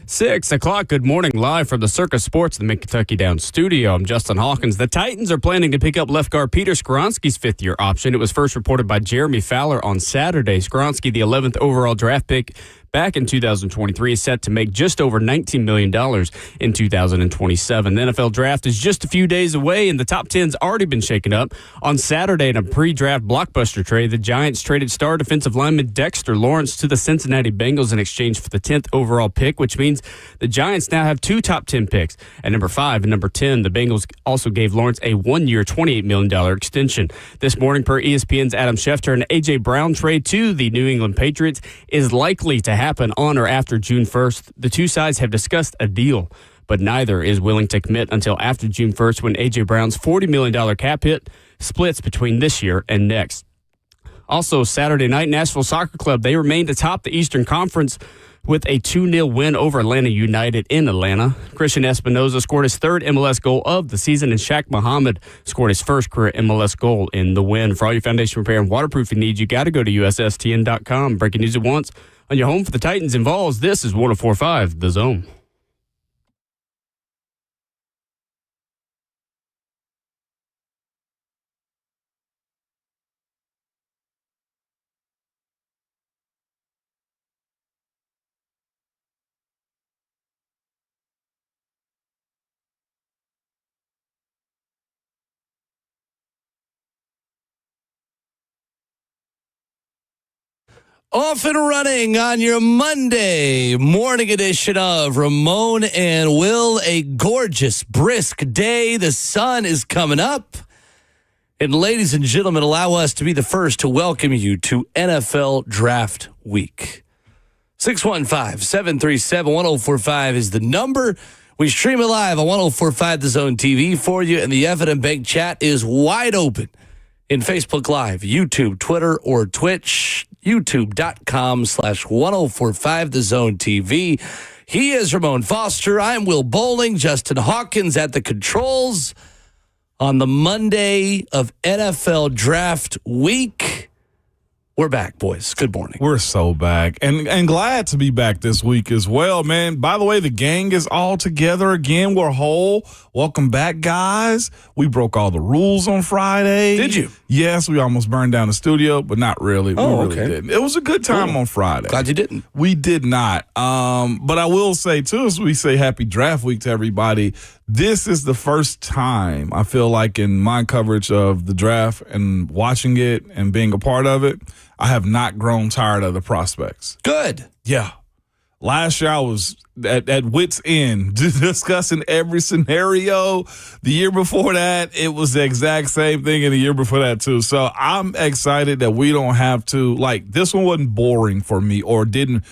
6 o'clock, good morning, live from the Circus Sports, the Mid-Kentucky Downs studio. I'm Justin Hawkins. The Titans are planning to pick up left guard Peter Skronski's fifth-year option. It was first reported by Jeremy Fowler on Saturday. Skronski, the 11th overall draft pick back in 2023, is set to make just over $19 million in 2027. The NFL draft is just a few days away, and the top 10's already been shaken up. On Saturday, in a pre-draft blockbuster trade, the Giants traded star defensive lineman Dexter Lawrence to the Cincinnati Bengals in exchange for the 10th overall pick, which means the Giants now have two top 10 picks. At number 5 and number 10, the Bengals also gave Lawrence a one-year, $28 million extension. This morning, per ESPN's Adam Schefter, an A.J. Brown trade to the New England Patriots is likely to happen on or after June 1st. The two sides have discussed a deal, but neither is willing to commit until after June 1st, when A.J. Brown's $40 million cap hit splits between this year and next. Also, Saturday night, Nashville Soccer Club, they remained atop the Eastern Conference with a 2-0 win over Atlanta United in Atlanta. Christian Espinoza scored his third MLS goal of the season, and Shaq Muhammad scored his first career MLS goal in the win. For all your foundation repair and waterproofing needs, you got to go to USSTN.com. Breaking news at once on your home for the Titans and Vols. This is 104.5 The Zone. Off and running on your Monday morning edition of Ramon and Will. A gorgeous, brisk day. The sun is coming up. And ladies and gentlemen, allow us to be the first to welcome you to NFL Draft Week. 615-737-1045 is the number. We stream it live on 1045 The Zone TV for you, and the Evident Bank chat is wide open in Facebook Live, YouTube, Twitter, or Twitch. YouTube.com/1045 The Zone TV. He is Ramon Foster. I'm Will Bowling. Justin Hawkins at the controls on the Monday of NFL Draft Week. We're back, boys. Good morning. We're so back and glad to be back this week as well, man. By the way, the gang is all together again. We're whole. Welcome back, guys. We broke all the rules on Friday. Did you? Yes, we almost burned down the studio, but not really. Oh, we really didn't. It was a good time on Friday. Glad you didn't. We did not. But I will say, too, as we say happy draft week to everybody, this is the first time I feel like in my coverage of the draft and watching it and being a part of it, I have not grown tired of the prospects. Good. Yeah. Last year I was at wit's end discussing every scenario. The year before that, it was the exact same thing, and the year before that too. So I'm excited that we don't have to, like, this one wasn't boring for me or didn't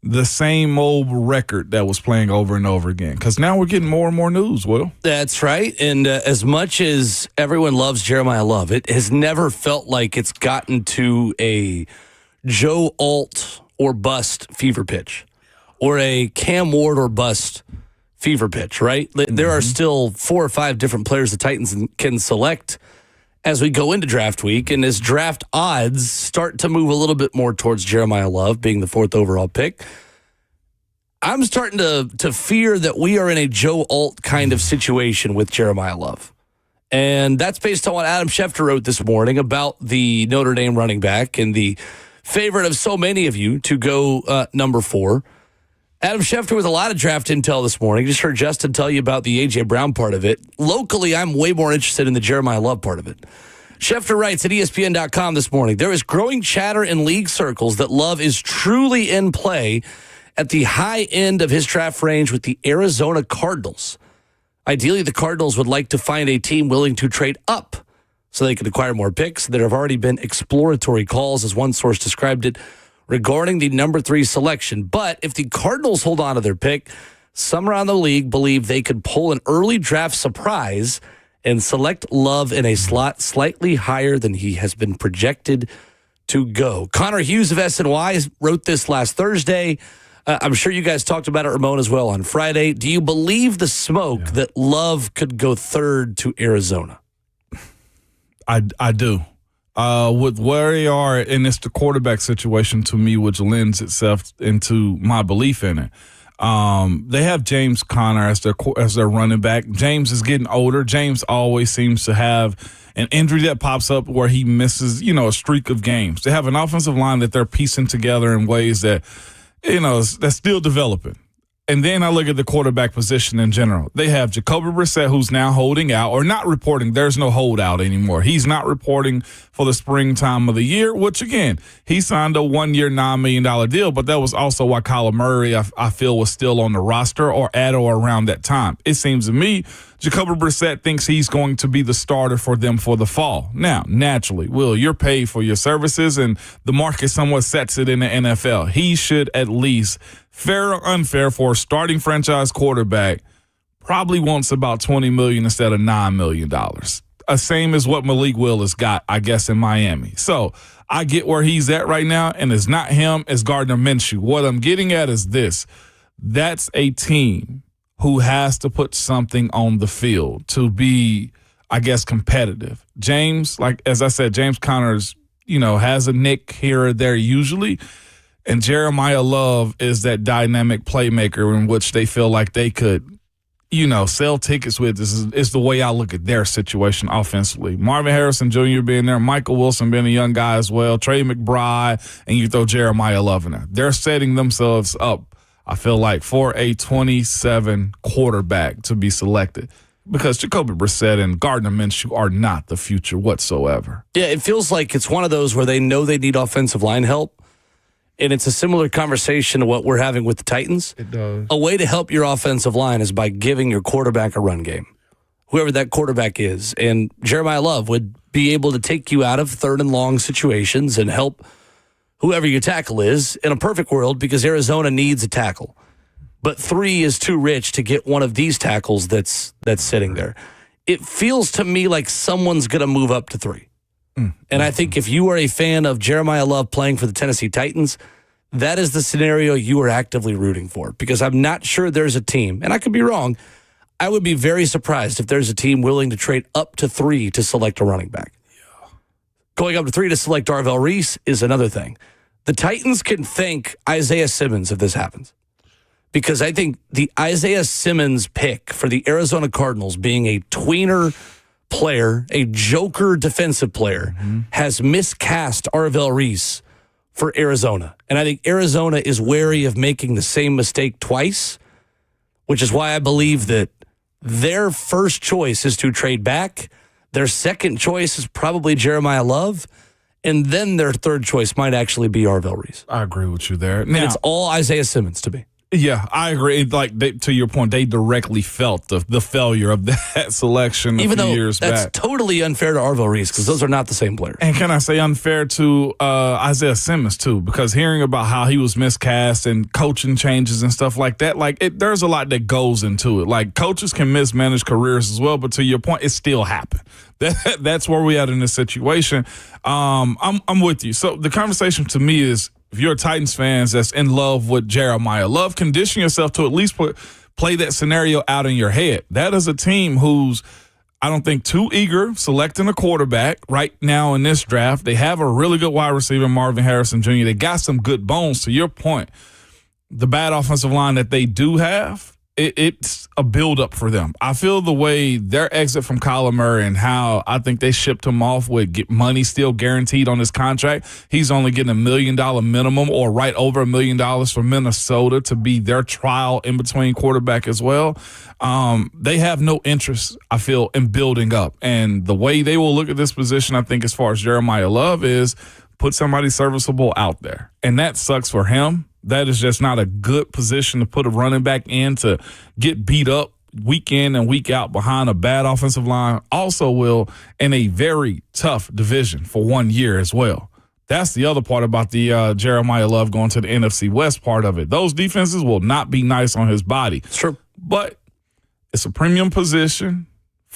the same old record that was playing over and over again, because now we're getting more and more news, Will. That's right. And as much as everyone loves Jeremiah Love, it has never felt like it's gotten to a Joe Alt or bust fever pitch or a Cam Ward or bust fever pitch, right? There are still 4 or 5 different players the Titans can select as we go into draft week, and as draft odds start to move a little bit more towards Jeremiah Love being the 4th overall pick, I'm starting to fear that we are in a Joe Alt kind of situation with Jeremiah Love. And that's based on what Adam Schefter wrote this morning about the Notre Dame running back and the favorite of so many of you to go number 4. Adam Schefter with a lot of draft intel this morning. Just heard Justin tell you about the A.J. Brown part of it. Locally, I'm way more interested in the Jeremiah Love part of it. Schefter writes at ESPN.com this morning, there is growing chatter in league circles that Love is truly in play at the high end of his draft range with the Arizona Cardinals. Ideally, the Cardinals would like to find a team willing to trade up so they can acquire more picks. There have already been exploratory calls, as one source described it, regarding the number 3 selection. But if the Cardinals hold on to their pick, some around the league believe they could pull an early draft surprise and select Love in a slot slightly higher than he has been projected to go. Connor Hughes of SNY wrote this last Thursday. I'm sure you guys talked about it, Ramon, as well on Friday. Do you believe the smoke that Love could go 3rd to Arizona? I do. With where they are, and it's the quarterback situation to me, which lends itself into my belief in it. They have James Conner as their running back. James is getting older. James always seems to have an injury that pops up where he misses, a streak of games. They have an offensive line that they're piecing together in ways that, that's still developing. And then I look at the quarterback position in general. They have Jacoby Brissett, who's now holding out or not reporting. There's no holdout anymore. He's not reporting for the springtime of the year, which, again, he signed a 1-year, $9 million deal, but that was also why Kyler Murray, I feel, was still on the roster or at or around that time. It seems to me Jacoby Brissett thinks he's going to be the starter for them for the fall. Now, naturally, Will, you're paid for your services, and the market somewhat sets it in the NFL. He should at least, fair or unfair, for a starting franchise quarterback, probably wants about $20 million instead of $9 million. Same as what Malik Willis got, I guess, in Miami. So I get where he's at right now, and it's not him, it's Gardner Minshew. What I'm getting at is this. That's a team who has to put something on the field to be, I guess, competitive. James, like as I said, James Conner's, has a nick here or there usually. And Jeremiah Love is that dynamic playmaker in which they feel like they could, sell tickets with. This is the way I look at their situation offensively. Marvin Harrison Jr. being there, Michael Wilson being a young guy as well, Trey McBride, and you throw Jeremiah Love in there. They're setting themselves up, I feel like, for a 27 quarterback to be selected, because Jacoby Brissett and Gardner Minshew are not the future whatsoever. Yeah, it feels like it's one of those where they know they need offensive line help, and it's a similar conversation to what we're having with the Titans. It does. A way to help your offensive line is by giving your quarterback a run game, whoever that quarterback is. And Jeremiah Love would be able to take you out of third and long situations and help whoever your tackle is in a perfect world, because Arizona needs a tackle. But 3 is too rich to get one of these tackles that's sitting there. It feels to me like someone's going to move up to 3. And I think if you are a fan of Jeremiah Love playing for the Tennessee Titans, that is the scenario you are actively rooting for, because I'm not sure there's a team, and I could be wrong, I would be very surprised if there's a team willing to trade up to 3 to select a running back. Going up to 3 to select Darvell Reese is another thing. The Titans can thank Isaiah Simmons if this happens, because I think the Isaiah Simmons pick for the Arizona Cardinals, being a tweener player, a joker defensive player, has miscast Darvell Reese for Arizona. And I think Arizona is wary of making the same mistake twice, which is why I believe that their first choice is to trade back. Their second choice is probably Jeremiah Love. And then their third choice might actually be Darvell Reese. I agree with you there. Now, and it's all Isaiah Simmons to me. Yeah, I agree. To your point, they directly felt the failure of that selection a few years back. Even though that's totally unfair to Darvell Reese, because those are not the same players. And can I say unfair to Isaiah Simmons, too? Because hearing about how he was miscast and coaching changes and stuff like that, there's a lot that goes into it. Like, coaches can mismanage careers as well, but to your point, it still happened. That's where we at in this situation. I'm with you. So the conversation to me is, if you're a Titans fan that's in love with Jeremiah Love, condition yourself to at least play that scenario out in your head. That is a team who's, I don't think, too eager selecting a quarterback right now in this draft. They have a really good wide receiver, Marvin Harrison Jr. They got some good bones. To your point, the bad offensive line that they do have, it's a buildup for them. I feel the way their exit from Kyler Murray and how I think they shipped him off with money still guaranteed on his contract. He's only getting $1 million minimum, or right over $1 million from Minnesota to be their trial in between quarterback as well. They have no interest, I feel, in building up. And the way they will look at this position, I think, as far as Jeremiah Love, is put somebody serviceable out there. And that sucks for him. That is just not a good position to put a running back in, to get beat up week in and week out behind a bad offensive line. Also, Will, in a very tough division for 1 year as well. That's the other part about the Jeremiah Love going to the NFC West part of it. Those defenses will not be nice on his body. It's true. But it's a premium position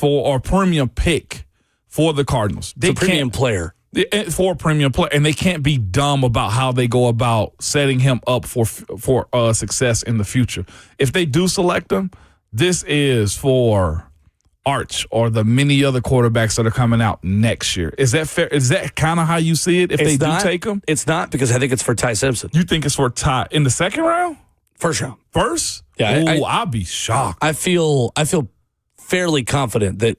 or premium pick for the Cardinals. It's a premium player. For a premium player, and they can't be dumb about how they go about setting him up for success in the future. If they do select him, this is for Arch or the many other quarterbacks that are coming out next year. Is that fair? Is that kind of how you see it? If they do take him, it's not, because I think it's for Ty Simpson. You think it's for Ty in the second round? First round. First? Yeah, I'll be shocked. I feel fairly confident that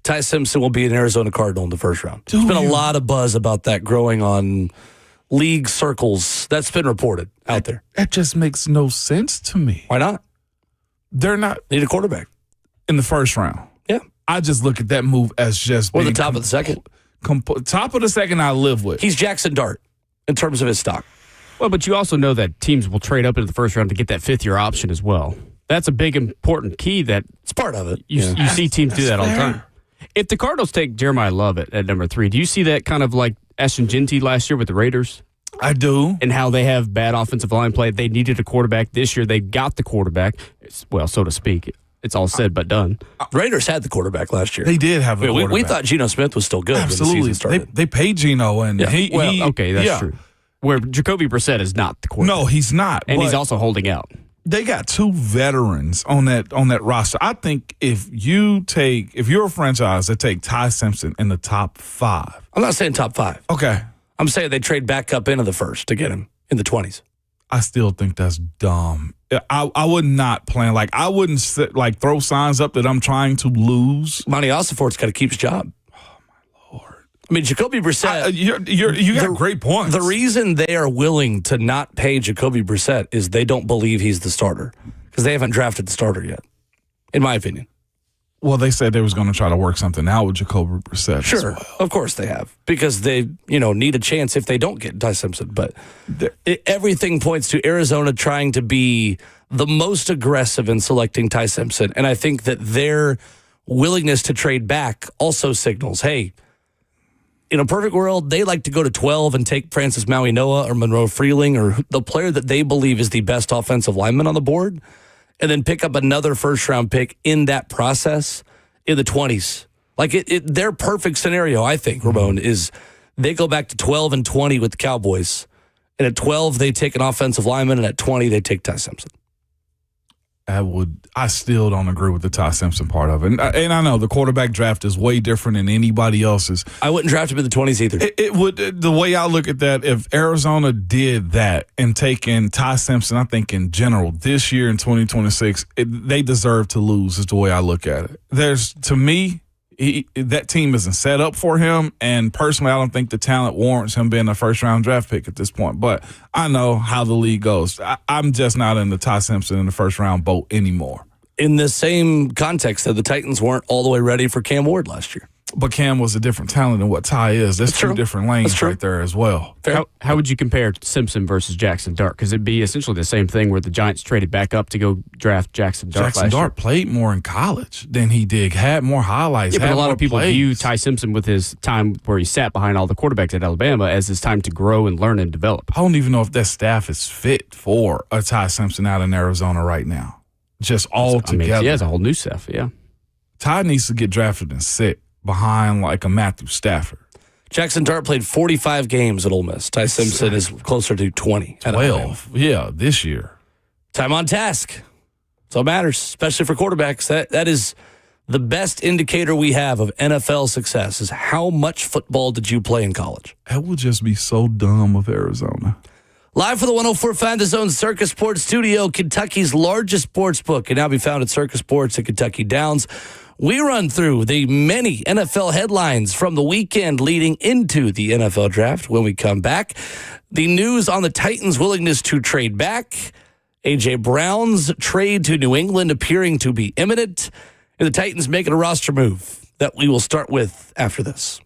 Ty Simpson will be an Arizona Cardinal in the first round. There's been a lot of buzz about that growing on league circles. That's been reported out there. That just makes no sense to me. Why not? They're not Need a quarterback in the first round. Yeah. I just look at that move as just or being the top of the second. Top of the second, I live with. He's Jackson Dart in terms of his stock. Well, but you also know that teams will trade up into the first round to get that fifth-year option as well. That's a big, important key that It's part of it. you see teams do that all the fair. time. If the Cardinals take Jeremiah Love at number 3, do you see that kind of like Ashton-Jeanty last year with the Raiders? I do. And how they have bad offensive line play. They needed a quarterback. This year they got the quarterback. Well, so to speak. It's all said but done. Raiders had the quarterback last year. They did have a quarterback. We thought Geno Smith was still good when the Absolutely. season started. They paid Geno, and Yeah. Okay, that's yeah. true. Where Jacoby Brissett is not the quarterback. No, he's not. And he's but also holding out. they got 2 veterans on that roster. I think if you're a franchise that take Ty Simpson in the top 5. I'm not saying top 5. Okay. I'm saying they trade back up into the first to get him in the 20s. I still think that's dumb. I would not plan I wouldn't throw signs up that I'm trying to lose. Monty Ossenfort's got to keep his job. Oh, my Lord. I mean, Jacoby Brissett. You got great points. The reason they are willing to not pay Jacoby Brissett is they don't believe he's the starter because they haven't drafted the starter yet, in my opinion. Well, they said they was going to try to work something out with Jacoby Brissett. Sure, as well. of course they have because they need a chance if they don't get Ty Simpson. But everything points to Arizona trying to be the most aggressive in selecting Ty Simpson, and I think that their willingness to trade back also signals, hey, in a perfect world, they like to go to 12 and take Francis Maui-Noah or Monroe Freeling or the player that they believe is the best offensive lineman on the board, and then pick up another first-round pick in that process in the 20s. Their perfect scenario, I think, Ramon, is they go back to 12 and 20 with the Cowboys, and at 12, they take an offensive lineman, and at 20, they take Ty Simpson. I still don't agree with the Ty Simpson part of it. And I know the quarterback draft is way different than anybody else's. I wouldn't draft him in the 20s either. It would. The way I look at that, if Arizona did that and taken Ty Simpson, I think in general, this year in 2026, they deserve to lose is the way I look at it. To me, that team isn't set up for him, and personally, I don't think the talent warrants him being a first-round draft pick at this point. But I know how the league goes. I'm just not in the Ty Simpson in the first-round boat anymore. In the same context that the Titans weren't all the way ready for Cam Ward last year. But Cam was a different talent than what Ty is. That's 2 different lanes right there as well. How would you compare Simpson versus Jackson Dart? Because it'd be essentially the same thing where the Giants traded back up to go draft Jackson Dart Jackson Dart played more in college than he did, had more highlights. Yeah, but a lot of people plays. view Ty Simpson with his time where he sat behind all the quarterbacks at Alabama as his time to grow and learn and develop. I don't even know if that staff is fit for a Ty Simpson out in Arizona right now. Just all together. Yeah, it's a whole new stuff, yeah. Ty needs to get drafted and sit behind like a Matthew Stafford. Jackson Dart played 45 games at Ole Miss. Ty Simpson is closer to 20. 12, yeah, this year. Time on task. That's all matters, especially for quarterbacks. That is the best indicator we have of NFL success is how much football did you play in college? That would just be so dumb of Arizona. Live for the 104.5 The Zone Circus Sports Studio, Kentucky's largest sports book can now be found at Circus Sports at Kentucky Downs. We run through the many NFL headlines from the weekend leading into the NFL draft. When we come back, the news on the Titans' willingness to trade back, A.J. Brown's trade to New England appearing to be imminent, and the Titans making a roster move that we will start with after this.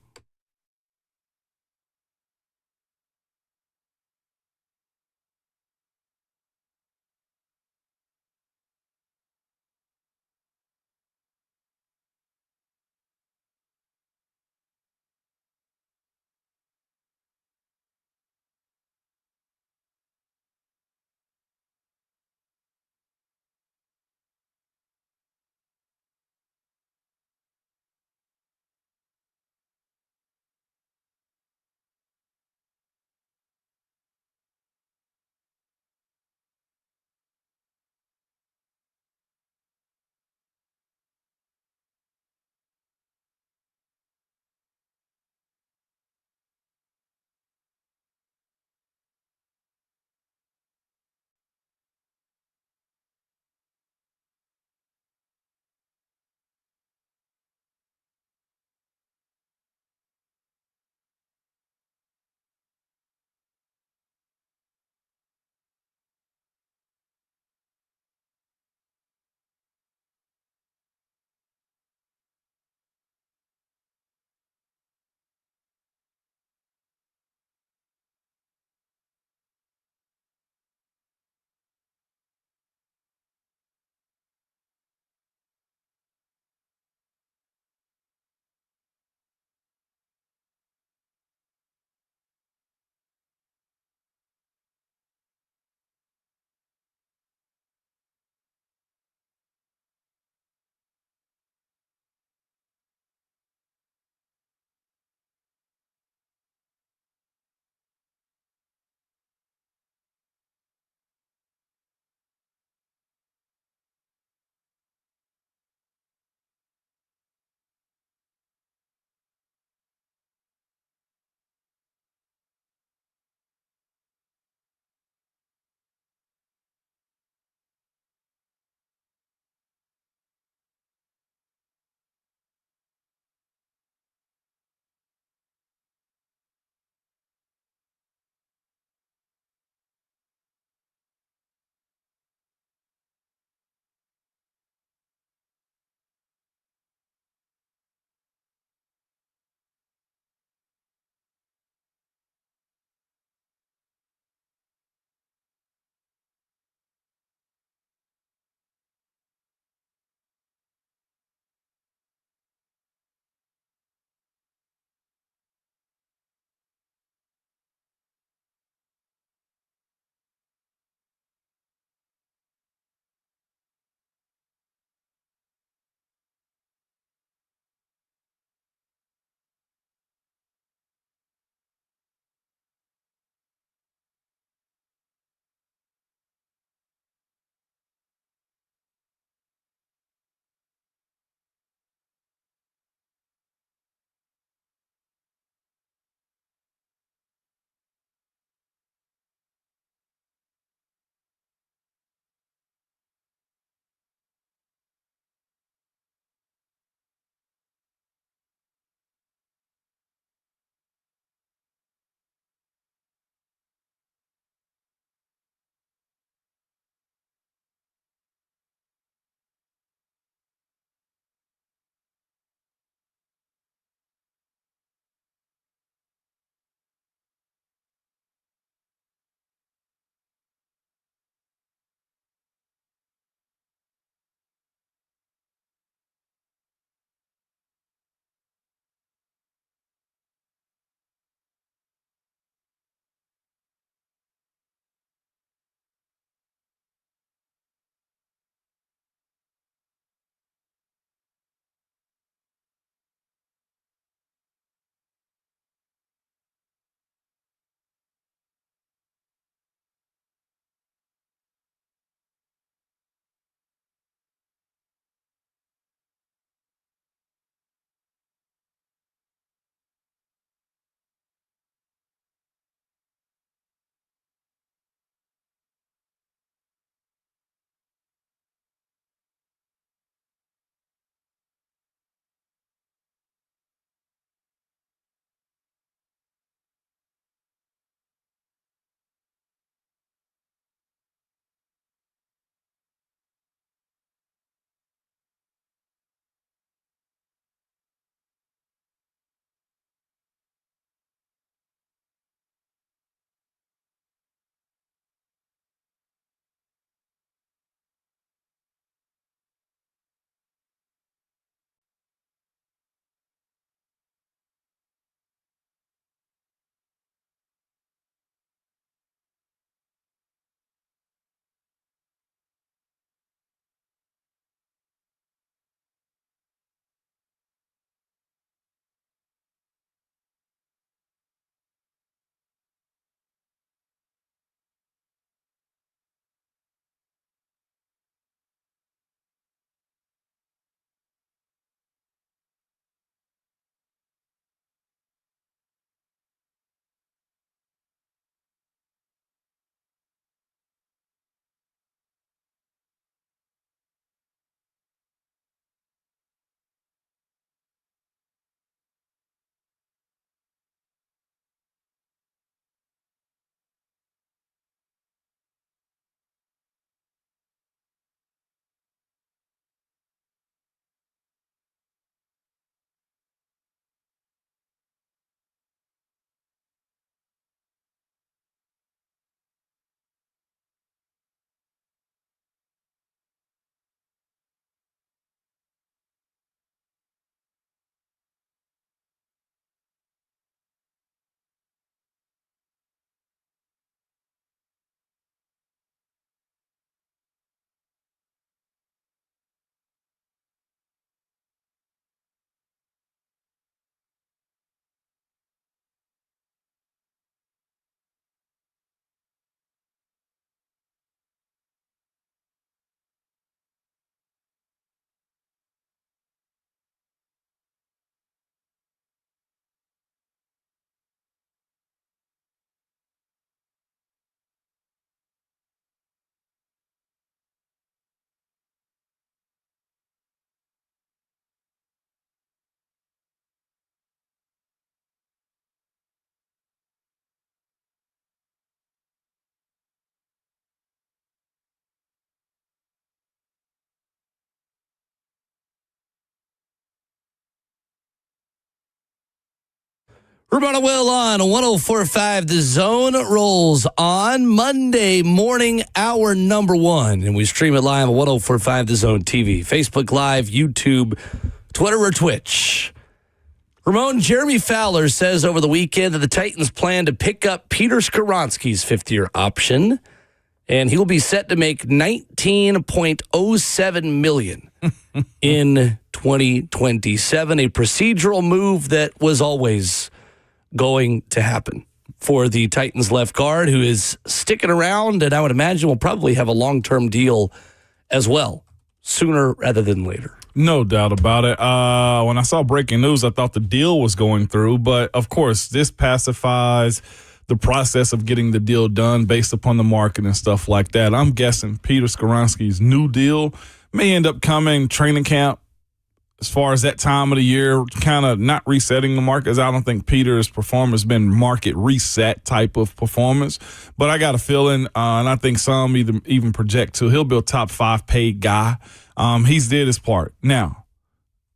Ramon Will on 104.5. The Zone rolls on Monday morning, hour number 1. And we stream it live at 104.5 The Zone TV, Facebook Live, YouTube, Twitter, or Twitch. Ramon, Jeremy Fowler says over the weekend that the Titans plan to pick up Peter Skronski's fifth-year option, and he will be set to make $19.07 million in 2027, a procedural move that was always going to happen for the Titans left guard, who is sticking around, and I would imagine will probably have a long-term deal as well, sooner rather than later. No doubt about it. When I saw breaking news, I thought the deal was going through, but of course, this pacifies the process of getting the deal done based upon the market and stuff like that. I'm guessing Peter Skronski's new deal may end up coming training camp. As far as that time of the year, kind of not resetting the markets. I don't think Peter's performance has been market reset type of performance. But I got a feeling, and I think some even project to, he'll be a top 5 paid guy. He's did his part. Now,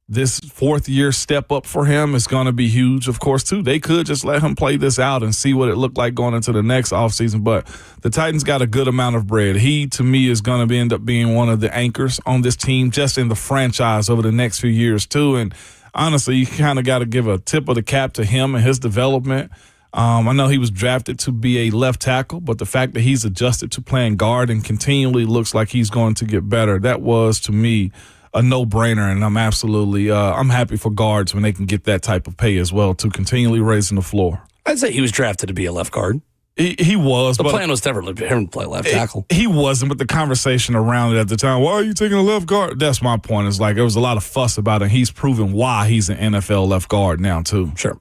this fourth-year step up for him is going to be huge, of course, too. They could just let him play this out and see what it looked like going into the next offseason. But the Titans got a good amount of bread. He, to me, is going to end up being one of the anchors on this team just in the franchise over the next few years, too. And honestly, you kind of got to give a tip of the cap to him and his development. I know he was drafted to be a left tackle, but the fact that he's adjusted to playing guard and continually looks like he's going to get better, that was, to me, a no-brainer, and I'm absolutely I'm happy for guards when they can get that type of pay as well, to continually raising the floor. I'd say he was drafted to be a left guard. He was. The plan was never to him play left tackle. He wasn't, but the conversation around it at the time, why are you taking a left guard? That's my point. It's like there was a lot of fuss about it. He's proven why he's an NFL left guard now, too. Sure.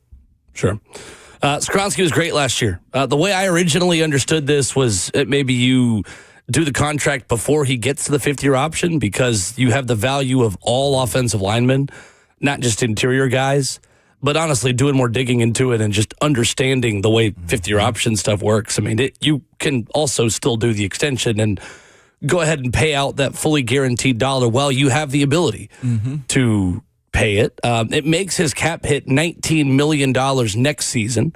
Skronski was great last year. The way I originally understood this was maybe you do the contract before he gets to the fifth-year option because you have the value of all offensive linemen, not just interior guys. But honestly, doing more digging into it and just understanding the way fifth-year option stuff works, I mean, you can also still do the extension and go ahead and pay out that fully guaranteed dollar while you have the ability to pay it. It makes his cap hit $19 million next season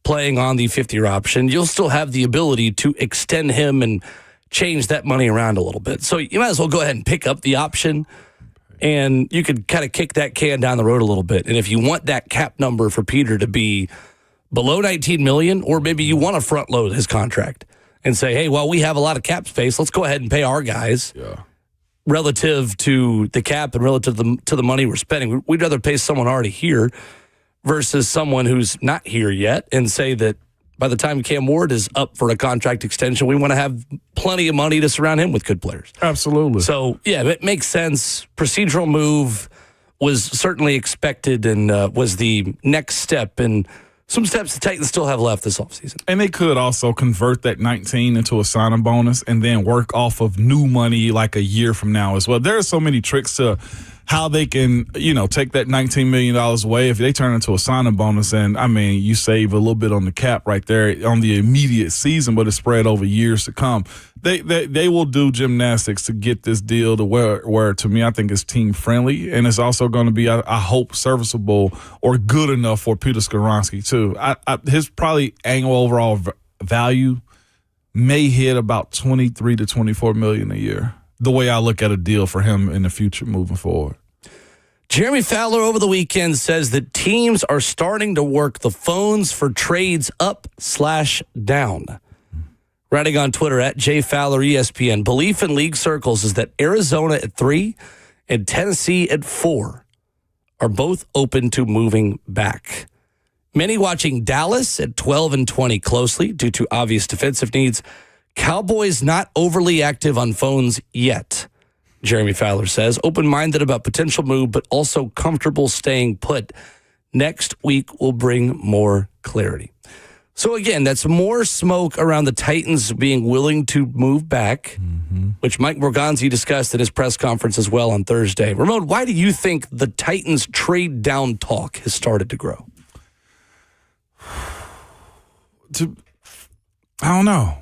playing on the fifth-year option. You'll still have the ability to extend him and change that money around a little bit. So you might as well go ahead and pick up the option, and you could kind of kick that can down the road a little bit. And if you want that cap number for Peter to be below $19 million, or maybe you want to front load his contract and say, hey, well, we have a lot of cap space. Let's go ahead and pay our guys relative to the cap and relative to the money we're spending. We'd rather pay someone already here versus someone who's not here yet and say that by the time Cam Ward is up for a contract extension, we want to have plenty of money to surround him with good players. Absolutely. So, yeah, it makes sense. Procedural move was certainly expected and was the next step. And some steps the Titans still have left this offseason. And they could also convert that 19 into a signing bonus and then work off of new money like a year from now as well. There are so many tricks to how they can, take that $19 million away. If they turn into a signing bonus, and you save a little bit on the cap right there on the immediate season, but it's spread over years to come. They will do gymnastics to get this deal to where to me, I think it's team friendly, and it's also going to be, I hope, serviceable or good enough for Peter Skronski too. His probably annual overall value may hit about $23 to $24 million a year. The way I look at a deal for him in the future moving forward. Jeremy Fowler over the weekend says that teams are starting to work the phones for trades up/down. Writing on Twitter at JFowlerESPN, belief in league circles is that Arizona at 3 and Tennessee at 4 are both open to moving back. Many watching Dallas at 12 and 20 closely due to obvious defensive needs. Cowboys not overly active on phones yet, Jeremy Fowler says. Open-minded about potential move, but also comfortable staying put. Next week will bring more clarity. So again, that's more smoke around the Titans being willing to move back, which Mike Morganzi discussed at his press conference as well on Thursday. Ramon, why do you think the Titans trade down talk has started to grow? I don't know.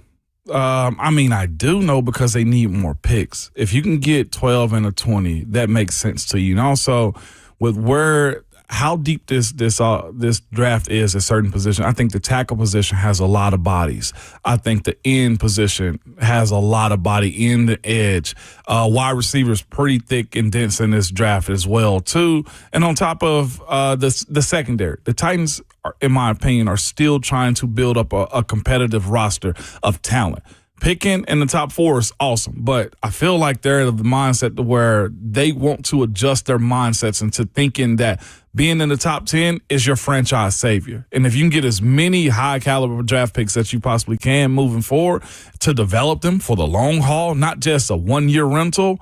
I do know because they need more picks. If you can get 12 and a 20, that makes sense to you. And also, with where how deep this draft is at certain positions. I think the tackle position has a lot of bodies. I think the end position has a lot of body in the edge. Wide receivers pretty thick and dense in this draft as well too. And on top of the secondary, the Titans, in my opinion, are still trying to build up a competitive roster of talent. Picking in the top 4 is awesome, but I feel like they're of the mindset to where they want to adjust their mindsets into thinking that being in the top 10 is your franchise savior. And if you can get as many high-caliber draft picks that you possibly can moving forward to develop them for the long haul, not just a one-year rental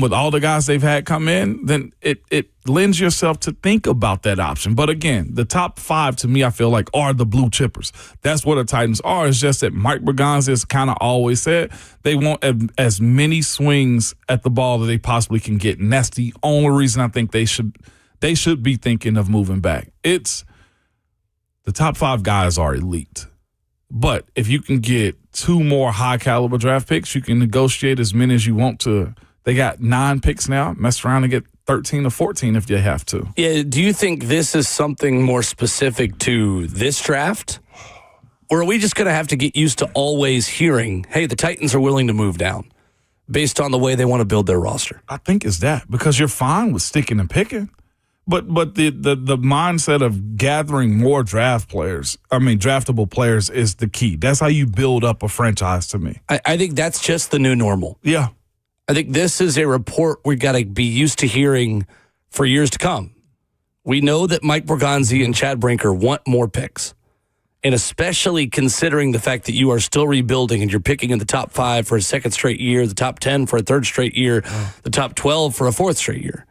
with all the guys they've had come in, then it lends yourself to think about that option. But again, the top 5 to me, I feel like, are the blue chippers. That's what the Titans are. It's just that Mike Berganza has kind of always said they want as many swings at the ball that they possibly can get. And that's the only reason I think they should be thinking of moving back. It's the top 5 guys are elite. But if you can get 2 more high-caliber draft picks, you can negotiate as many as you want to. They got 9 picks now. Mess around and get 13 or 14 if you have to. Yeah. Do you think this is something more specific to this draft? Or are we just going to have to get used to always hearing, hey, the Titans are willing to move down based on the way they want to build their roster? I think it's that, because you're fine with sticking and picking. But the mindset of gathering more draftable players is the key. That's how you build up a franchise to me. I think that's just the new normal. Yeah. I think this is a report we've got to be used to hearing for years to come. We know that Mike Berganzi and Chad Brinker want more picks, and especially considering the fact that you are still rebuilding and you're picking in the top 5 for a second straight year, the top 10 for a third straight year, the top 12 for a fourth straight year.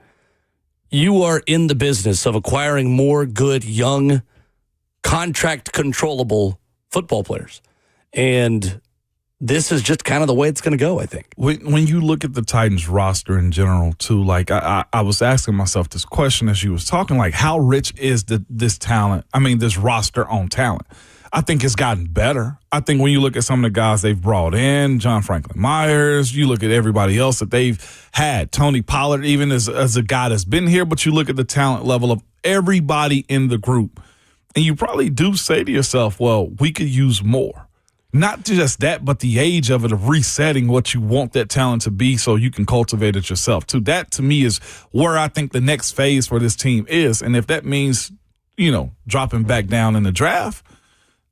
You are in the business of acquiring more good, young, contract-controllable football players. And this is just kind of the way it's going to go, I think. When you look at the Titans roster in general, too, like I was asking myself this question as you was talking, like how rich is this roster on talent? I think it's gotten better. I think when you look at some of the guys they've brought in, John Franklin Myers, you look at everybody else that they've had, Tony Pollard even as a guy that's been here, but you look at the talent level of everybody in the group, and you probably do say to yourself, well, we could use more. Not just that, but the age of it, of resetting what you want that talent to be so you can cultivate it yourself, too. That, to me, is where I think the next phase for this team is. And if that means, dropping back down in the draft,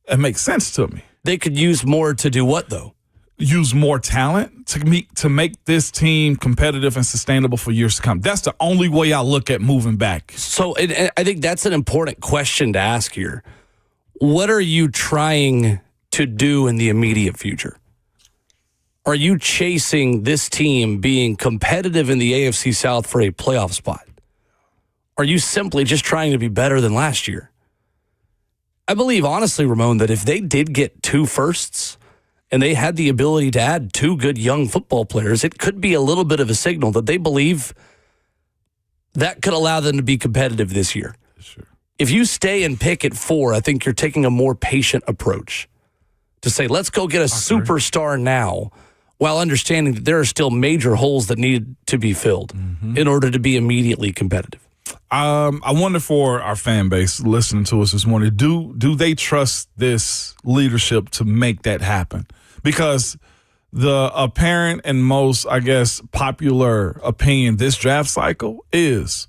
it makes sense to me. They could use more to do what, though? Use more talent to make this team competitive and sustainable for years to come. That's the only way I look at moving back. So I think that's an important question to ask here. What are you trying to do in the immediate future? Are you chasing this team being competitive in the AFC South for a playoff spot? Are you simply just trying to be better than last year? I believe, honestly, Ramon, that if they did get 2 firsts and they had the ability to add 2 good young football players, it could be a little bit of a signal that they believe that could allow them to be competitive this year. Sure. If you stay and pick at 4, I think you're taking a more patient approach to say, let's go get a superstar now, while understanding that there are still major holes that need to be filled in order to be immediately competitive. I wonder, for our fan base listening to us this morning, do they trust this leadership to make that happen? Because the apparent and most, I guess, popular opinion this draft cycle is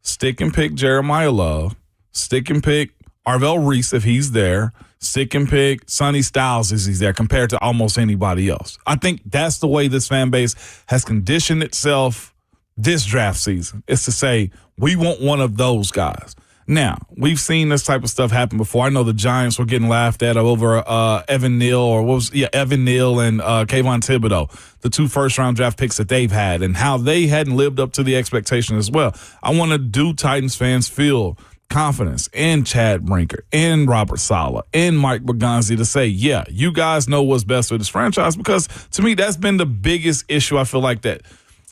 stick and pick Jeremiah Love, stick and pick Arvell Reese if he's there, stick and pick Sonny Styles as he's there, compared to almost anybody else. I think that's the way this fan base has conditioned itself this draft season, is to say, we want one of those guys. Now, we've seen this type of stuff happen before. I know the Giants were getting laughed at over Evan Neal and Kayvon Thibodeau, the 2 first-round draft picks that they've had, and how they hadn't lived up to the expectation as well. I want to do Titans fans feel confidence in Chad Brinker, in Robert Saleh, in Mike Berganzi to say, yeah, you guys know what's best for this franchise, because to me, that's been the biggest issue I feel like that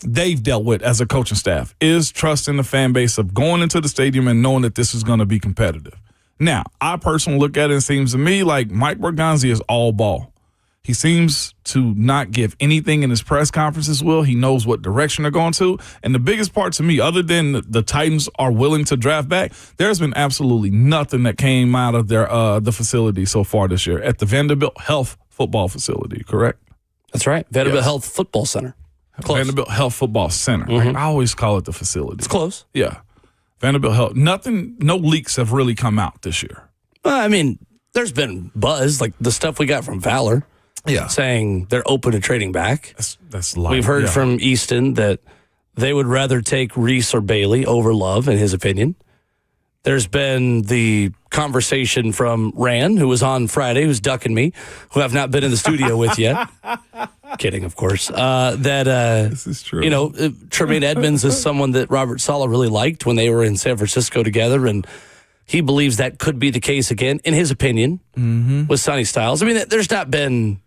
they've dealt with as a coaching staff, is trusting the fan base of going into the stadium and knowing that this is going to be competitive. Now, I personally look at it, and it seems to me like Mike Berganzi is all ball. He seems to not give anything in his press conferences, Will. He knows what direction they're going to. And the biggest part to me, other than the Titans are willing to draft back, there's been absolutely nothing that came out of their the facility so far this year at the Vanderbilt Health Football Facility, correct? That's right. Vanderbilt Health Football Center. Close. Vanderbilt Health Football Center. I always call it the facility. It's close. Yeah. Vanderbilt Health. Nothing, no leaks have really come out this year. Well, I mean, there's been buzz, like the stuff we got from Valor. Yeah. Saying they're open to trading back. That's light. We've heard from Easton that they would rather take Reese or Bailey over Love, in his opinion. There's been the conversation from Rand, who was on Friday, who's ducking me, who I've not been in the studio with yet. Kidding, of course. This is true. You know, Tremaine Edmonds is someone that Robert Saleh really liked when they were in San Francisco together, and he believes that could be the case again, in his opinion, with Sonny Styles. I mean, there's not been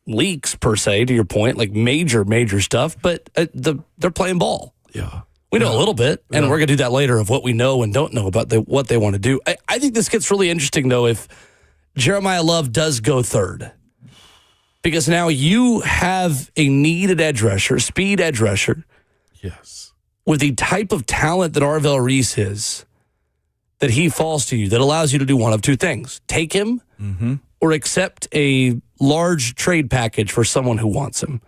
leaks per se, to your point, like major stuff, but they're playing ball. Yeah. We know a little bit, and we're going to do that later of what we know and don't know about what they want to do. I think this gets really interesting, though, if Jeremiah Love does go third, because now you have a needed edge rusher, speed edge rusher. Yes. With the type of talent that Arvell Reese is, that he falls to you, that allows you to do one of two things. Take him or accept a large trade package for someone who wants him.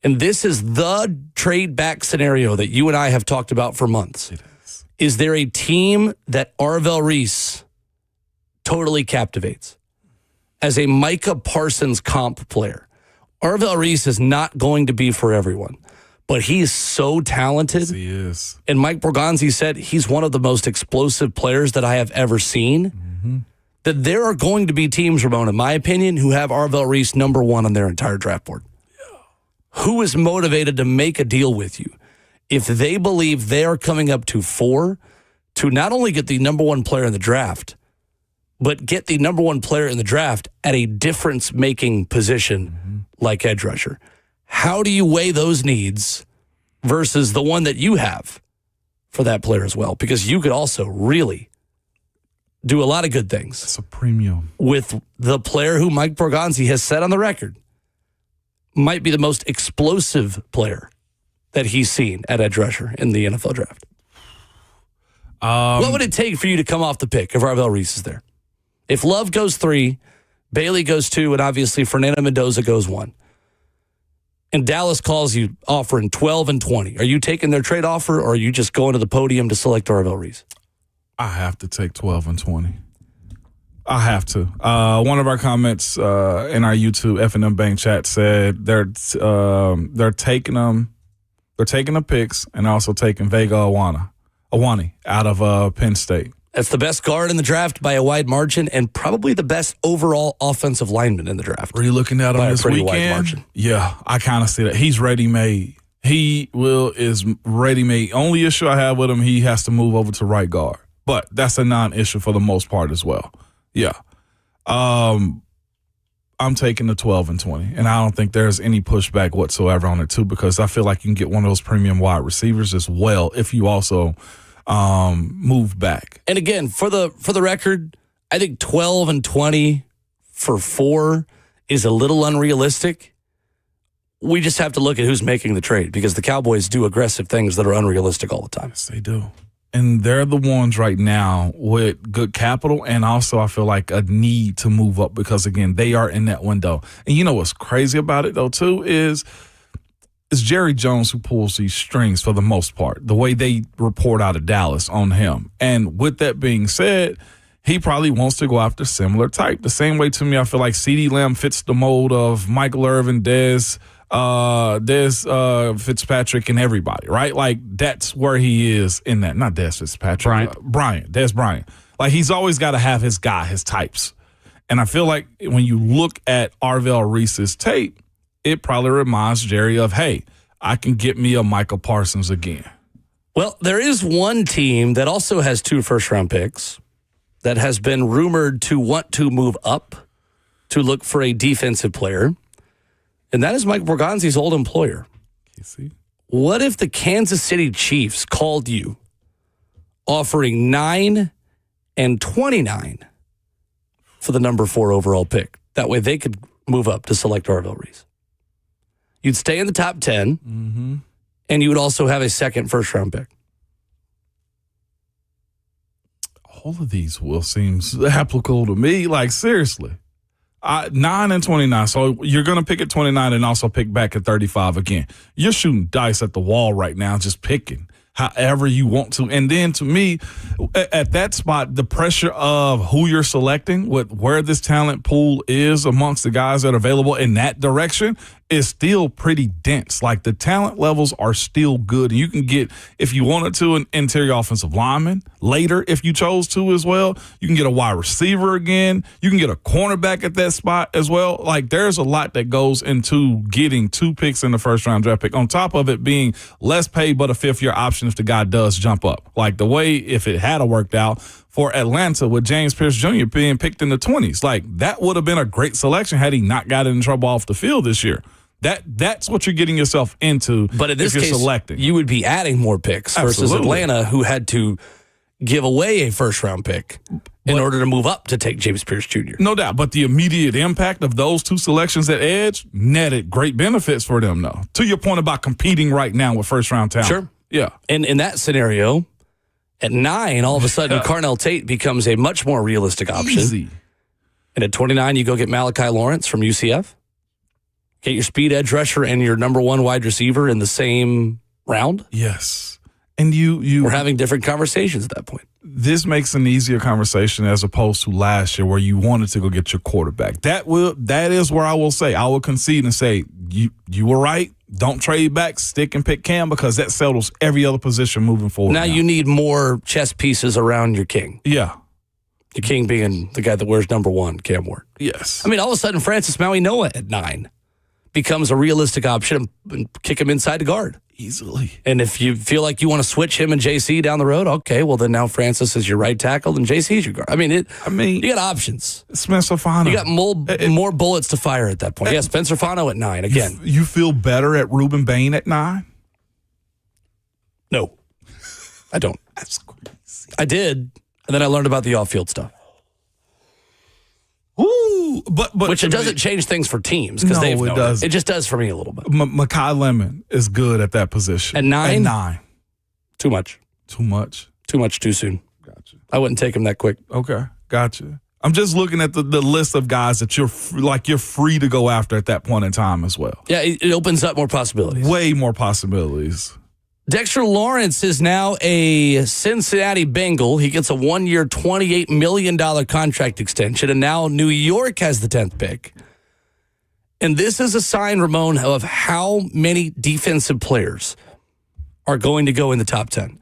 And this is the trade back scenario that you and I have talked about for months. It is. Is there a team that Arvell Reese totally captivates as a Micah Parsons comp player? Arvell Reese is not going to be for everyone, but he is so talented. Yes, he is. And Mike Borgonzi said he's one of the most explosive players that I have ever seen. That there are going to be teams, Ramon, in my opinion, who have Arvell Reese number one on their entire draft board. Who is motivated to make a deal with you if they believe they are coming up to 4 to not only get the number one player in the draft, but get the number one player in the draft at a difference-making position like edge rusher? How do you weigh those needs versus the one that you have for that player as well? Because you could also really do a lot of good things. It's a premium. With the player who Mike Borgonzi has said on the record might be the most explosive player that he's seen at edge rusher in the NFL draft. What would it take for you to come off the pick if Arvell Reese is there? If Love goes 3, Bailey goes 2, and obviously Fernando Mendoza goes 1, and Dallas calls you offering 12 and 20, are you taking their trade offer, or are you just going to the podium to select Arvell Reese? I have to take 12 and 20. I have to. One of our comments in our YouTube F&M Bank chat said they're taking them. They're taking the picks and also taking Vega Awani out of Penn State. That's the best guard in the draft by a wide margin, and probably the best overall offensive lineman in the draft. Are you looking at him by this a pretty weekend? wide margin. Yeah, I kind of see that. He's ready-made. Is ready-made. Only issue I have with him, he has to move over to right guard. But that's a non-issue for the most part as well. Yeah. I'm taking the 12 and 20, and I don't think there's any pushback whatsoever on it, too, because I feel like you can get one of those premium wide receivers as well if you also move back. And again, for the record, I think 12 and 20 for 4 is a little unrealistic. We just have to look at who's making the trade, because the Cowboys do aggressive things that are unrealistic all the time. Yes, they do. And they're the ones right now with good capital, and also I feel like a need to move up because, again, they are in that window. And you know what's crazy about it, though, too, is it's Jerry Jones who pulls these strings for the most part, the way they report out of Dallas on him. And with that being said, he probably wants to go after similar type. The same way, to me, I feel like CeeDee Lamb fits the mold of Michael Irvin, Dez Fitzpatrick, and everybody, right? Like, that's where he is in that. Not Dez Fitzpatrick. Dez Bryant. Like, he's always got to have his guy, his types. And I feel like when you look at Arvell Reese's tape, it probably reminds Jerry of, hey, I can get me a Micah Parsons again. Well, there is one team that also has 2 first-round picks that has been rumored to want to move up to look for a defensive player. And that is Mike Borgonzi's old employer. KC. What if the Kansas City Chiefs called you offering 9 and 29 for the number 4 overall pick? That way they could move up to select Arvell Reese. You'd stay in the top 10, and you would also have a second first-round pick. All of these will seems applicable to me. Like, seriously. 9 and 29. So you're going to pick at 29 and also pick back at 35 again. You're shooting dice at the wall right now, just picking however you want to. And then to me, at that spot, the pressure of who you're selecting, with where this talent pool is amongst the guys that are available in that direction, is still pretty dense. Like, the talent levels are still good. And you can get, if you wanted to, an interior offensive lineman later if you chose to as well. You can get a wide receiver again. You can get a cornerback at that spot as well. Like, there's a lot that goes into getting 2 picks in the first-round draft pick, on top of it being less paid but a fifth-year option if the guy does jump up. Like, the way, if it had worked out for Atlanta with James Pierce Jr. being picked in the 20s, like, that would have been a great selection had he not gotten in trouble off the field this year. That's what you're getting yourself into. But in this if you're case, selecting. You would be adding more picks versus Atlanta, who had to give away a first-round pick in order to move up to take James Pierce Jr. No doubt. But the immediate impact of those 2 selections at edge netted great benefits for them, though. To your point about competing right now with first-round talent. Sure. Yeah. And in that scenario, at 9, all of a sudden, Carnell Tate becomes a much more realistic option. Easy. And at 29, you go get Malachi Lawrence from UCF. Get your speed edge rusher and your number 1 wide receiver in the same round. Yes. And we're having different conversations at that point. This makes an easier conversation as opposed to last year where you wanted to go get your quarterback. That is where I will say, I will concede and say, you were right. Don't trade back, stick and pick Cam, because that settles every other position moving forward. Now you need more chess pieces around your king. Yeah. Your king being the guy that wears number 1, Cam Ward. Yes. I mean, all of a sudden, Francis Maui Noah at 9 becomes a realistic option and kick him inside the guard. Easily. And if you feel like you want to switch him and JC down the road, okay, well, then now Francis is your right tackle and JC is your guard. I mean, you got options. Spencer Fano. You got more bullets to fire at that point. Yeah, Spencer Fano at 9 again. You feel better at Reuben Bain at 9? No, I don't. That's crazy. I did, and then I learned about the off-field stuff. Ooh, but which it doesn't change things for teams because they've known doesn't. It just does for me a little bit. Makai Lemon is good at that position. At 9? At 9. Too much. Too much. Too much too soon. Gotcha. I wouldn't take him that quick. Okay, gotcha. I'm just looking at the list of guys that you're free to go after at that point in time as well. Yeah, it opens up more possibilities. Way more possibilities. Dexter Lawrence is now a Cincinnati Bengal. He gets a 1-year, $28 million contract extension, and now New York has the 10th pick. And this is a sign, Ramon, of how many defensive players are going to go in the top 10.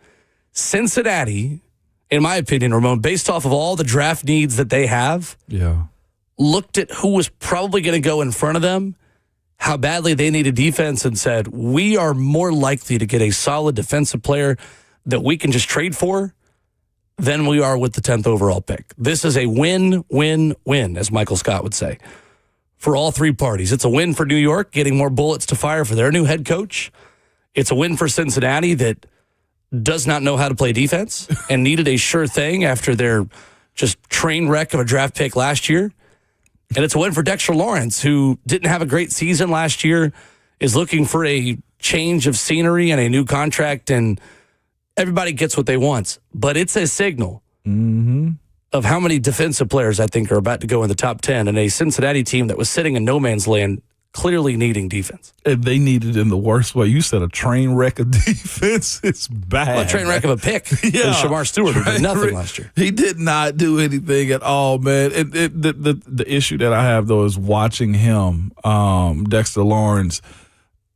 Cincinnati, in my opinion, Ramon, based off of all the draft needs that they have, looked at who was probably going to go in front of them, how badly they needed defense, and said, we are more likely to get a solid defensive player that we can just trade for than we are with the 10th overall pick. This is a win, win, win, as Michael Scott would say, for all 3 parties. It's a win for New York, getting more bullets to fire for their new head coach. It's a win for Cincinnati that does not know how to play defense and needed a sure thing after their just train wreck of a draft pick last year. And it's a win for Dexter Lawrence, who didn't have a great season last year, is looking for a change of scenery and a new contract, and everybody gets what they want. But it's a signal of how many defensive players I think are about to go in the top 10, and a Cincinnati team that was sitting in no man's land clearly needing defense. And they need it in the worst way. You said a train wreck of defense. It's bad. Well, a train wreck of a pick. Yeah. Shamar Stewart who did nothing last year. He did not do anything at all, man. The issue that I have, though, is watching him, Dexter Lawrence.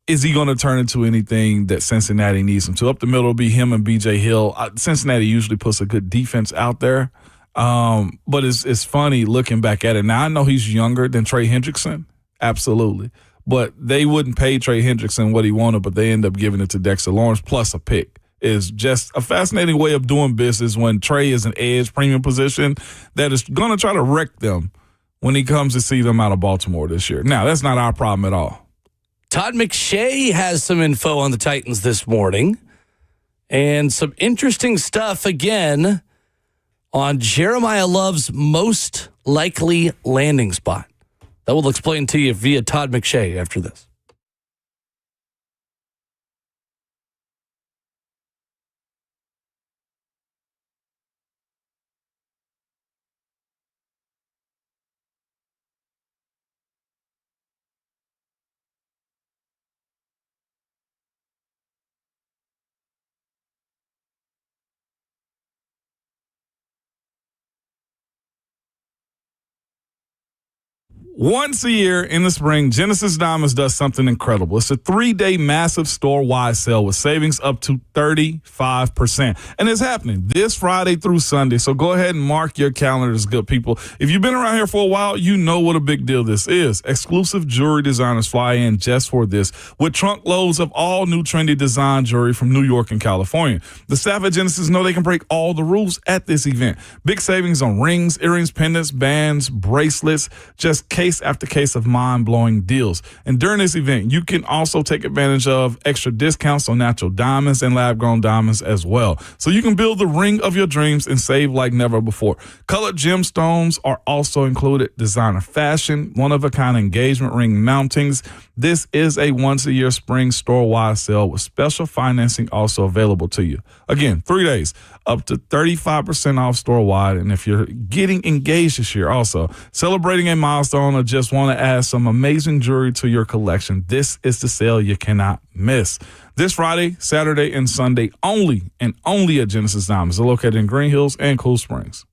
Is he going to turn into anything that Cincinnati needs him to? Up the middle will be him and B.J. Hill. Cincinnati usually puts a good defense out there. But it's funny looking back at it. Now, I know he's younger than Trey Hendrickson. Absolutely. But they wouldn't pay Trey Hendrickson what he wanted, but they end up giving it to Dexter Lawrence plus a pick. Is just a fascinating way of doing business when Trey is an edge premium position that is going to try to wreck them when he comes to see them out of Baltimore this year. Now, that's not our problem at all. Todd McShay has some info on the Titans this morning and some interesting stuff again on Jeremiah Love's most likely landing spot. That will explain to you via Todd McShay after this. Once a year in the spring, Genesis Diamonds does something incredible. It's a 3-day massive store-wide sale with savings up to 35%. And it's happening this Friday through Sunday. So go ahead and mark your calendars, good people. If you've been around here for a while, you know what a big deal this is. Exclusive jewelry designers fly in just for this with trunk loads of all new trendy design jewelry from New York and California. The staff at Genesis know they can break all the rules at this event. Big savings on rings, earrings, pendants, bands, bracelets, just case after case of mind-blowing deals. And during this event, you can also take advantage of extra discounts on natural diamonds and lab-grown diamonds as well. So you can build the ring of your dreams and save like never before. Colored gemstones are also included, designer fashion, one-of-a-kind engagement ring mountings. This is a once-a-year spring store-wide sale with special financing also available to you. Again, 3 days, up to 35% off store-wide. And if you're getting engaged this year also, celebrating a milestone or just want to add some amazing jewelry to your collection, this is the sale you cannot miss. This Friday, Saturday, and Sunday only, and only at Genesis Diamonds. They're located in Green Hills and Cool Springs.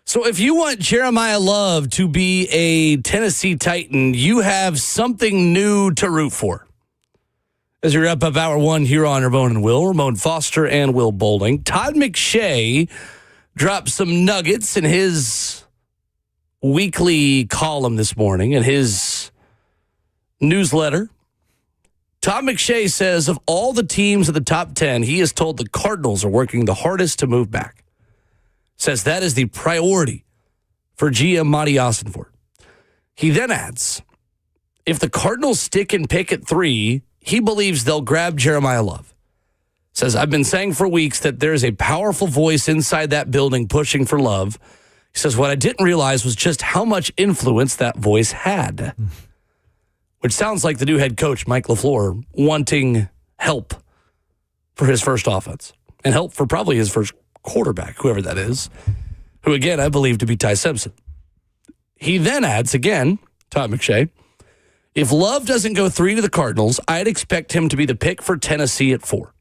So if you want Jeremiah Love to be a Tennessee Titan, you have something new to root for. As we wrap up Hour 1 here on Ramon Will, Ramon Foster and Will Bowling. Todd McShay dropped some nuggets in his weekly column this morning, in his newsletter. Todd McShay says of all the teams in the top 10, he is told the Cardinals are working the hardest to move back. Says that is the priority for GM Monty Ossenfort. He then adds, if the Cardinals stick and pick at 3, he believes they'll grab Jeremiah Love. Says, I've been saying for weeks that there's a powerful voice inside that building pushing for Love. He says, what I didn't realize was just how much influence that voice had. Which sounds like the new head coach, Mike LaFleur, wanting help for his first offense. And help for probably his first quarterback, whoever that is, who, again, I believe to be Ty Simpson. He then adds, again, Todd McShay, if Love doesn't go 3 to the Cardinals, I'd expect him to be the pick for Tennessee at 4.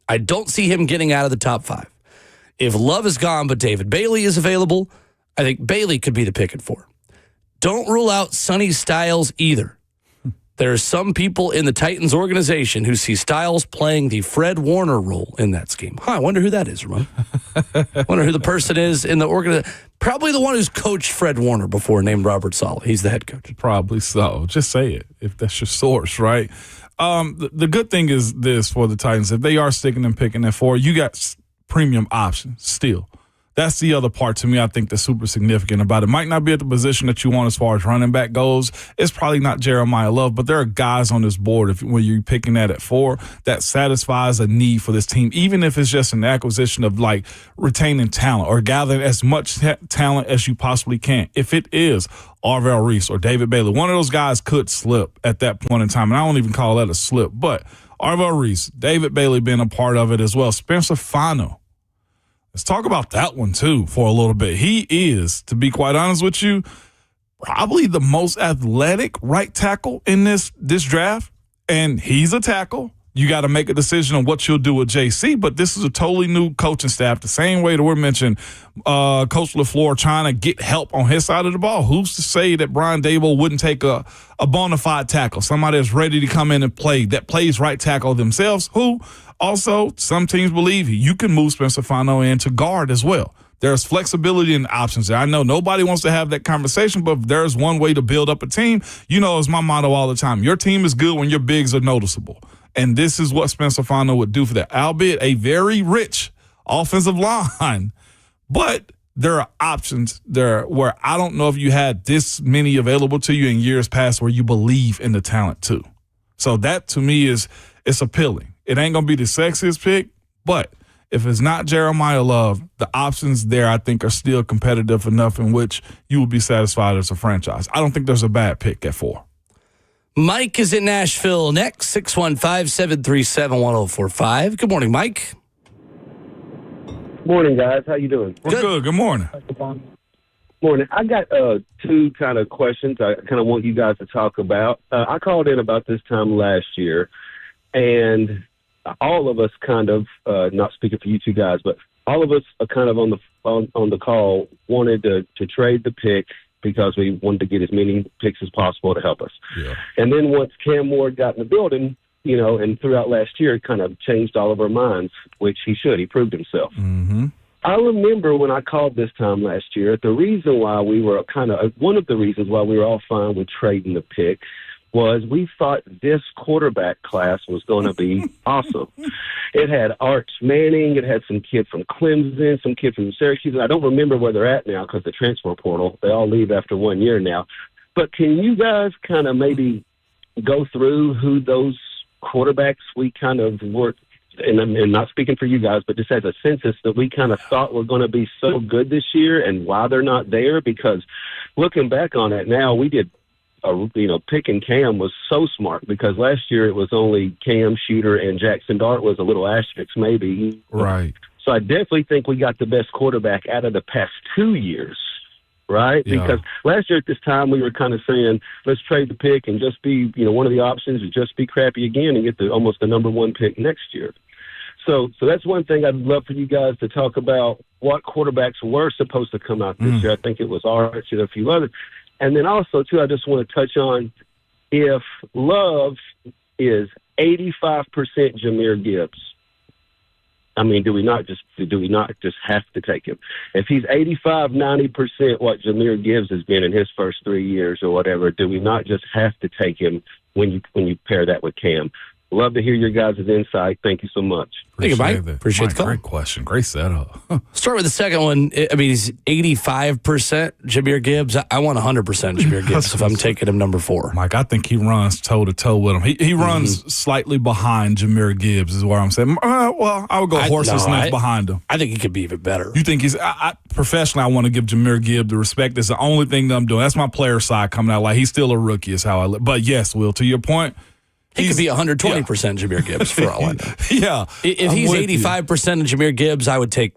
I don't see him getting out of the top 5. If Love is gone but David Bailey is available, I think Bailey could be the pick at 4. Don't rule out Sonny Styles either. There are some people in the Titans organization who see Styles playing the Fred Warner role in that scheme. I wonder who that is, Ramon. Wonder who the person is in the organization. Probably the one who's coached Fred Warner before, named Robert Saleh. He's the head coach. Probably so. Just say it if that's your source, right? The good thing is this for the Titans. If they are sticking and picking at 4, you got premium options still. That's the other part to me I think that's super significant about it. Might not be at the position that you want as far as running back goes. It's probably not Jeremiah Love, but there are guys on this board when you're picking that at 4 that satisfies a need for this team, even if it's just an acquisition of like retaining talent or gathering as much talent as you possibly can. If it is Arvell Reese or David Bailey, one of those guys could slip at that point in time, and I don't even call that a slip, but Arvell Reese, David Bailey being a part of it as well, Spencer Fano. Let's talk about that one, too, for a little bit. He is, to be quite honest with you, probably the most athletic right tackle in this draft, and he's a tackle. You got to make a decision on what you'll do with JC, but this is a totally new coaching staff, the same way that we're mentioning Coach LaFleur trying to get help on his side of the ball. Who's to say that Brian Dable wouldn't take a bona fide tackle, somebody that's ready to come in and play, that plays right tackle themselves, who also, some teams believe you can move Spencer Fano into guard as well. There's flexibility in the options there. I know nobody wants to have that conversation, but if there's one way to build up a team, it's my motto all the time. Your team is good when your bigs are noticeable. And this is what Spencer Fano would do for that, albeit a very rich offensive line. But there are options there where I don't know if you had this many available to you in years past where you believe in the talent too. So that to me it's appealing. It ain't going to be the sexiest pick, but if it's not Jeremiah Love, the options there I think are still competitive enough in which you will be satisfied as a franchise. I don't think there's a bad pick at 4. Mike is in Nashville next, 615-737-1045. Good morning, Mike. Morning, guys. How you doing? We're good. Good morning. Morning. I got 2 kind of questions I kind of want you guys to talk about. I called in about this time last year, and all of us kind of, not speaking for you two guys, but all of us are kind of on the call wanted to trade the pick because we wanted to get as many picks as possible to help us. Yeah. And then once Cam Ward got in the building, and throughout last year, it kind of changed all of our minds, which he should. He proved himself. Mm-hmm. I remember when I called this time last year, one of the reasons why we were all fine with trading the pick was we thought this quarterback class was going to be awesome. It had Arch Manning. It had some kid from Clemson, some kid from Syracuse. I don't remember where they're at now because the transfer portal, they all leave after 1 year now. But can you guys kind of maybe go through who those quarterbacks we kind of were, and I'm not speaking for you guys, but just as a census that we kind of thought were going to be so good this year and why they're not there? Because looking back on it now, we did picking Cam was so smart because last year it was only Cam, Shooter, and Jackson Dart was a little asterisk maybe. Right. So I definitely think we got the best quarterback out of the past 2 years, right? Yeah. Because last year at this time we were kind of saying, let's trade the pick and just be, one of the options is just be crappy again and get almost the number 1 pick next year. So that's one thing I'd love for you guys to talk about, what quarterbacks were supposed to come out this year. I think it was Arch and a few others. And then also, too, I just want to touch on if Love is 85% Jahmyr Gibbs. I mean, do we not just have to take him? If he's 85, 90% what Jahmyr Gibbs has been in his first 3 years or whatever, do we not just have to take him when you pair that with Cam? Love to hear your guys' insight. Thank you so much. Thank you, Mike. Appreciate the call. Great question. Great setup. Start with the second one. I mean, he's 85% Jahmyr Gibbs. I want 100% Jahmyr Gibbs if I'm taking him number 4. Mike, I think he runs toe-to-toe with him. He runs slightly behind Jahmyr Gibbs is what I'm saying. Well, I would go horse and sniff behind him. I think he could be even better. You think he's professionally, I want to give Jahmyr Gibbs the respect. That's the only thing that I'm doing. That's my player side coming out. Like, he's still a rookie is how I look. But, yes, Will, to your point, he could be 120% Jahmyr Gibbs for all I know. Yeah. If he's 85% of Jahmyr Gibbs, I would take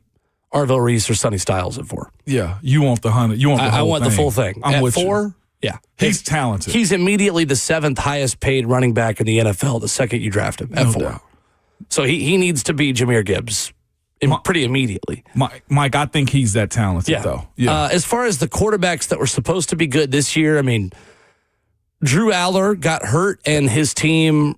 Arvell Reese or Sonny Styles at 4. Yeah. You want the 100. You want the whole I want thing. the full thing. I'm at with 4, you. yeah. He's talented. He's immediately the 7th highest paid running back in the NFL the second you draft him at 4. Doubt. So he needs to be Jahmyr Gibbs pretty immediately. Mike, I think he's that talented, though. Yeah. As far as the quarterbacks that were supposed to be good this year, I mean, Drew Aller got hurt and his team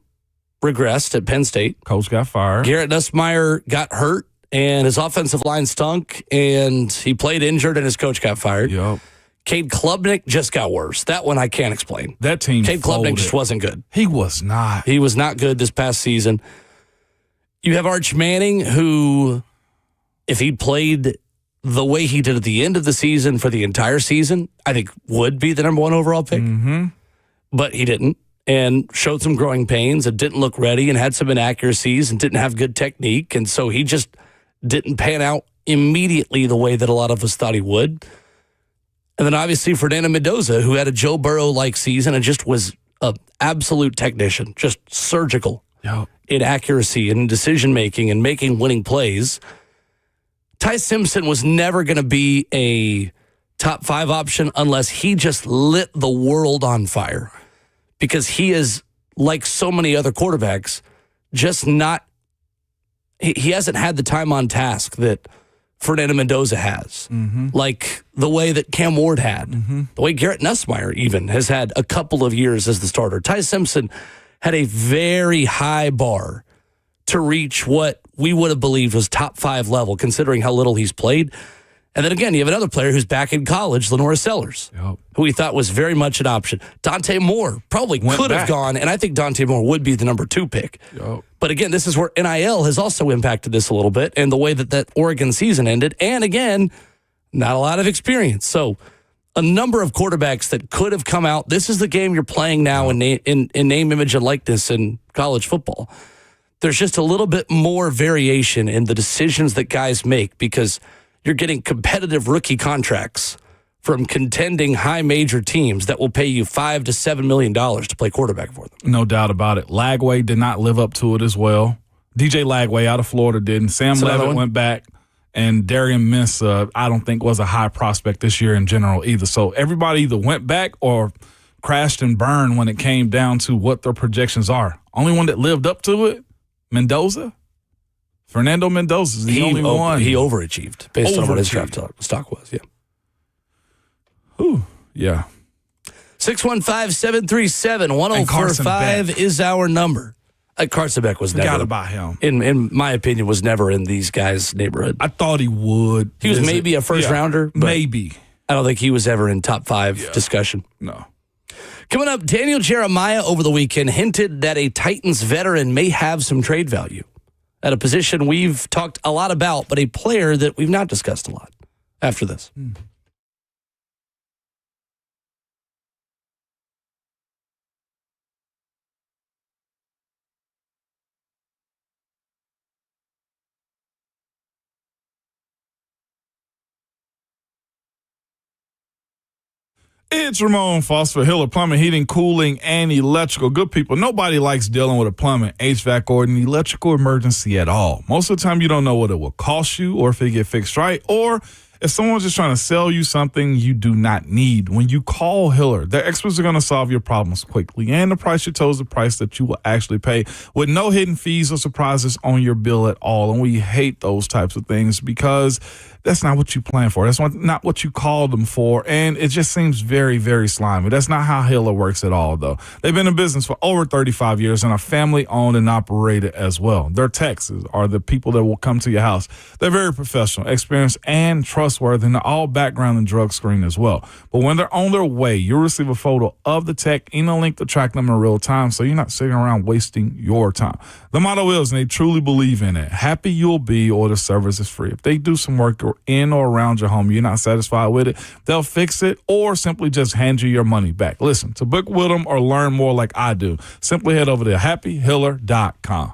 regressed at Penn State. Coach got fired. Garrett Nussmeier got hurt and his offensive line stunk and he played injured and his coach got fired. Yep. Cade Klubnik just got worse. That one I can't explain. That team Cade folded. Klubnik just wasn't good. He was not. He was not good this past season. You have Arch Manning, who, if he'd played the way he did at the end of the season for the entire season, I think would be the number 1 overall pick. Mm-hmm. But he didn't, and showed some growing pains and didn't look ready and had some inaccuracies and didn't have good technique. And so he just didn't pan out immediately the way that a lot of us thought he would. And then obviously Fernando Mendoza, who had a Joe Burrow-like season and just was an absolute technician, just surgical in accuracy and decision-making and making winning plays. Ty Simpson was never going to be a top 5 option unless he just lit the world on fire. Because he is, like so many other quarterbacks, just not, he hasn't had the time on task that Fernando Mendoza has. Mm-hmm. Like the way that Cam Ward had. Mm-hmm. The way Garrett Nussmeier even has had a couple of years as the starter. Ty Simpson had a very high bar to reach what we would have believed was top 5 level, considering how little he's played. And then again, you have another player who's back in college, Lenora Sellers, who we thought was very much an option. Dante Moore probably could have gone, and I think Dante Moore would be the number 2 pick. But again, this is where NIL has also impacted this a little bit, and the way that Oregon season ended. And again, not a lot of experience. So a number of quarterbacks that could have come out. This is the game you're playing now in name, image, and likeness in college football. There's just a little bit more variation in the decisions that guys make because you're getting competitive rookie contracts from contending high major teams that will pay you $5 to $7 million to play quarterback for them. No doubt about it. Lagway did not live up to it as well. DJ Lagway out of Florida didn't. Sam Levitt went back, and Darian Mensah, I don't think was a high prospect this year in general either. So everybody either went back or crashed and burned when it came down to what their projections are. Only one that lived up to it, Mendoza. Fernando Mendoza is the only one. He overachieved based on what his draft stock was, yeah. Ooh, yeah. 615-737-1045 is our number. Carson Beck was never. Forgot about him. In my opinion, was never in these guys' neighborhood. I thought he would. He was maybe a first rounder. But maybe. I don't think he was ever in top 5 discussion. No. Coming up, Daniel Jeremiah over the weekend hinted that a Titans veteran may have some trade value at a position we've talked a lot about, but a player that we've not discussed a lot after this. It's Ramon Foster, Hiller Plumbing, Heating, Cooling, and Electrical. Good people, nobody likes dealing with a plumbing, HVAC, or an electrical emergency at all. Most of the time, you don't know what it will cost you or if it get fixed right or if someone's just trying to sell you something you do not need, when you call Hiller, their experts are going to solve your problems quickly. And the price you chose is the price that you will actually pay with no hidden fees or surprises on your bill at all. And we hate those types of things because that's not what you planned for. That's not what you called them for. And it just seems very, very slimy. That's not how Hiller works at all, though. They've been in business for over 35 years and are family owned and operated as well. Their techs are the people that will come to your house. They're very professional, experienced, and trustworthy, and they're all background and drug screened as well. But when they're on their way, you'll receive a photo of the tech and a link to track them in real time, so you're not sitting around wasting your time. The motto is, and they truly believe in it, happy you'll be or the service is free. If they do some work in or around your home, you're not satisfied with it, they'll fix it or simply just hand you your money back. Listen, to book with them or learn more like I do, simply head over to happyhiller.com.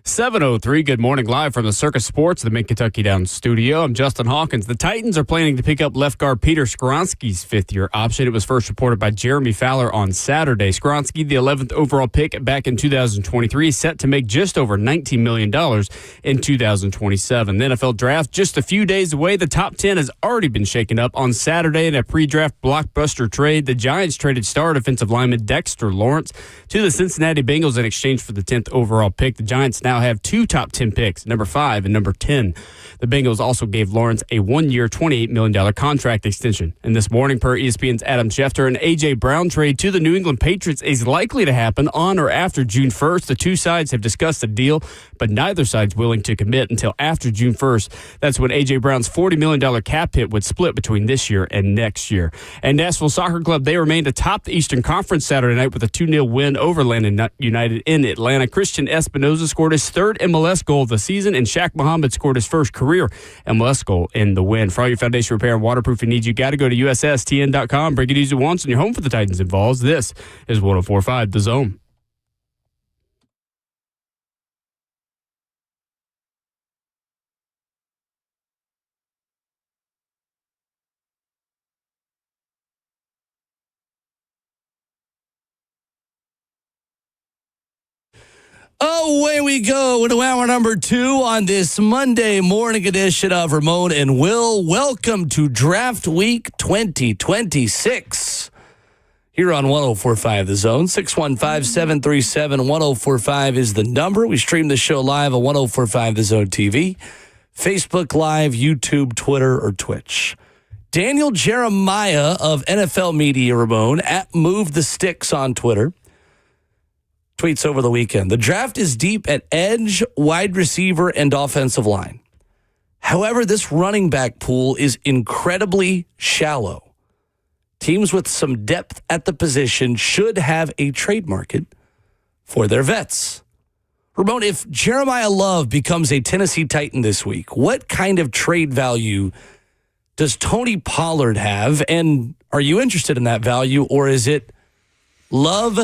7:03. Good morning, live from the Circus Sports, the Mid-Kentucky Down studio. I'm Justin Hawkins. The Titans are planning to pick up left guard Peter Skronski's fifth-year option. It was first reported by Jeremy Fowler on Saturday. Skronski, the 11th overall pick back in 2023, is set to make just over $19 million in 2027. The NFL draft just a few days away. The top 10 has already been shaken up. On Saturday in a pre-draft blockbuster trade, the Giants traded star defensive lineman Dexter Lawrence to the Cincinnati Bengals in exchange for the 10th overall pick. The Giants now have two top 10 picks, number 5 and number 10. The Bengals also gave Lawrence a one-year, $28 million contract extension. And this morning, per ESPN's Adam Schefter, an A.J. Brown trade to the New England Patriots is likely to happen on or after June 1st. The two sides have discussed a deal, but neither side's willing to commit until after June 1st. That's when A.J. Brown's $40 million cap hit would split between this year and next year. And Nashville Soccer Club, they remained atop the Eastern Conference Saturday night with a 2-0 win over Landon United in Atlanta. Christian Espinoza scored his third MLS goal of the season, and Shaq Muhammad scored his first career MLS goal in the win. For all your foundation repair and waterproofing needs, you got to go to USSTN.com. Break it easy once, and you're home for the Titans and Vols. This is 104.5 The Zone. Away we go into hour number 2 on this Monday morning edition of Ramon and Will. Welcome to Draft Week 2026 here on 104.5 The Zone. 615-737-1045 is the number. We stream the show live on 104.5 The Zone TV, Facebook Live, YouTube, Twitter, or Twitch. Daniel Jeremiah of NFL Media, Ramon, at Move the Sticks on Twitter, tweets over the weekend: the draft is deep at edge, wide receiver, and offensive line. However, this running back pool is incredibly shallow. Teams with some depth at the position should have a trade market for their vets. Ramon, if Jeremiah Love becomes a Tennessee Titan this week, what kind of trade value does Tony Pollard have? And are you interested in that value, or is it Love,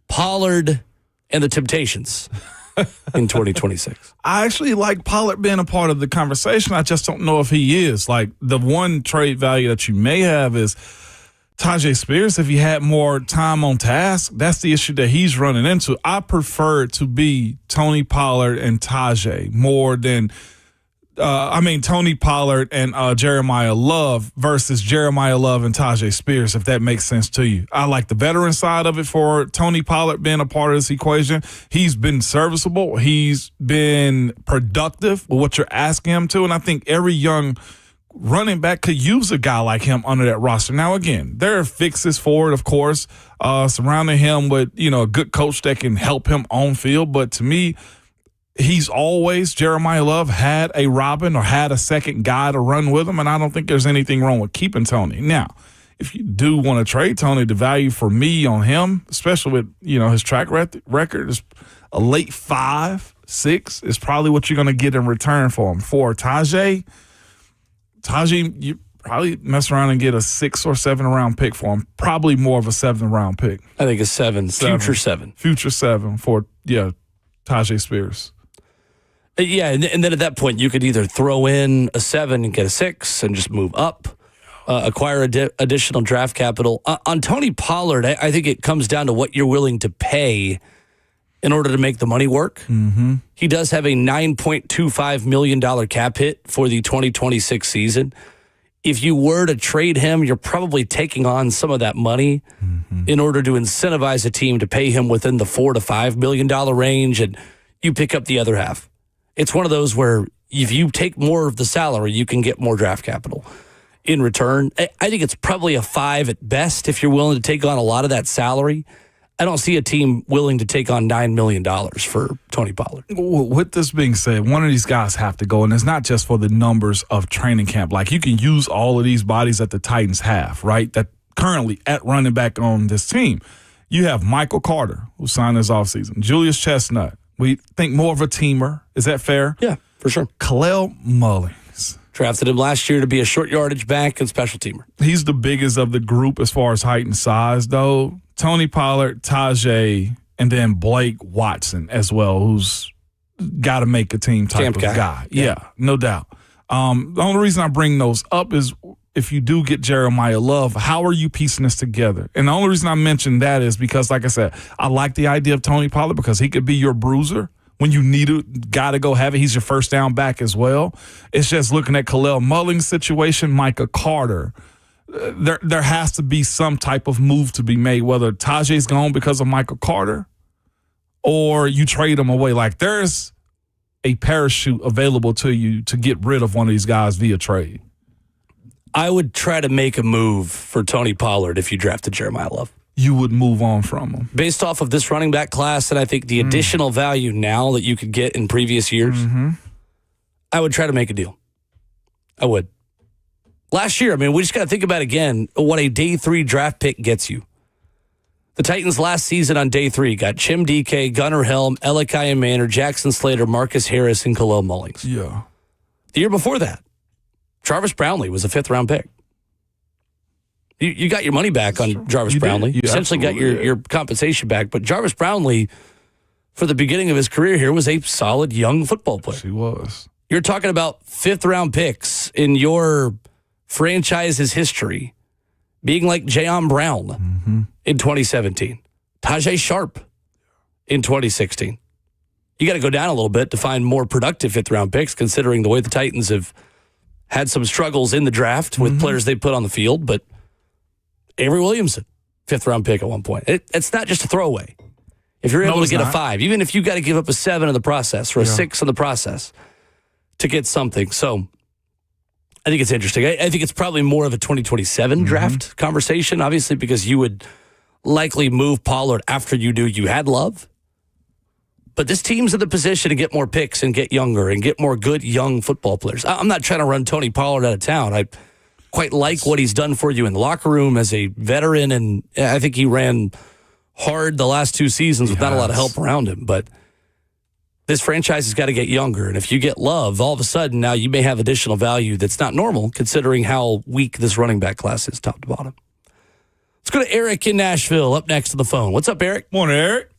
Pollard, and the Temptations in 2026? I actually like Pollard being a part of the conversation. I just don't know if he is. Like, the one trade value that you may have is Tajay Spears. If he had more time on task, that's the issue that he's running into. I prefer it to be Tony Pollard and Tajay more than Tony Pollard and Jeremiah Love versus Jeremiah Love and Tajay Spears, if that makes sense to you. I like the veteran side of it for Tony Pollard being a part of this equation. He's been serviceable. He's been productive with what you're asking him to, and I think every young running back could use a guy like him under that roster. Now, again, there are fixes for it, of course, surrounding him with, a good coach that can help him on field, but to me, Jeremiah Love had a Robin or had a second guy to run with him, and I don't think there's anything wrong with keeping Tony. Now, if you do want to trade Tony, the value for me on him, especially with, his track record, is a late 5, 6 is probably what you're going to get in return for him. For Tajay, you probably mess around and get a 6 or 7 round pick for him. Probably more of a 7 round pick. I think a 7. Future 7. Future 7 for, Tajay Spears. Yeah, and then at that point, you could either throw in a 7 and get a 6 and just move up, acquire additional draft capital. On Tony Pollard, I think it comes down to what you're willing to pay in order to make the money work. Mm-hmm. He does have a $9.25 million cap hit for the 2026 season. If you were to trade him, you're probably taking on some of that money in order to incentivize a team to pay him within the $4 to $5 million range, and you pick up the other half. It's one of those where if you take more of the salary, you can get more draft capital in return. I think it's probably a 5 at best if you're willing to take on a lot of that salary. I don't see a team willing to take on $9 million for Tony Pollard. With this being said, one of these guys have to go, and it's not just for the numbers of training camp. Like, you can use all of these bodies that the Titans have, right, that currently at running back on this team. You have Michael Carter, who signed this offseason, Julius Chestnut. We think more of a teamer. Is that fair? Yeah, for sure. Kalel Mullings. Drafted him last year to be a short yardage back and special teamer. He's the biggest of the group as far as height and size, though. Tony Pollard, Tajay, and then Blake Watson as well, who's got to make a team type Camp of guy. guy. Yeah, no doubt. The only reason I bring those up is if you do get Jeremiah Love, how are you piecing this together? And the only reason I mention that is because, like I said, I like the idea of Tony Pollard because he could be your bruiser. When you need it, got to go have it. He's your first down back as well. It's just looking at Khalil Mulling's situation, Micah Carter. There has to be some type of move to be made, whether Tajay's gone because of Micah Carter or you trade him away. Like, there's a parachute available to you to get rid of one of these guys via trade. I would try to make a move for Tony Pollard if you drafted Jeremiah Love. You would move on from him. Based off of this running back class and I think the additional value now that you could get in previous years, I would try to make a deal. I would. Last year, I mean, we just got to think about again what a day 3 draft pick gets you. The Titans last season on day 3 got Chim DK, Gunnar Helm, Elikiah Manor, Jackson Slater, Marcus Harris, and Khalil Mullings. Yeah. The year before that, Jarvis Brownlee was a 5th-round pick. You got your money back on Jarvis Brownlee. You essentially got your compensation back. But Jarvis Brownlee, for the beginning of his career here, was a solid young football player. He was. You're talking about 5th-round picks in your franchise's history being like Jayon Brown in 2017, Tajay Sharp in 2016. You got to go down a little bit to find more productive 5th-round picks, considering the way the Titans have had some struggles in the draft with players they put on the field. But Avery Williamson, 5th-round pick at one point. It's not just a throwaway. If you're able to get a 5, even if you got to give up a 7 in the process or a 6 in the process to get something. So I think it's interesting. I think it's probably more of a 2027 draft conversation, obviously, because you would likely move Pollard after you had Love. But this team's in the position to get more picks and get younger and get more good young football players. I'm not trying to run Tony Pollard out of town. I quite like what he's done for you in the locker room as a veteran, and I think he ran hard the last 2 seasons with not a lot of help around him. But this franchise has got to get younger, and if you get Love, all of a sudden now you may have additional value that's not normal considering how weak this running back class is top to bottom. Let's go to Eric in Nashville up next to the phone. What's up, Eric? Morning, Eric.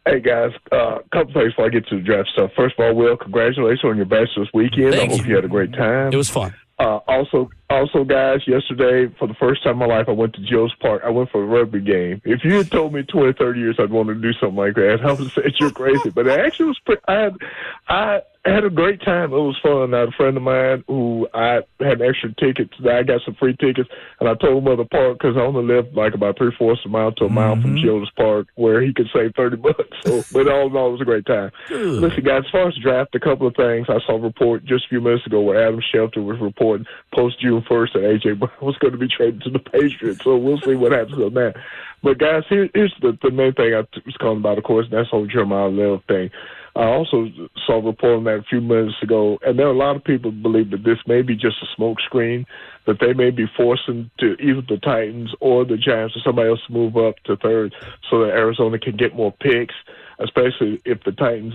Hey, guys, a couple things before I get to the draft stuff. First of all, Will, congratulations on your bachelor's weekend. Thank I hope you had a great time. It was fun. Also, guys, yesterday, for the first time in my life, I went to Joe's Park. I went for a rugby game. If you had told me 20, 30 years I'd want to do something like that, I would have said you're crazy. But it actually was I had a great time. It was fun. I had a friend of mine who I had extra tickets. I got some free tickets, and I told him of the park because I only lived like about 3/4 of a mile to a mile from Joe's Park where he could save $30. So, but all in all, it was a great time. Good. Listen, guys, as far as the draft, a couple of things. I saw a report just a few minutes ago where Adam Schefter was reporting post-June 1st that A.J. Brown was going to be traded to the Patriots. So we'll see what happens on that. But, guys, here's the main thing I was calling about, of course, and that's the whole Jeremiah Love thing. I also saw a report on that a few minutes ago, and there are a lot of people who believe that this may be just a smoke screen, that they may be forcing to either the Titans or the Giants or somebody else to move up to third so that Arizona can get more picks, especially if the Titans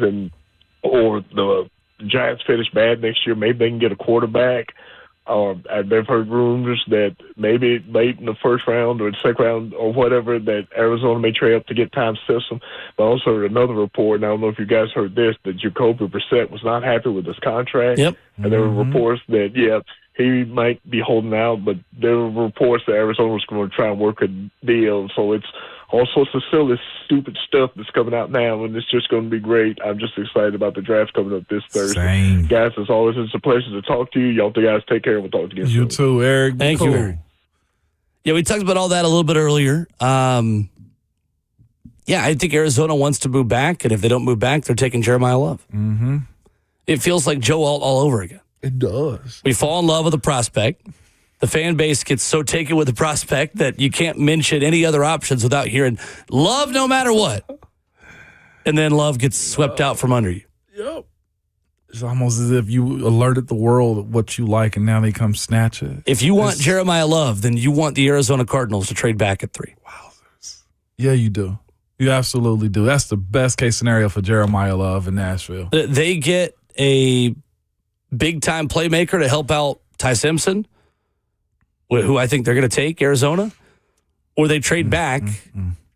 or the Giants finish bad next year. Maybe they can get a quarterback. They've heard rumors that maybe late in the first round or the second round or whatever that Arizona may trade up to get Tom System. But also heard another report, and I don't know if you guys heard this, that Jacoby Brissett was not happy with his contract. Yep. And there were reports that, he might be holding out, but there were reports that Arizona was going to try and work a deal. So it's all sorts of silly, stupid stuff that's coming out now, and it's just going to be great. I'm just excited about the draft coming up this Thursday. Same. Guys, as always, it's a pleasure to talk to you. Y'all guys take care, and we'll talk to you You soon. too, Eric. Thank you, Eric. Yeah, we talked about all that a little bit earlier. I think Arizona wants to move back, and if they don't move back, they're taking Jeremiah Love. Mm-hmm. It feels like Joe Alt all over again. It does. We fall in love with the prospect. The fan base gets so taken with the prospect that you can't mention any other options without hearing Love no matter what. And then Love gets swept out from under you. Yep. It's almost as if you alerted the world of what you like, and now they come snatch it. If you want Jeremiah Love, then you want the Arizona Cardinals to trade back at 3. Wowzers. Yeah, you do. You absolutely do. That's the best case scenario for Jeremiah Love in Nashville. They get a big-time playmaker to help out Ty Simpson, who I think they're going to take, Arizona, or they trade back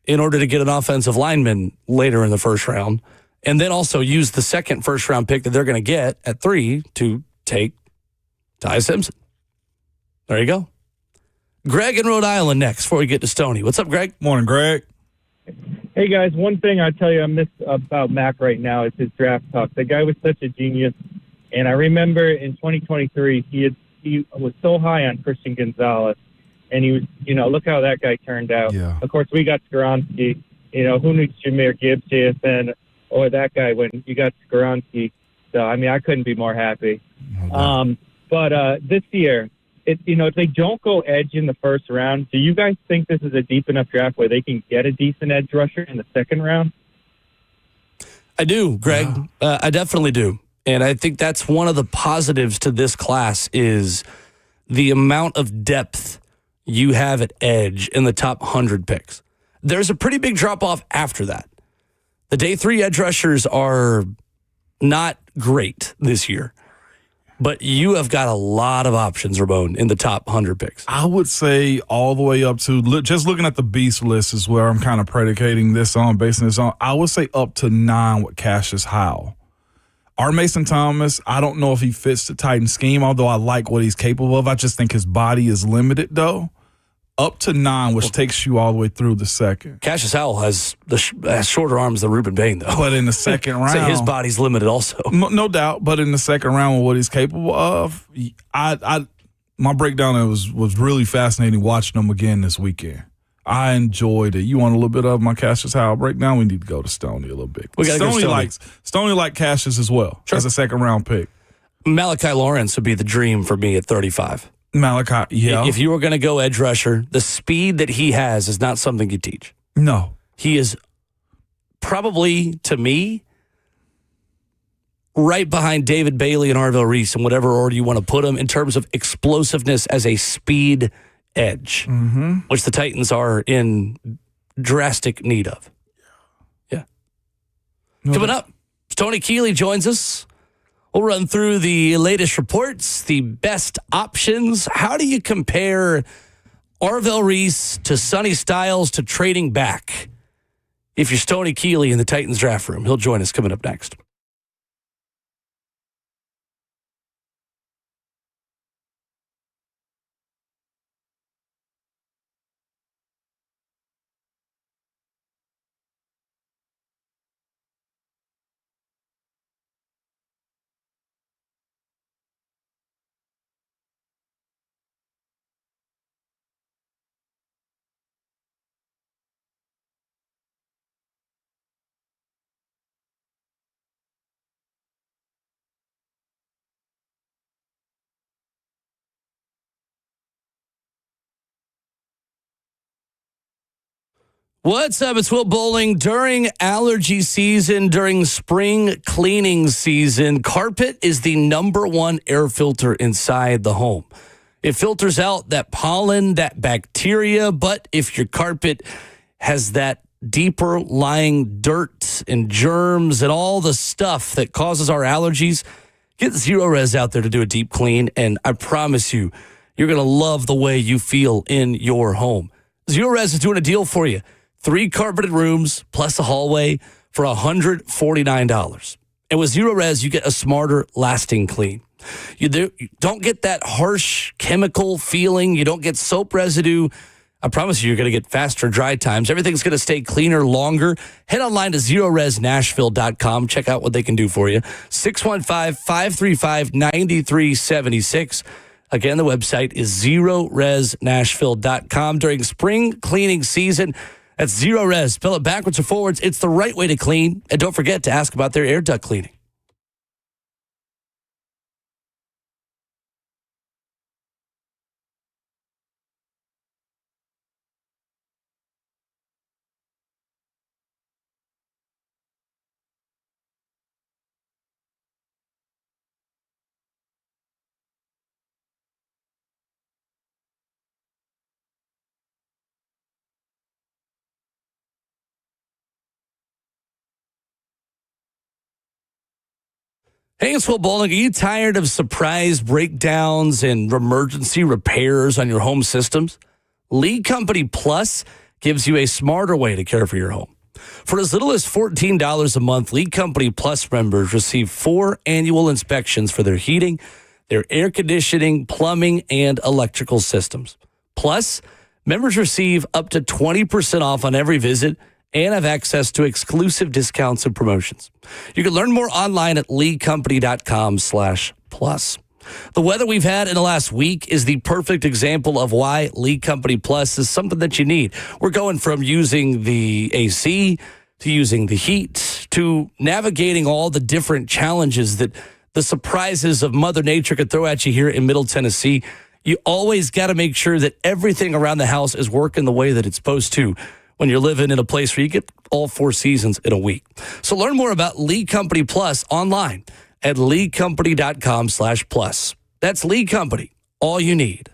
in order to get an offensive lineman later in the first round And then also use the second first-round pick that they're going to get at 3 to take Ty Simpson. There you go. Greg in Rhode Island next before we get to Stoney. What's up, Greg? Morning, Greg. Hey, guys, one thing I tell you I miss about Mac right now is his draft talk. The guy was such a genius. And I remember in 2023, he was so high on Christian Gonzalez. And he was, look how that guy turned out. Yeah. Of course, we got Skronski. Who needs Jameer Gibbs, JSN, or that guy when you got Skronski? So, I couldn't be more happy. But this year, if they don't go edge in the first round, do you guys think this is a deep enough draft where they can get a decent edge rusher in the second round? I do, Greg. I definitely do. And I think that's one of the positives to this class is the amount of depth you have at edge in the top 100 picks. There's a pretty big drop-off after that. The day 3 edge rushers are not great this year. But you have got a lot of options, Ramon, in the top 100 picks. I would say all the way up to, just looking at the beast list is where I'm kind of predicating this on, basing this on. I would say up to 9 with Cassius Howell. Our Mason Thomas, I don't know if he fits the Titan scheme, although I like what he's capable of. I just think his body is limited, though. Up to 9, which takes you all the way through the second. Cassius Howell has has shorter arms than Ruben Bain, though. But in the second round, so his body's limited also. No doubt. But in the second round, with what he's capable of, my breakdown was really fascinating watching him again this weekend. I enjoyed it. You want a little bit of my Cassius Howell breakdown? We need to go to Stoney a little bit. Stoney likes Cassius as well as a second round pick. Malachi Lawrence would be the dream for me at 35. Malachi, yeah. If you were going to go edge rusher, the speed that he has is not something you teach. No. He is probably, to me, right behind David Bailey and Arvell Reese in whatever order you want to put him in terms of explosiveness as a speed edge, which the Titans are in drastic need of. Yeah. Coming up, Tony Keeley joins us. We'll run through the latest reports, the best options. How do you compare Arvell Reese to Sonny Styles to trading back? If you're Tony Keeley in the Titans draft room, he'll join us coming up next. What's up? It's Will Bowling. During allergy season, during spring cleaning season, carpet is the #1 air filter inside the home. It filters out that pollen, that bacteria, but if your carpet has that deeper lying dirt and germs and all the stuff that causes our allergies, get Zero Res out there to do a deep clean, and I promise you, you're going to love the way you feel in your home. Zero Res is doing a deal for you. 3 carpeted rooms plus a hallway for $149. And with Zero Res, you get a smarter, lasting clean. You don't get that harsh chemical feeling. You don't get soap residue. I promise you, you're going to get faster dry times. Everything's going to stay cleaner longer. Head online to ZeroResNashville.com. Check out what they can do for you. 615-535-9376. Again, the website is ZeroResNashville.com. During spring cleaning season, that's Zero Res. Spell it backwards or forwards. It's the right way to clean. And don't forget to ask about their air duct cleaning. Hey, it's Will Bowling. Are you tired of surprise breakdowns and emergency repairs on your home systems? Lead Company Plus gives you a smarter way to care for your home. For as little as $14 a month, Lead Company Plus members receive 4 annual inspections for their heating, their air conditioning, plumbing, and electrical systems. Plus, members receive up to 20% off on every visit and have access to exclusive discounts and promotions. You can learn more online at leadcompany.com/plus. The weather we've had in the last week is the perfect example of why Lead Company Plus is something that you need. We're going from using the AC to using the heat to navigating all the different challenges that the surprises of Mother Nature could throw at you here in Middle Tennessee. You always got to make sure that everything around the house is working the way that it's supposed to when you're living in a place where you get all 4 seasons in a week. So learn more about Lead Company Plus online at leadcompany.com/plus. That's Lead Company, all you need.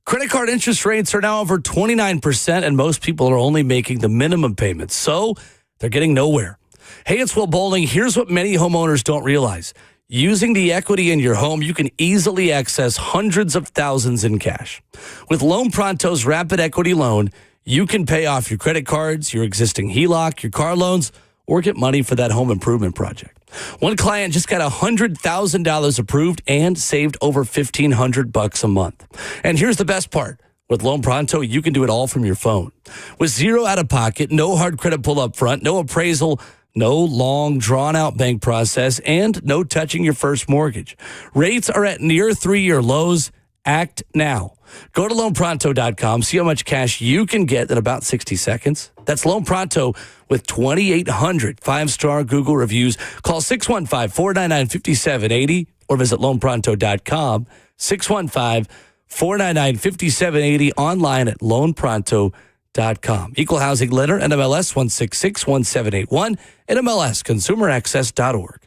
Credit card interest rates are now over 29%, and most people are only making the minimum payments, so they're getting nowhere. Hey, it's Will Bowling. Here's what many homeowners don't realize. Using the equity in your home, you can easily access hundreds of thousands in cash. With Loan Pronto's Rapid Equity Loan, you can pay off your credit cards, your existing HELOC, your car loans, or get money for that home improvement project. One client just got $100,000 approved and saved over $1,500 a month. And here's the best part. With Loan Pronto, you can do it all from your phone. With zero out of pocket, no hard credit pull up front, no appraisal, no long drawn out bank process, and no touching your first mortgage. Rates are at near 3-year lows. Act now. Go to loanpronto.com. See how much cash you can get in about 60 seconds. That's Loan Pronto with 2,800 5-star Google reviews. Call 615-499-5780 or visit loanpronto.com. 615-499-5780 online at loanpronto.com. Equal housing lender, NMLS 1661781, NMLS consumeraccess.org.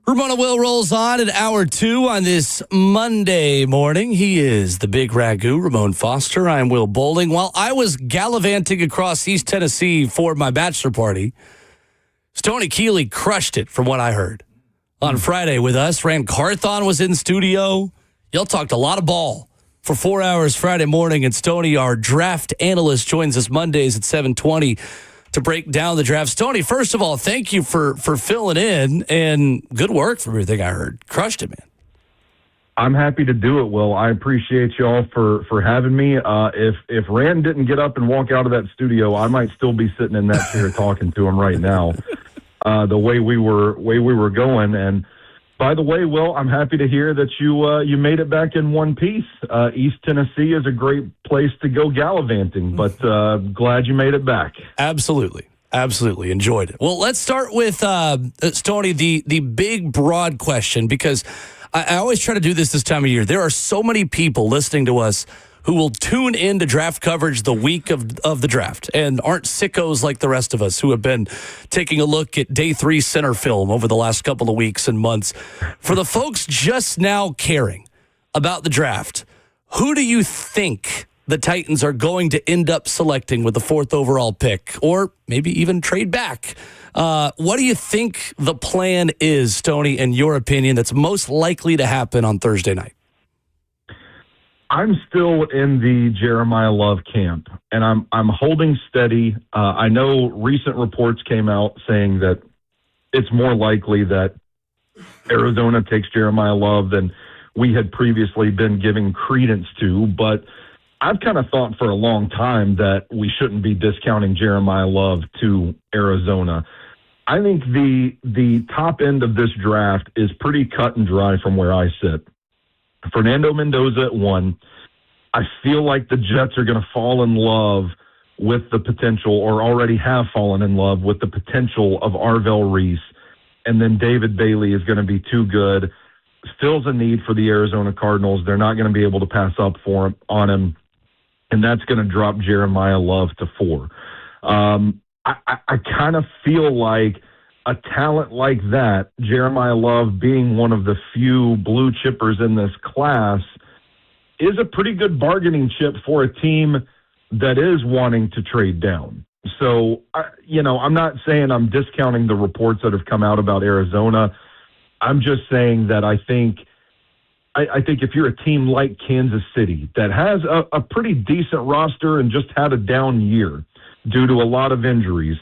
Ramon Will rolls on at hour 2 on this Monday morning. He is the Big Ragu, Ramon Foster. I'm Will Bowling. While I was gallivanting across East Tennessee for my bachelor party, Stoney Keeley crushed it from what I heard. On Friday with us, Rand Carthon was in studio. Y'all talked a lot of ball for 4 hours Friday morning, and Stoney, our draft analyst, joins us Mondays at 7:20 to break down the draft. Stoney, first of all, thank you for filling in, and good work from everything I heard. Crushed it, man. I'm happy to do it, Will. I appreciate y'all for having me. If Rand didn't get up and walk out of that studio, I might still be sitting in that chair talking to him right now. The way we were going. And by the way, Will, I'm happy to hear that you made it back in one piece. East Tennessee is a great place to go gallivanting, but glad you made it back. Absolutely. Enjoyed it. Well, let's start with Stoney, the big, broad question, because I always try to do this time of year. There are so many people listening to us who will tune in to draft coverage the week of the draft and aren't sickos like the rest of us who have been taking a look at day 3 center film over the last couple of weeks and months. For the folks just now caring about the draft, who do you think the Titans are going to end up selecting with the 4th overall pick, or maybe even trade back? What do you think the plan is, Stoney, in your opinion, that's most likely to happen on Thursday night? I'm still in the Jeremiah Love camp, and I'm holding steady. I know recent reports came out saying that it's more likely that Arizona takes Jeremiah Love than we had previously been giving credence to, but I've kind of thought for a long time that we shouldn't be discounting Jeremiah Love to Arizona. I think the top end of this draft is pretty cut and dry from where I sit. Fernando Mendoza at 1. I feel like the Jets are going to fall in love with the potential, or already have fallen in love with the potential of Arvell Reese. And then David Bailey is going to be too good. Fills a need for the Arizona Cardinals. They're not going to be able to pass up on him. And that's going to drop Jeremiah Love to 4. I kind of feel like a talent like that, Jeremiah Love being one of the few blue chippers in this class, is a pretty good bargaining chip for a team that is wanting to trade down. So, I'm not saying I'm discounting the reports that have come out about Arizona. I'm just saying that I think if you're a team like Kansas City that has a pretty decent roster and just had a down year due to a lot of injuries,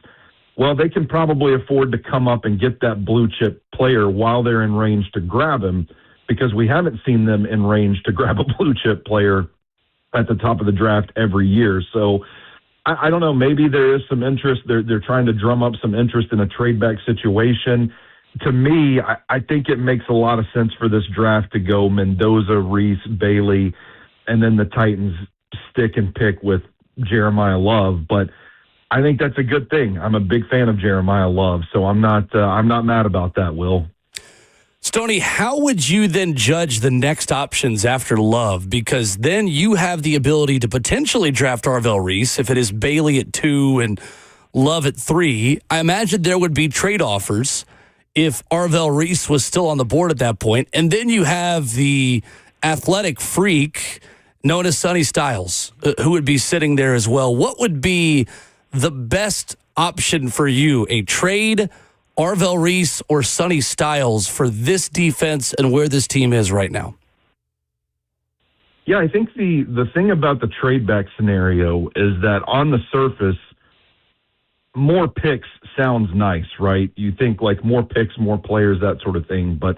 well, they can probably afford to come up and get that blue chip player while they're in range to grab him, because we haven't seen them in range to grab a blue chip player at the top of the draft every year. So I don't know, maybe there is some interest. They're trying to drum up some interest in a trade back situation. To me, I think it makes a lot of sense for this draft to go Mendoza, Reese, Bailey, and then the Titans stick and pick with Jeremiah Love. But I think that's a good thing. I'm a big fan of Jeremiah Love, so I'm not mad about that, Will. Stoney, how would you then judge the next options after Love? Because then you have the ability to potentially draft Arvell Reese if it is Bailey at 2 and Love at 3. I imagine there would be trade offers if Arvell Reese was still on the board at that point. And then you have the athletic freak known as Sonny Styles, who would be sitting there as well. What would be the best option for you? A trade, Arvell Reese, or Sonny Styles for this defense and where this team is right now? Yeah, I think the thing about the trade back scenario is that on the surface, more picks sounds nice, right? You think like more picks, more players, that sort of thing. But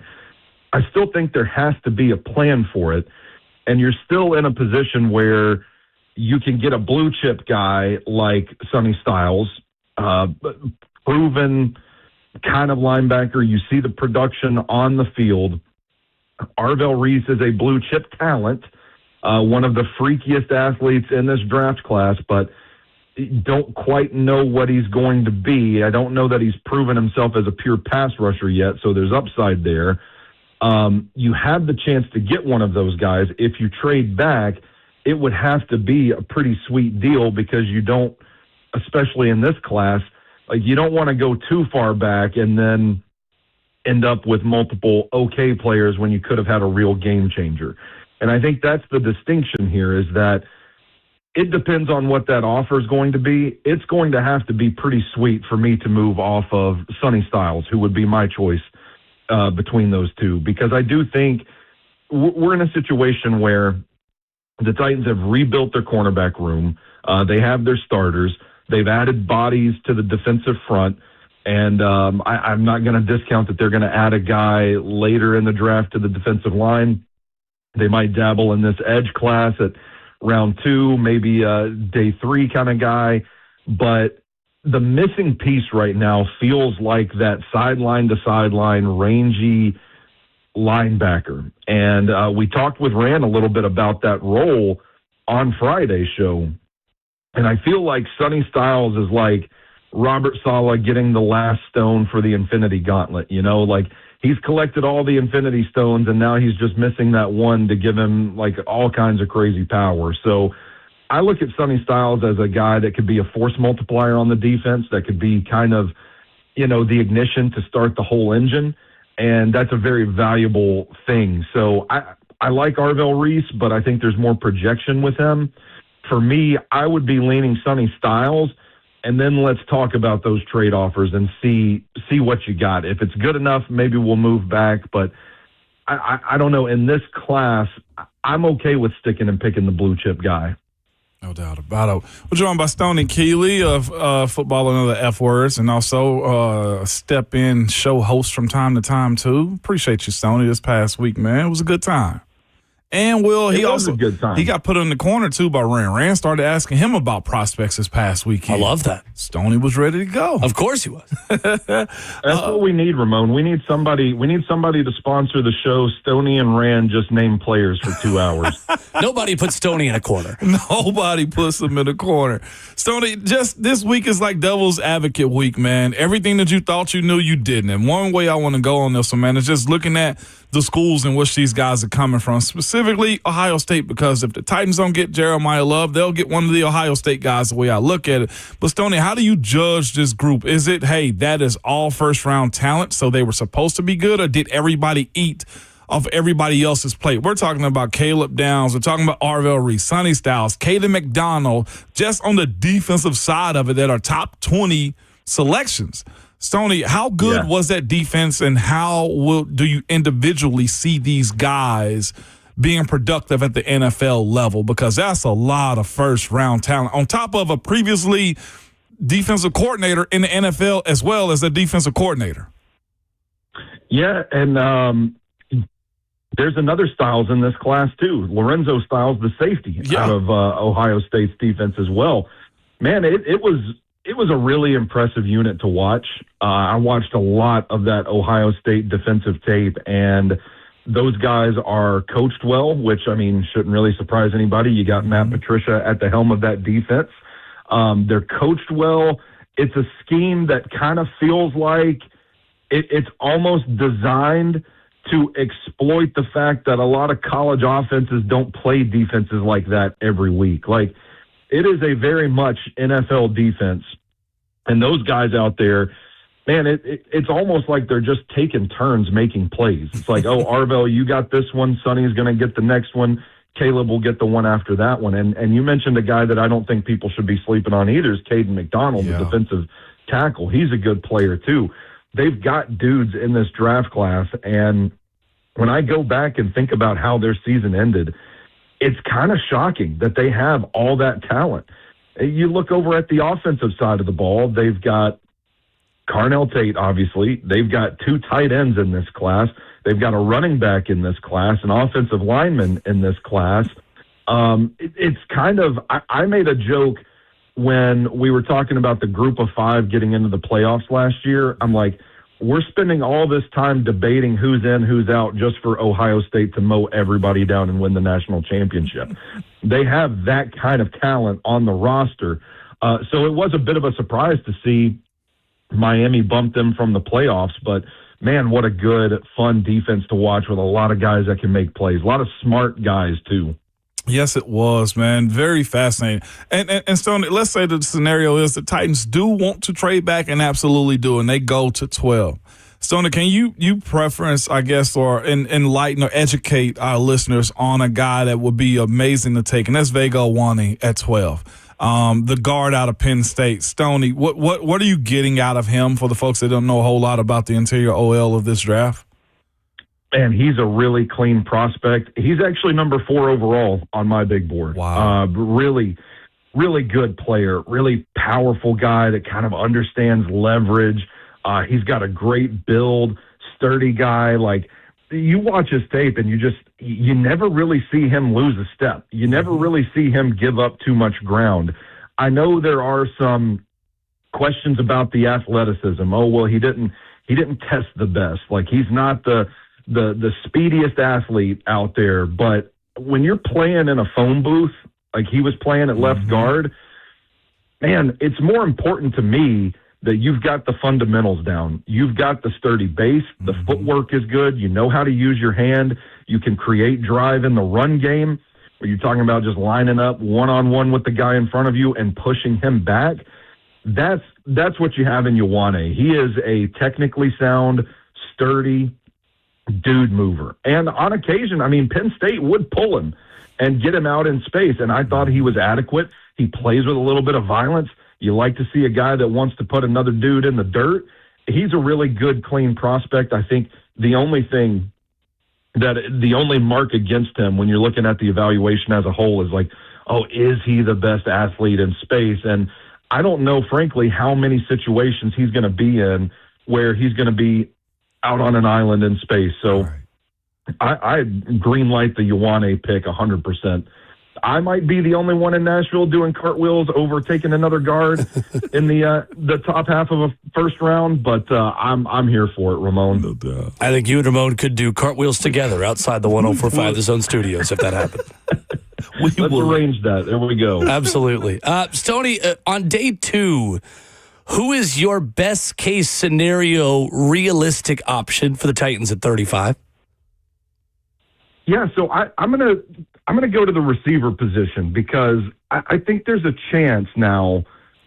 I still think there has to be a plan for it. And you're still in a position where you can get a blue chip guy like Sonny Styles, proven kind of linebacker. You see the production on the field. Arvell Reese is a blue chip talent, one of the freakiest athletes in this draft class, but don't quite know what he's going to be. I don't know that he's proven himself as a pure pass rusher yet, so there's upside there. You have the chance to get one of those guys. If you trade back, it would have to be a pretty sweet deal, because you don't, especially in this class, like you don't want to go too far back and then end up with multiple okay players when you could have had a real game changer. And I think that's the distinction here, is that it depends on what that offer is going to be. It's going to have to be pretty sweet for me to move off of Sonny Styles, who would be my choice between those two, because I do think we're in a situation where the Titans have rebuilt their cornerback room. They have their starters. They've added bodies to the defensive front. And I'm not going to discount that they're going to add a guy later in the draft to the defensive line. They might dabble in this edge class at round 2, maybe a day 3 kind of guy. But the missing piece right now feels like that sideline to sideline rangy linebacker. And we talked with Rand a little bit about that role on Friday's show. And I feel like Sonny Styles is like Robert Saleh getting the last stone for the Infinity Gauntlet. You know, like he's collected all the Infinity Stones and now he's just missing that one to give him like all kinds of crazy power. So I look at Sonny Styles as a guy that could be a force multiplier on the defense, that could be kind of, you know, the ignition to start the whole engine. And that's a very valuable thing. So I like Arvell Reese, but I think there's more projection with him. For me, I would be leaning Sonny Styles, and then let's talk about those trade offers and see what you got. If it's good enough, maybe we'll move back. But I don't know. In this class, I'm okay with sticking and picking the blue chip guy. No doubt about it. We're joined by Stoney Keeley of Football and Other F Words, and also step-in show host from time to time, too. Appreciate you, Stoney, this past week, man. It was a good time. And Will, he also a good time. He got put in the corner, too, by Rand. Rand started asking him about prospects this past weekend. I love that. Stoney was ready to go. Of course he was. That's what we need, Ramon. We need somebody to sponsor the show. Stoney and Rand just name players for 2 hours. Nobody put Stoney in a corner. Nobody puts him in a corner. Stoney, just this week is like devil's advocate week, man. Everything that you thought you knew, you didn't. And one way I want to go on this one, man, is just looking at the schools in which these guys are coming from, specifically Ohio State, because if the Titans don't get Jeremiah Love, they'll get one of the Ohio State guys, the way I look at it. But, Stoney, how do you judge this group? Is it, hey, that is all first-round talent, so they were supposed to be good, or did everybody eat off everybody else's plate? We're talking about Caleb Downs. We're talking about Arvell Reese, Sonny Styles, Caden McDonald, just on the defensive side of it that are top 20 selections. Stoney, how good was that defense, and how do you individually see these guys being productive at the NFL level? Because that's a lot of first-round talent, on top of a previously defensive coordinator in the NFL as well as a defensive coordinator. Yeah, and there's another Styles in this class, too. Lorenzo Styles, the safety out of Ohio State's defense as well. Man, it was a really impressive unit to watch. I watched a lot of that Ohio State defensive tape, and those guys are coached well, which, I mean, shouldn't really surprise anybody. You got Matt Patricia at the helm of that defense. They're coached well. It's a scheme that kind of feels like it's almost designed to exploit the fact that a lot of college offenses don't play defenses like that every week. Like, it is a very much NFL defense. And those guys out there, man, it's almost like they're just taking turns making plays. It's like, oh, Arvell, you got this one. Sonny's going to get the next one. Caleb will get the one after that one. And you mentioned a guy that I don't think people should be sleeping on either is Caden McDonald, the defensive tackle. He's a good player, too. They've got dudes in this draft class. And when I go back and think about how their season ended, it's kind of shocking that they have all that talent. You look over at the offensive side of the ball, they've got Carnell Tate, obviously. They've got 2 tight ends in this class. They've got a running back in this class, an offensive lineman in this class. It's kind of, I made a joke when we were talking about the group of 5 getting into the playoffs last year. I'm like, we're spending all this time debating who's in, who's out, just for Ohio State to mow everybody down and win the national championship. They have that kind of talent on the roster. So it was a bit of a surprise to see Miami bump them from the playoffs. But, man, what a good, fun defense to watch with a lot of guys that can make plays. A lot of smart guys, too. Yes, it was, man. Very fascinating. And Stoney, let's say the scenario is the Titans do want to trade back and absolutely do, and they go to 12. Stoner, can you preference, I guess, or enlighten or educate our listeners on a guy that would be amazing to take, and that's Vega Ioane at 12, the guard out of Penn State. Stoney, what are you getting out of him for the folks that don't know a whole lot about the interior OL of this draft? Man, he's a really clean prospect. He's actually number 4 overall on my big board. Wow. Really, really good player, really powerful guy that kind of understands leverage. He's got a great build, sturdy guy. Like, you watch his tape and you never really see him lose a step. You never really see him give up too much ground. I know there are some questions about the athleticism. Oh, well, he didn't test the best. Like, he's not the speediest athlete out there, but when you're playing in a phone booth, like he was playing at left guard, man, it's more important to me that you've got the fundamentals down. You've got the sturdy base. The footwork is good. You know how to use your hand. You can create drive in the run game. Are you talking about just lining up one-on-one with the guy in front of you and pushing him back? That's what you have in Ioane. He is a technically sound, sturdy dude mover. And on occasion, I mean, Penn State would pull him and get him out in space, and I thought he was adequate. He plays with a little bit of violence. You like to see a guy that wants to put another dude in the dirt. He's a really good, clean prospect. I think the only mark against him when you're looking at the evaluation as a whole is like, oh, is he the best athlete in space? And I don't know, frankly, how many situations he's going to be in where he's going to be out on an island in space. So I green light the Ioane pick 100%. I might be the only one in Nashville doing cartwheels over taking another guard in the top half of a first round, but I'm here for it, Ramon. No doubt. I think you and Ramon could do cartwheels together outside the 104.5 The Zone studios if that happened. Let's arrange that. There we go. Absolutely. Stoney, on day 2, who is your best case scenario realistic option for the Titans at 35? Yeah, so I'm gonna go to the receiver position because I think there's a chance now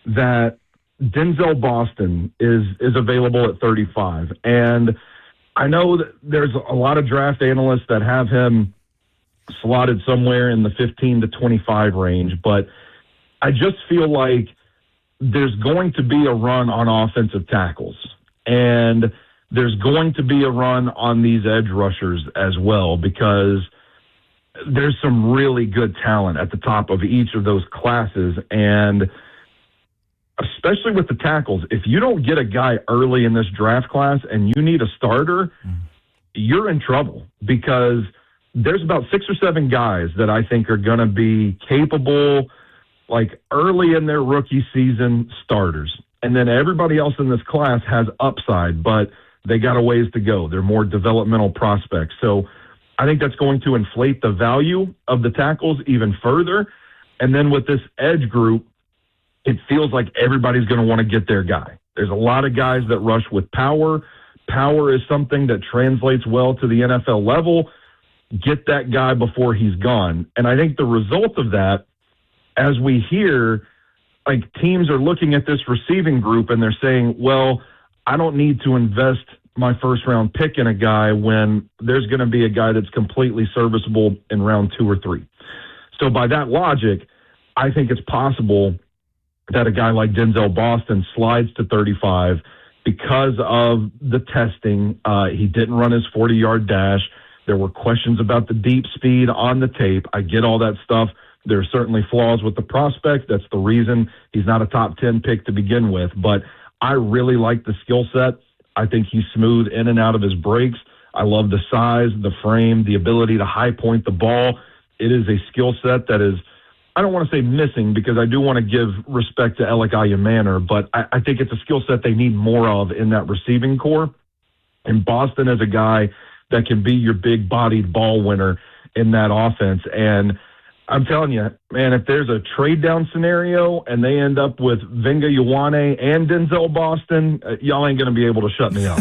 that Denzel Boston is available at 35, and I know that there's a lot of draft analysts that have him slotted somewhere in the 15 to 25 range, but I just feel like there's going to be a run on offensive tackles, and there's going to be a run on these edge rushers as well because there's some really good talent at the top of each of those classes. And especially with the tackles, if you don't get a guy early in this draft class and you need a starter, you're in trouble because there's about 6 or 7 guys that I think are going to be capable, like early in their rookie season starters. And then everybody else in this class has upside, but they got a ways to go. They're more developmental prospects. So I think that's going to inflate the value of the tackles even further. And then with this edge group, it feels like everybody's going to want to get their guy. There's a lot of guys that rush with power. Power is something that translates well to the NFL level. Get that guy before he's gone. And I think the result of that, as we hear, like teams are looking at this receiving group and they're saying, well, I don't need to invest my first round pick in a guy when there's going to be a guy that's completely serviceable in round 2 or 3. So by that logic, I think it's possible that a guy like Denzel Boston slides to 35 because of the testing. He didn't run his 40-yard dash. There were questions about the deep speed on the tape. I get all that stuff. There are certainly flaws with the prospect. That's the reason he's not a top 10 pick to begin with. But I really like the skill set. I think he's smooth in and out of his breaks. I love the size, the frame, the ability to high point the ball. It is a skill set that is, I don't want to say missing because I do want to give respect to Alec Ayumanor, but I think it's a skill set they need more of in that receiving core. And Boston is a guy that can be your big-bodied ball winner in that offense. And I'm telling you, man, if there's a trade-down scenario and they end up with Vega Ioane and Denzel Boston, y'all ain't going to be able to shut me up.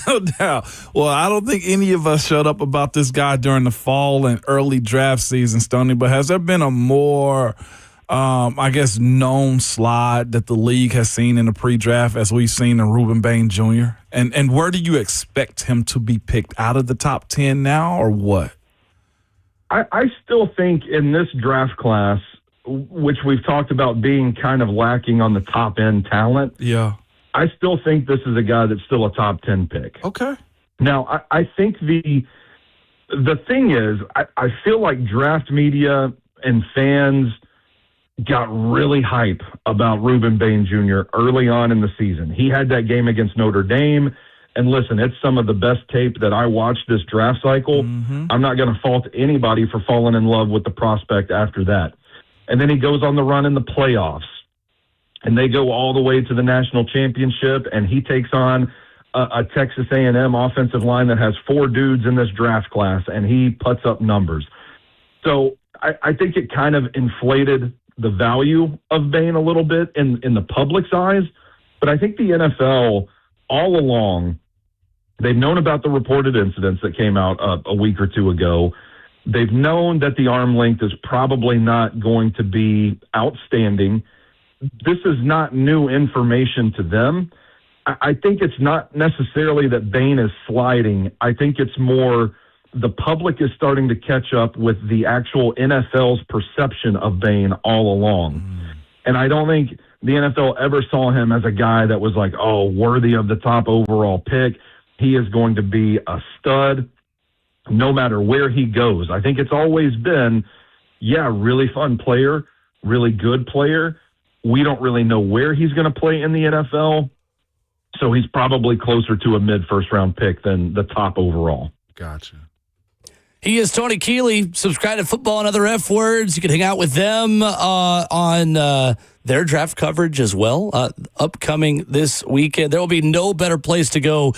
No doubt. Well, I don't think any of us shut up about this guy during the fall and early draft season, Stoney, but has there been a more I guess, known slide that the league has seen in the pre-draft as we've seen in Ruben Bain Jr.? And where do you expect him to be picked, out of the top 10 now or what? I still think in this draft class, which we've talked about being kind of lacking on the top end talent, Yeah. I still think this is a guy that's still a top 10 pick. Okay. Now, I think the thing is, I feel like draft media and fans got really hype about Ruben Bain Jr. early on in the season. He had that game against Notre Dame. And listen, it's some of the best tape that I watched this draft cycle. Mm-hmm. I'm not going to fault anybody for falling in love with the prospect after that. And then he goes on the run in the playoffs. And they go all the way to the national championship, and he takes on a Texas A&M offensive line that has 4 dudes in this draft class, and he puts up numbers. So I think it kind of inflated the value of Bain a little bit in the public's eyes. But I think the NFL all along, they've known about the reported incidents that came out a week or two ago. They've known that the arm length is probably not going to be outstanding. This is not new information to them. I think it's not necessarily that Bain is sliding. I think it's more the public is starting to catch up with the actual NFL's perception of Bain all along. And I don't think the NFL ever saw him as a guy that was like, oh, worthy of the top overall pick. He is going to be a stud no matter where he goes. I think it's always been, yeah, really fun player, really good player. We don't really know where he's going to play in the NFL. So he's probably closer to a mid-first round pick than the top overall. Gotcha. He is Tony Keeley. Subscribe to Football and Other F Words. You can hang out with them on their draft coverage as well. Upcoming this weekend, there will be no better place to go,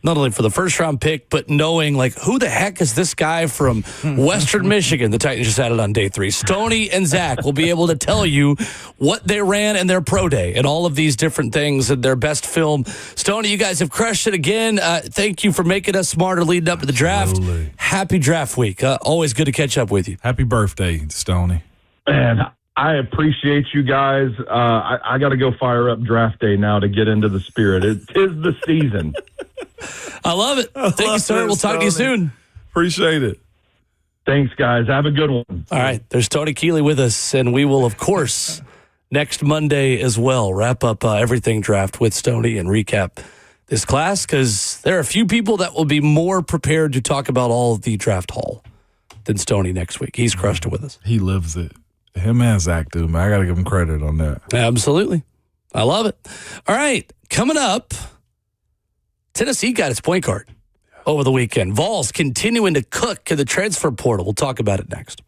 not only for the first round pick, but knowing like who the heck is this guy from Western Michigan? The Titans just added on day 3. Stoney and Zach will be able to tell you what they ran in their pro day and all of these different things and their best film. Stoney, you guys have crushed it again. Thank you for making us smarter leading up to the draft. Absolutely. Happy draft week. Always good to catch up with you. Happy birthday, Stoney. Man, I appreciate you guys. I got to go fire up draft day now to get into the spirit. It is the season. I love it. Thank you, sir. We'll talk to you soon. Appreciate it. Thanks, guys. Have a good one. All right. There's Tony Keeley with us, and we will, of course, next Monday as well, wrap up everything draft with Stoney and recap this class because there are a few people that will be more prepared to talk about all of the draft haul than Stoney next week. He's crushed it with us. He lives it. Him and Zach do, man. I got to give him credit on that. Absolutely. I love it. All right. Coming up, Tennessee got its point guard over the weekend. Vols continuing to cook in the transfer portal. We'll talk about it next.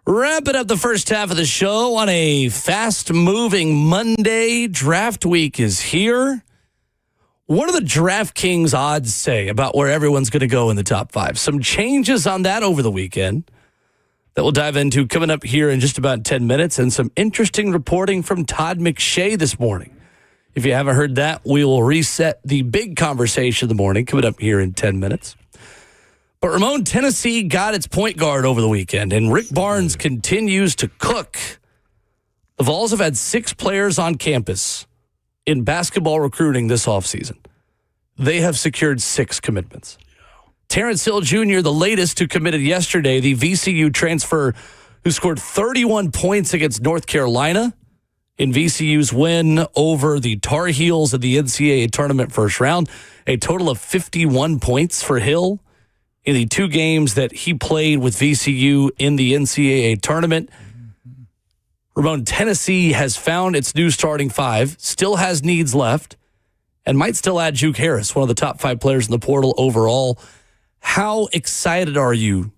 Wrapping up the first half of the show on a fast-moving Monday. Draft week is here. What do the DraftKings odds say about where everyone's going to go in the top 5? Some changes on that over the weekend that we'll dive into coming up here in just about 10 minutes, and some interesting reporting from Todd McShay this morning. If you haven't heard that, we will reset the big conversation of the morning coming up here in 10 minutes. But Ramon, Tennessee got its point guard over the weekend, and Rick Barnes continues to cook. The Vols have had 6 players on campus in basketball recruiting this offseason. They have secured 6 commitments. Terrence Hill Jr., the latest, who committed yesterday, the VCU transfer who scored 31 points against North Carolina in VCU's win over the Tar Heels at the NCAA tournament first round. A total of 51 points for Hill in the 2 games that he played with VCU in the NCAA tournament. Ramon, Tennessee has found its new starting 5, still has needs left, and might still add Juke Harris, one of the top 5 players in the portal overall. How excited are you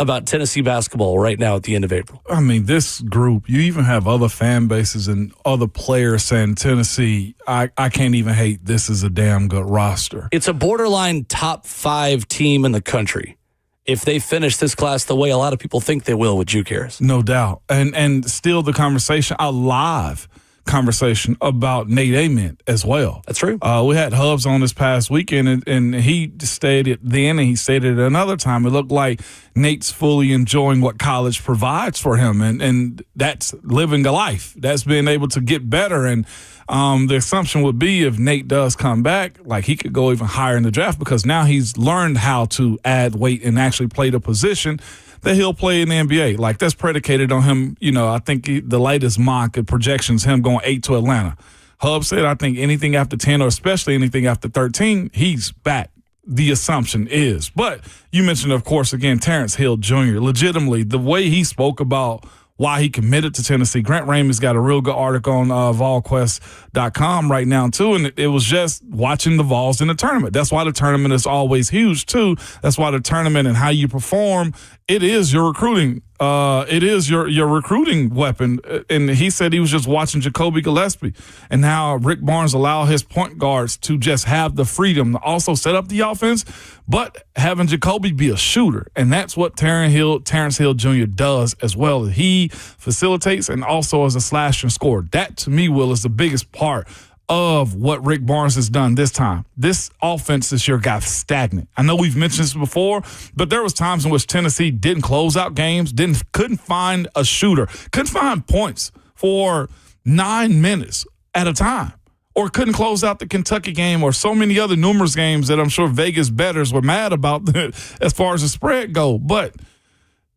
about Tennessee basketball right now at the end of April? I mean, this group, you even have other fan bases and other players saying, Tennessee, I can't even hate. This is a damn good roster. It's a borderline top 5 team in the country if they finish this class the way a lot of people think they will with Juke Harris. No doubt. And still the conversation, a live conversation about Nate Ament as well. That's true. We had Hubs on this past weekend, and he stated then, and he stated another time, it looked like Nate's fully enjoying what college provides for him, and that's living a life. That's being able to get better. And the assumption would be if Nate does come back, like he could go even higher in the draft because now he's learned how to add weight and actually play the position that he'll play in the NBA. Like, that's predicated on him. You know, I think the latest mock projections him going 8 to Atlanta. Hub said, I think anything after 10 or especially anything after 13, he's back. The assumption is. But you mentioned, of course, again, Terrence Hill Jr. Legitimately, the way he spoke about why he committed to Tennessee. Grant Ramey's got a real good article on volquest.com right now, too, and it was just watching the Vols in the tournament. That's why the tournament is always huge, too. That's why the tournament and how you perform, it is your recruiting. It is your recruiting weapon. And he said he was just watching Jacoby Gillespie and how Rick Barnes allowed his point guards to just have the freedom to also set up the offense, but having Jacoby be a shooter. And that's what Terrence Hill Jr. does as well. He facilitates and also as a slash and scorer. That, to me, Will, is the biggest part of what Rick Barnes has done this time. This offense this year got stagnant. I know we've mentioned this before, but there was times in which Tennessee didn't close out games, couldn't find a shooter, couldn't find points for 9 minutes at a time, or couldn't close out the Kentucky game or so many other numerous games that I'm sure Vegas bettors were mad about as far as the spread go. But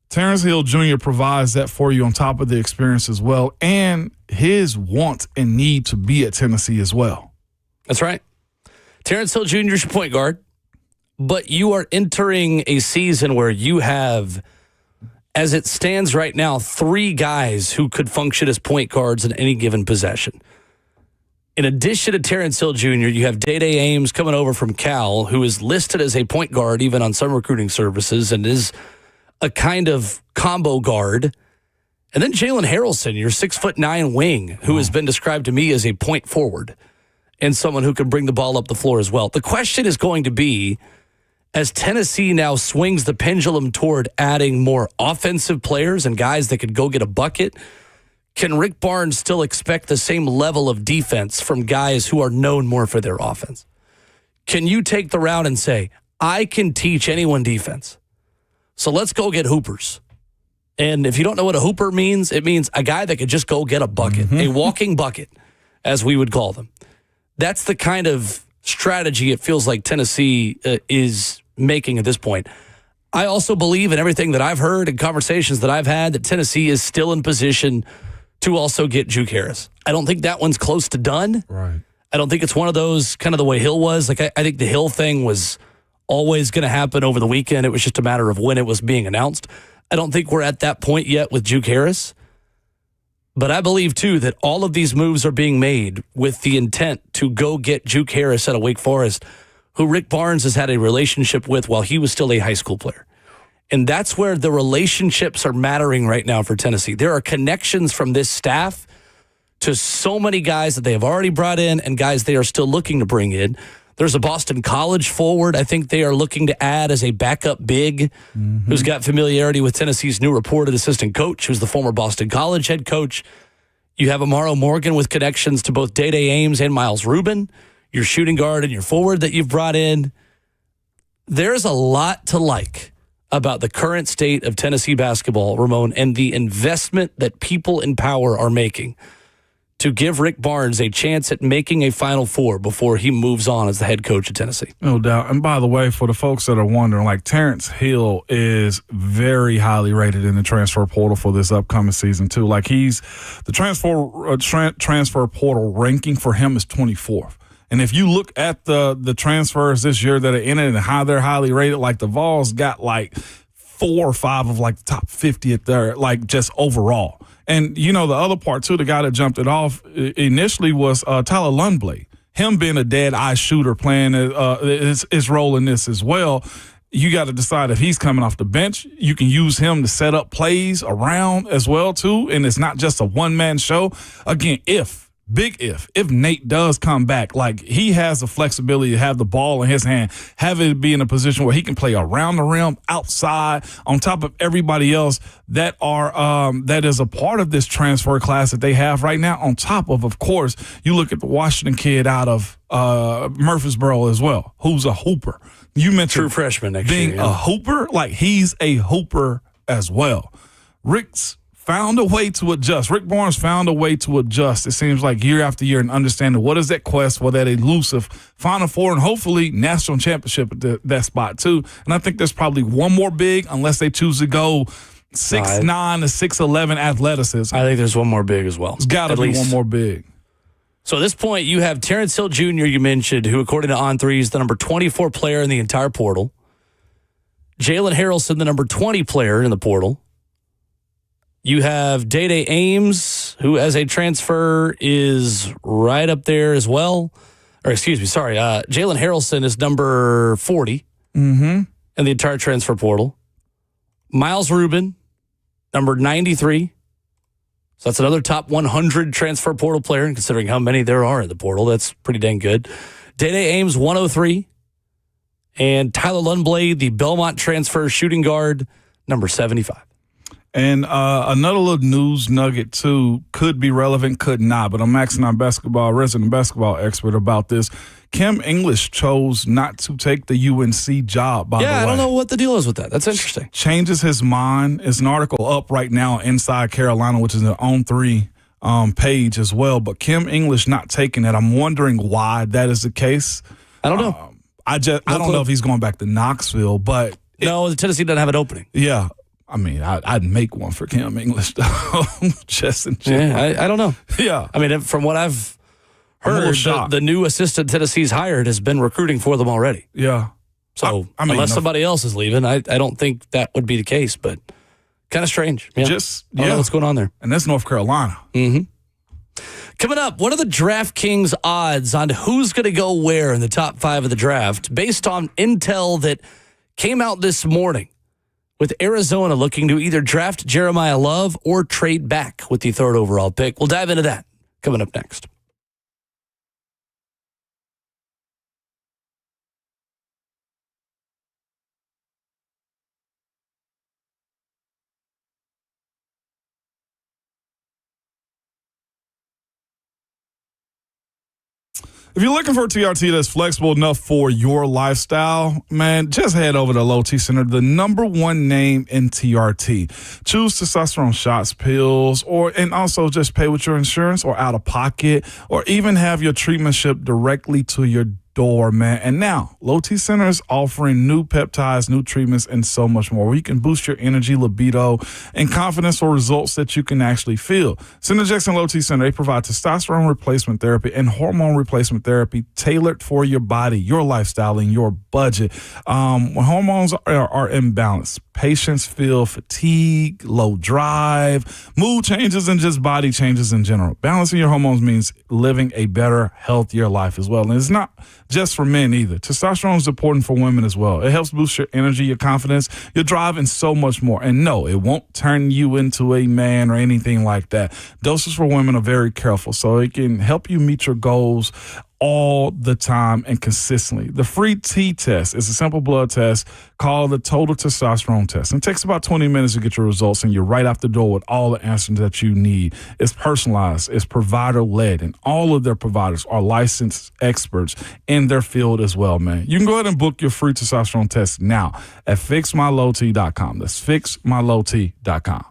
Terrence Hill Jr. provides that for you on top of the experience as well, and his want and need to be at Tennessee as well. That's right. Terrence Hill Jr. is your point guard, but you are entering a season where you have, as it stands right now, 3 guys who could function as point guards in any given possession. In addition to Terrence Hill Jr., you have Day-Day Ames coming over from Cal, who is listed as a point guard even on some recruiting services and is a kind of combo guard. And then Jalen Harrelson, your 6'9" wing, who has been described to me as a point forward and someone who can bring the ball up the floor as well. The question is going to be, as Tennessee now swings the pendulum toward adding more offensive players and guys that could go get a bucket, can Rick Barnes still expect the same level of defense from guys who are known more for their offense? Can you take the route and say, I can teach anyone defense, so let's go get hoopers? And if you don't know what a hooper means, it means a guy that could just go get a bucket, a walking bucket, as we would call them. That's the kind of strategy it feels like Tennessee is making at this point. I also believe in everything that I've heard and conversations that I've had that Tennessee is still in position to also get Juke Harris. I don't think that one's close to done. Right. I don't think it's one of those kind of the way Hill was. Like I think the Hill thing was always going to happen over the weekend. It was just a matter of when it was being announced. I don't think we're at that point yet with Juke Harris. But I believe, too, that all of these moves are being made with the intent to go get Juke Harris out of Wake Forest, who Rick Barnes has had a relationship with while he was still a high school player. And that's where the relationships are mattering right now for Tennessee. There are connections from this staff to so many guys that they have already brought in and guys they are still looking to bring in. There's a Boston College forward I think they are looking to add as a backup big who's got familiarity with Tennessee's new reported assistant coach, who's the former Boston College head coach. You have Amaro Morgan with connections to both Day-Day Ames and Miles Rubin, your shooting guard and your forward that you've brought in. There's a lot to like about the current state of Tennessee basketball, Ramon, and the investment that people in power are making to give Rick Barnes a chance at making a Final Four before he moves on as the head coach of Tennessee. No doubt. And by the way, for the folks that are wondering, like Terrence Hill is very highly rated in the transfer portal for this upcoming season too. Like he's the transfer portal ranking for him is 24th. And if you look at the transfers this year that are in it and how they're highly rated, like the Vols got like 4 or 5 of like the top 50 at their, like just overall. And, you know, the other part too, the guy that jumped it off initially was Tyler Lundblade. Him being a dead-eye shooter playing his role in this as well. You got to decide if he's coming off the bench. You can use him to set up plays around as well too. And it's not just a one-man show. Again, if Nate does come back, like he has the flexibility to have the ball in his hand, have it be in a position where he can play around the rim, outside, on top of everybody else that is a part of this transfer class that they have right now. On top of course, you look at the Washington kid out of Murfreesboro as well, who's a hooper. You mentioned true freshman next being year, a hooper, like he's a hooper as well. Rick's found a way to adjust. Rick Barnes found a way to adjust, it seems like, year after year, and understanding what is that quest for that elusive Final Four and hopefully national championship at that spot too. And I think there's probably one more big, unless they choose to go 6'9" to 6'11" athleticism. I think there's one more big as well. It's got to be one more big. So at this point, you have Terrence Hill Jr., you mentioned, who according to On3 is the number 24 player in the entire portal. Jalen Harrelson, the number 20 player in the portal. You have Day-Day Ames, who as a transfer is right up there as well. Or excuse me, sorry. Jalen Harrelson is number 40 in the entire transfer portal. Miles Rubin, number 93. So that's another top 100 transfer portal player, and considering how many there are in the portal, that's pretty dang good. Day-Day Ames, 103. And Tyler Lundblade, the Belmont transfer shooting guard, number 75. And another little news nugget, too, could be relevant, could not, but I'm asking our resident basketball expert about this. Kim English chose not to take the UNC job, by the way. Yeah, I don't know what the deal is with that. That's interesting. Changes his mind. There's an article up right now Inside Carolina, which is an On3 page as well, but Kim English not taking it. I'm wondering why that is the case. I don't know. I don't know if he's going back to Knoxville, but... No, Tennessee doesn't have an opening. Yeah. I mean, I'd make one for Kim English, though. Just in general. Yeah, I don't know. Yeah. I mean, from what I've heard, the new assistant Tennessee's hired has been recruiting for them already. Yeah. So unless somebody else is leaving, I don't think that would be the case, but kind of strange. Yeah. I don't know what's going on there. And that's North Carolina. Coming up, what are the DraftKings odds on who's going to go where in the top 5 of the draft based on intel that came out this morning? With Arizona looking to either draft Jeremiah Love or trade back with the 3rd overall pick. We'll dive into that coming up next. If you're looking for a TRT that's flexible enough for your lifestyle, man, just head over to Low T Center, the #1 name in TRT. Choose testosterone shots, pills, and also just pay with your insurance or out of pocket, or even have your treatment shipped directly to your door, man. And now, Low T Center is offering new peptides, new treatments, and so much more, where you can boost your energy, libido, and confidence for results that you can actually feel. Synergex and Low T Center, they provide testosterone replacement therapy and hormone replacement therapy tailored for your body, your lifestyle, and your budget. When hormones are imbalanced, patients feel fatigue, low drive, mood changes, and just body changes in general. Balancing your hormones means living a better, healthier life as well. And it's not just for men either. Testosterone is important for women as well. It helps boost your energy, your confidence, your drive, and so much more. And no, it won't turn you into a man or anything like that. Doses for women are very careful, so it can help you meet your goals all the time and consistently. The free T-test is a simple blood test called the total testosterone test. And it takes about 20 minutes to get your results, and you're right out the door with all the answers that you need. It's personalized, it's provider-led, and all of their providers are licensed experts in their field as well, man. You can go ahead and book your free testosterone test now at fixmylowt.com. That's fixmylowt.com.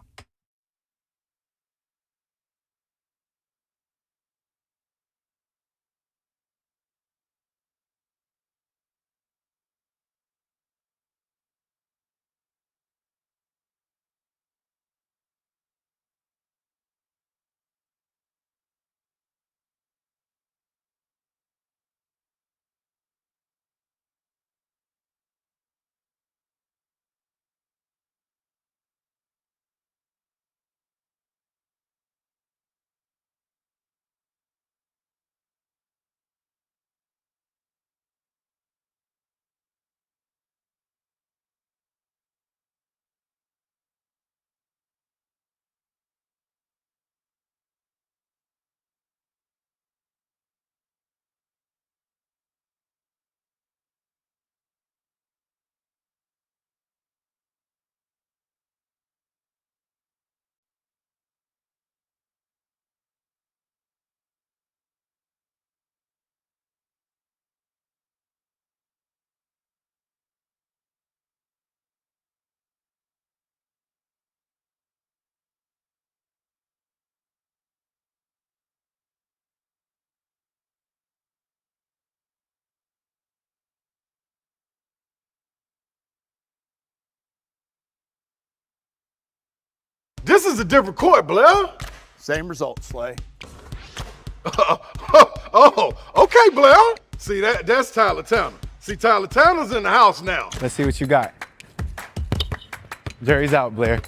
This is a different court, Blair. Same result, Slay. Oh, okay, Blair. See, that's Tyler Tanner. See, Tyler Tanner's in the house now. Let's see what you got. Jerry's out, Blair.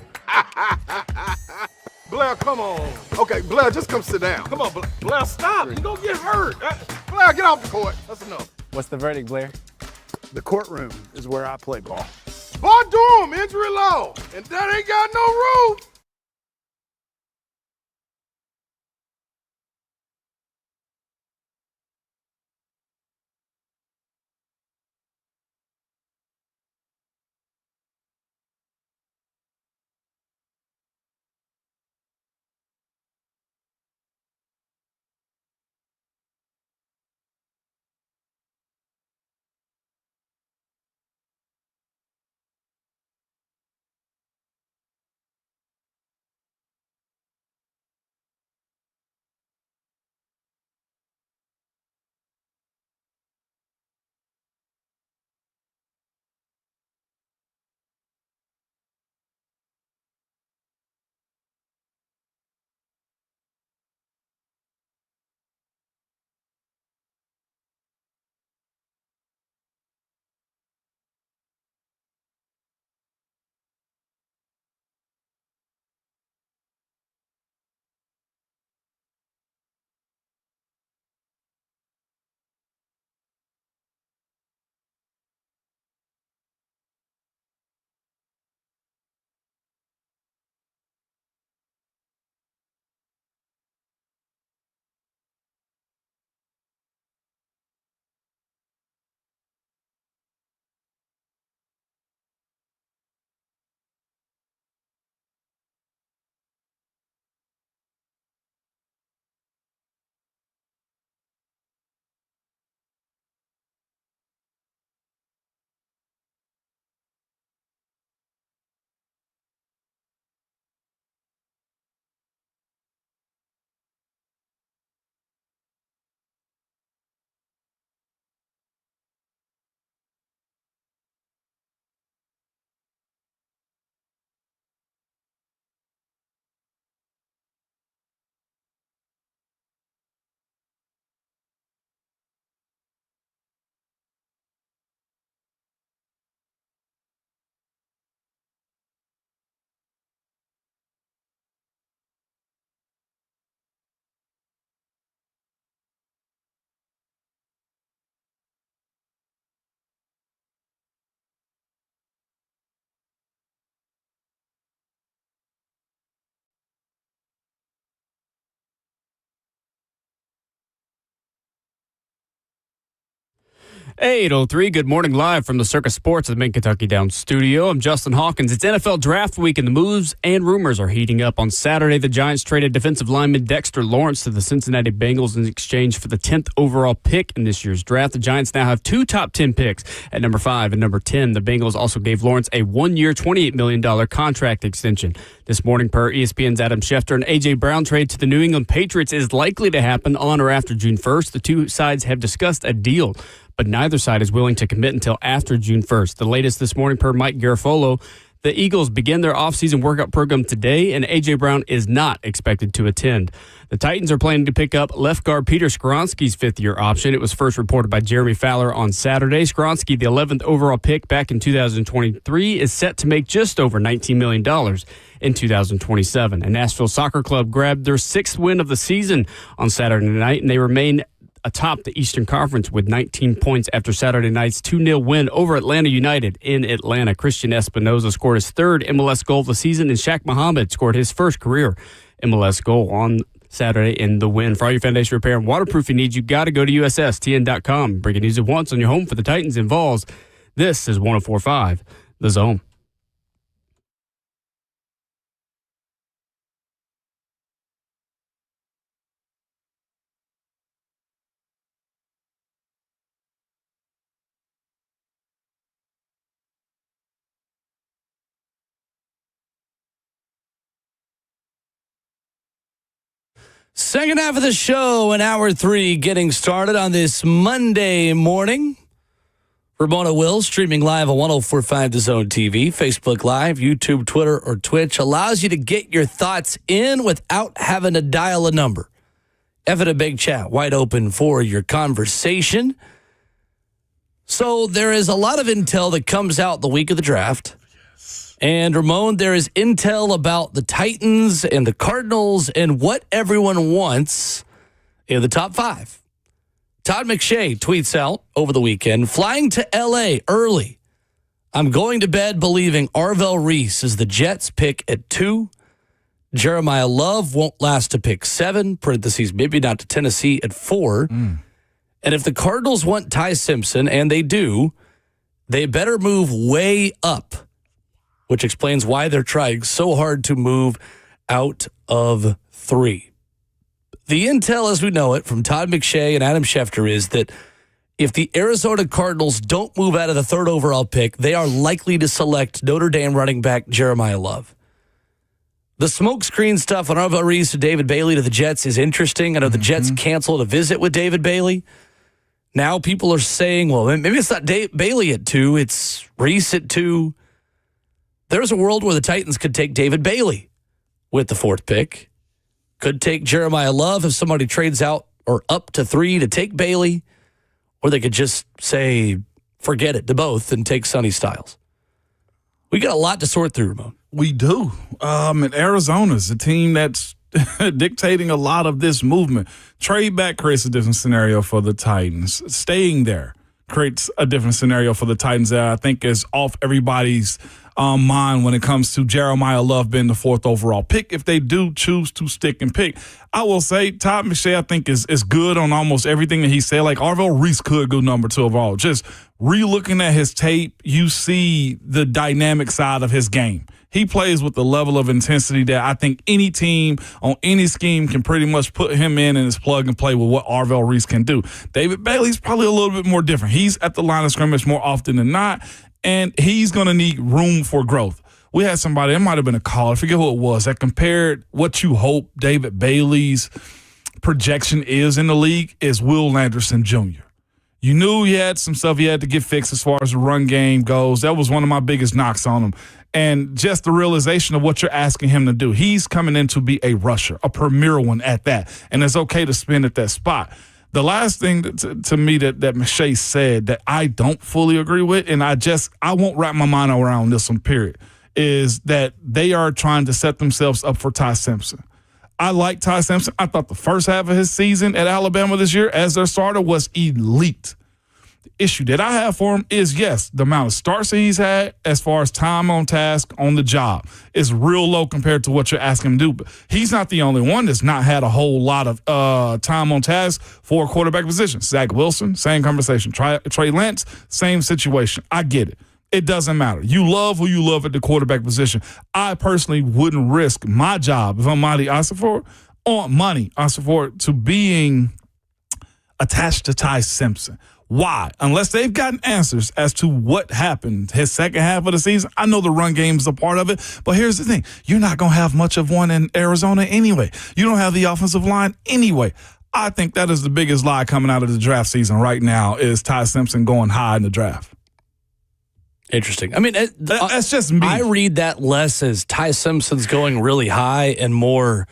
Blair, come on. Okay, Blair, just come sit down. Come on, Blair, stop. You're going to get hurt. Blair, get off the court. That's enough. What's the verdict, Blair? The courtroom is where I play ball. Boy, Durham, injury law. And that ain't got no roof. 8:03, good morning, live from the Circus Sports at the Mid-Kentucky Downs studio. I'm Justin Hawkins. It's NFL Draft Week, and the moves and rumors are heating up. On Saturday, the Giants traded defensive lineman Dexter Lawrence to the Cincinnati Bengals in exchange for the 10th overall pick in this year's draft. The Giants now have two top 10 picks at number 5 and number 10. The Bengals also gave Lawrence a one-year, $28 million contract extension. This morning, per ESPN's Adam Schefter, an A.J. Brown trade to the New England Patriots is likely to happen on or after June 1st. The two sides have discussed a deal, but neither side is willing to commit until after June 1st. The latest this morning, per Mike Garafolo, the Eagles begin their offseason workout program today, and A.J. Brown is not expected to attend. The Titans are planning to pick up left guard Peter Skronski's fifth-year option. It was first reported by Jeremy Fowler on Saturday. Skronski, the 11th overall pick back in 2023, is set to make just over $19 million in 2027. And Nashville Soccer Club grabbed their 6th win of the season on Saturday night, and they remain atop the Eastern Conference with 19 points after Saturday night's 2-0 win over Atlanta United in Atlanta. Christian Espinoza scored his 3rd MLS goal of the season, and Shaq Mohammed scored his first career MLS goal on Saturday in the win. For all your foundation repair and waterproofing needs, you got to go to USSTN.com. Breaking news at once on your home for the Titans and Vols. This is 104.5 The Zone. Second half of the show in hour 3 getting started on this Monday morning. Ramon Will streaming live on 104.5 The Zone TV, Facebook Live, YouTube, Twitter, or Twitch allows you to get your thoughts in without having to dial a number. Effing a big chat, wide open for your conversation. So there is a lot of intel that comes out the week of the draft. And, Ramon, there is intel about the Titans and the Cardinals and what everyone wants in the top 5. Todd McShay tweets out over the weekend, flying to L.A. early. I'm going to bed believing Arvell Reese is the Jets' pick at 2. Jeremiah Love won't last to pick 7, parentheses, maybe not to Tennessee at 4. And if the Cardinals want Ty Simpson, and they do, they better move way up, which explains why they're trying so hard to move out of 3. The intel, as we know it, from Todd McShay and Adam Schefter is that if the Arizona Cardinals don't move out of the 3rd overall pick, they are likely to select Notre Dame running back Jeremiah Love. The smokescreen stuff on Arvell Reese and David Bailey to the Jets is interesting. I know the Jets canceled a visit with David Bailey. Now people are saying, well, maybe it's not Bailey at 2, it's Reese at 2. There's a world where the Titans could take David Bailey with the 4th pick. Could take Jeremiah Love if somebody trades out or up to 3 to take Bailey. Or they could just say, forget it to both and take Sonny Styles. We got a lot to sort through, Ramon. We do. And Arizona's a team that's dictating a lot of this movement. Trade back creates a different scenario for the Titans. Staying there creates a different scenario for the Titans that I think is off everybody's mind when it comes to Jeremiah Love being the 4th overall pick if they do choose to stick and pick. I will say Todd McShay, I think, is good on almost everything that he said. Like Arvell Reese could go number 2 overall. Just re-looking at his tape, you see the dynamic side of his game. He plays with the level of intensity that I think any team on any scheme can pretty much put him in and his plug and play with what Arvell Reese can do. David Bailey's probably a little bit more different. He's at the line of scrimmage more often than not, and he's going to need room for growth. We had somebody, it might have been a caller, I forget who it was, that compared what you hope David Bailey's projection is in the league is Will Anderson Jr. You knew he had some stuff he had to get fixed as far as the run game goes. That was one of my biggest knocks on him. And just the realization of what you're asking him to do. He's coming in to be a rusher, a premier one at that. And it's okay to spin at that spot. The last thing to me that McShay said that I don't fully agree with, and I won't wrap my mind around this one, period, is that they are trying to set themselves up for Ty Simpson. I like Ty Simpson. I thought the first half of his season at Alabama this year as their starter was elite. issue that I have for him is, yes, the amount of starts that he's had as far as time on task on the job is real low compared to what you're asking him to do. But he's not the only one that's not had a whole lot of time on task for a quarterback position. Zach Wilson, same conversation. Trey Lance, same situation. I get it. It doesn't matter. You love who you love at the quarterback position. I personally wouldn't risk my job if I'm Monty Ossenfort to being attached to Ty Simpson. Why? Unless they've gotten answers as to what happened his second half of the season. I know the run game is a part of it, but here's the thing. You're not going to have much of one in Arizona anyway. You don't have the offensive line anyway. I think that is the biggest lie coming out of the draft season right now is Ty Simpson going high in the draft. Interesting. I mean, that's just me. I read that less as Ty Simpson's going really high and more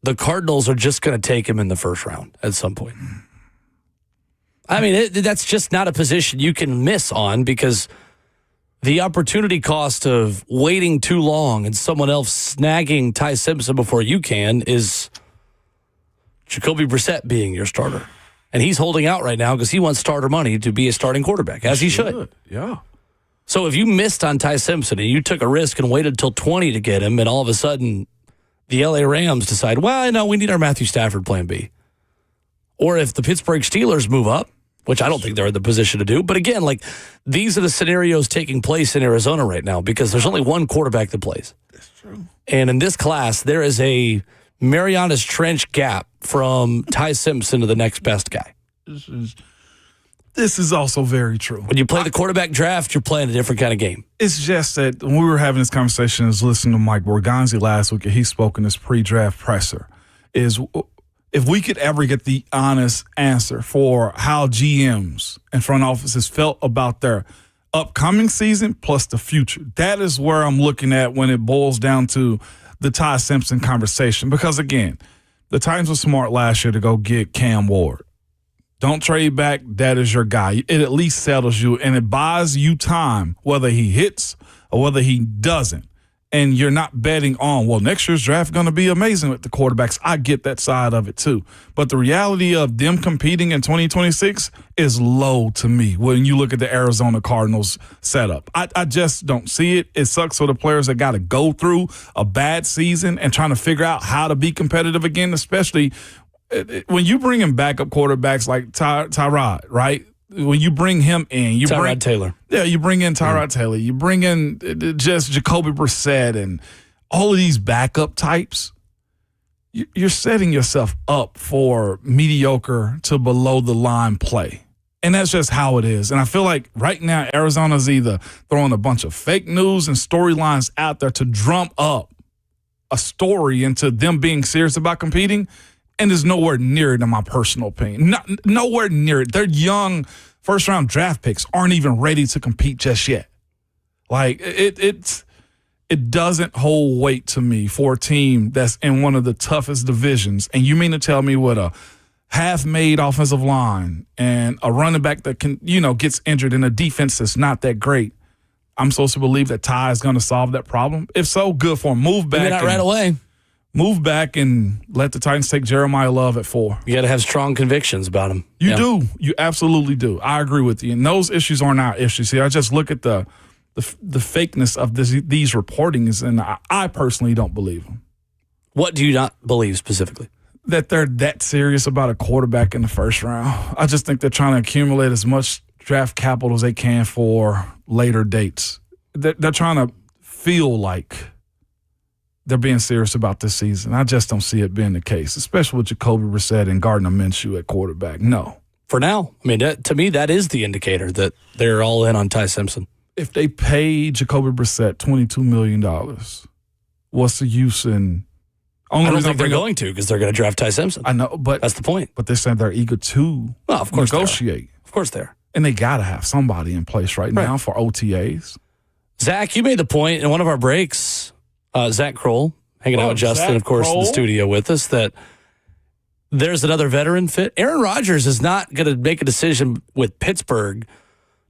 the Cardinals are just going to take him in the first round at some point. I mean, that's just not a position you can miss on because the opportunity cost of waiting too long and someone else snagging Ty Simpson before you can is Jacoby Brissett being your starter. And he's holding out right now because he wants starter money to be a starting quarterback, as he should. Yeah. So if you missed on Ty Simpson and you took a risk and waited till 20 to get him, and all of a sudden the LA Rams decide, well, no, we need our Matthew Stafford plan B. Or if the Pittsburgh Steelers move up, which I don't think they're in the position to do. But again, like these are the scenarios taking place in Arizona right now because there's only one quarterback that plays. That's true. And in this class, there is a Marianas Trench gap from Ty Simpson to the next best guy. This is also very true. When you play the quarterback draft, you're playing a different kind of game. It's just that when we were having this conversation, I was listening to Mike Borgonzi last week, and he spoke in his pre-draft presser, is if we could ever get the honest answer for how GMs and front offices felt about their upcoming season plus the future, that is where I'm looking at when it boils down to the Ty Simpson conversation. Because, again, the Titans were smart last year to go get Cam Ward. Don't trade back. That is your guy. It at least settles you, and it buys you time, whether he hits or whether he doesn't. And you're not betting on, well, next year's draft going to be amazing with the quarterbacks. I get that side of it too. But the reality of them competing in 2026 is low to me when you look at the Arizona Cardinals setup. I just don't see it. It sucks for the players that got to go through a bad season and trying to figure out how to be competitive again, especially when you bring in backup quarterbacks like Tyrod, right? When you bring him in, Tyrod Taylor. Yeah, you bring in Tyrod Taylor. You bring in just Jacoby Brissett and all of these backup types. You're setting yourself up for mediocre to below the line play. And that's just how it is. And I feel like right now Arizona's either throwing a bunch of fake news and storylines out there to drum up a story into them being serious about competing, and is nowhere near it in my personal opinion. Nowhere near it. Their young first-round draft picks aren't even ready to compete just yet. Like, it doesn't hold weight to me for a team that's in one of the toughest divisions. And you mean to tell me with a half-made offensive line and a running back that can, gets injured in a defense that's not that great, I'm supposed to believe that Ty is going to solve that problem? If so, good for him. Move back. Maybe not right away. Move back and let the Titans take Jeremiah Love at 4. You got to have strong convictions about him. You do. You absolutely do. I agree with you. And those issues aren't our issues here. I just look at the fakeness of these reportings, and I personally don't believe them. What do you not believe specifically? That they're that serious about a quarterback in the first round. I just think they're trying to accumulate as much draft capital as they can for later dates. They're trying to feel like they're being serious about this season. I just don't see it being the case, especially with Jacoby Brissett and Gardner Minshew at quarterback. No. For now. I mean, to me, that is the indicator that they're all in on Ty Simpson. If they pay Jacoby Brissett $22 million, what's the use in... I don't think they're going to because they're going to draft Ty Simpson. I know, but... That's the point. But they're saying they're eager to negotiate. Of course they are. And they got to have somebody in place right now for OTAs. Zach, you made the point in one of our breaks... Zach Kroll, hanging out with Justin, of course, in the studio with us, that there's another veteran fit. Aaron Rodgers is not going to make a decision with Pittsburgh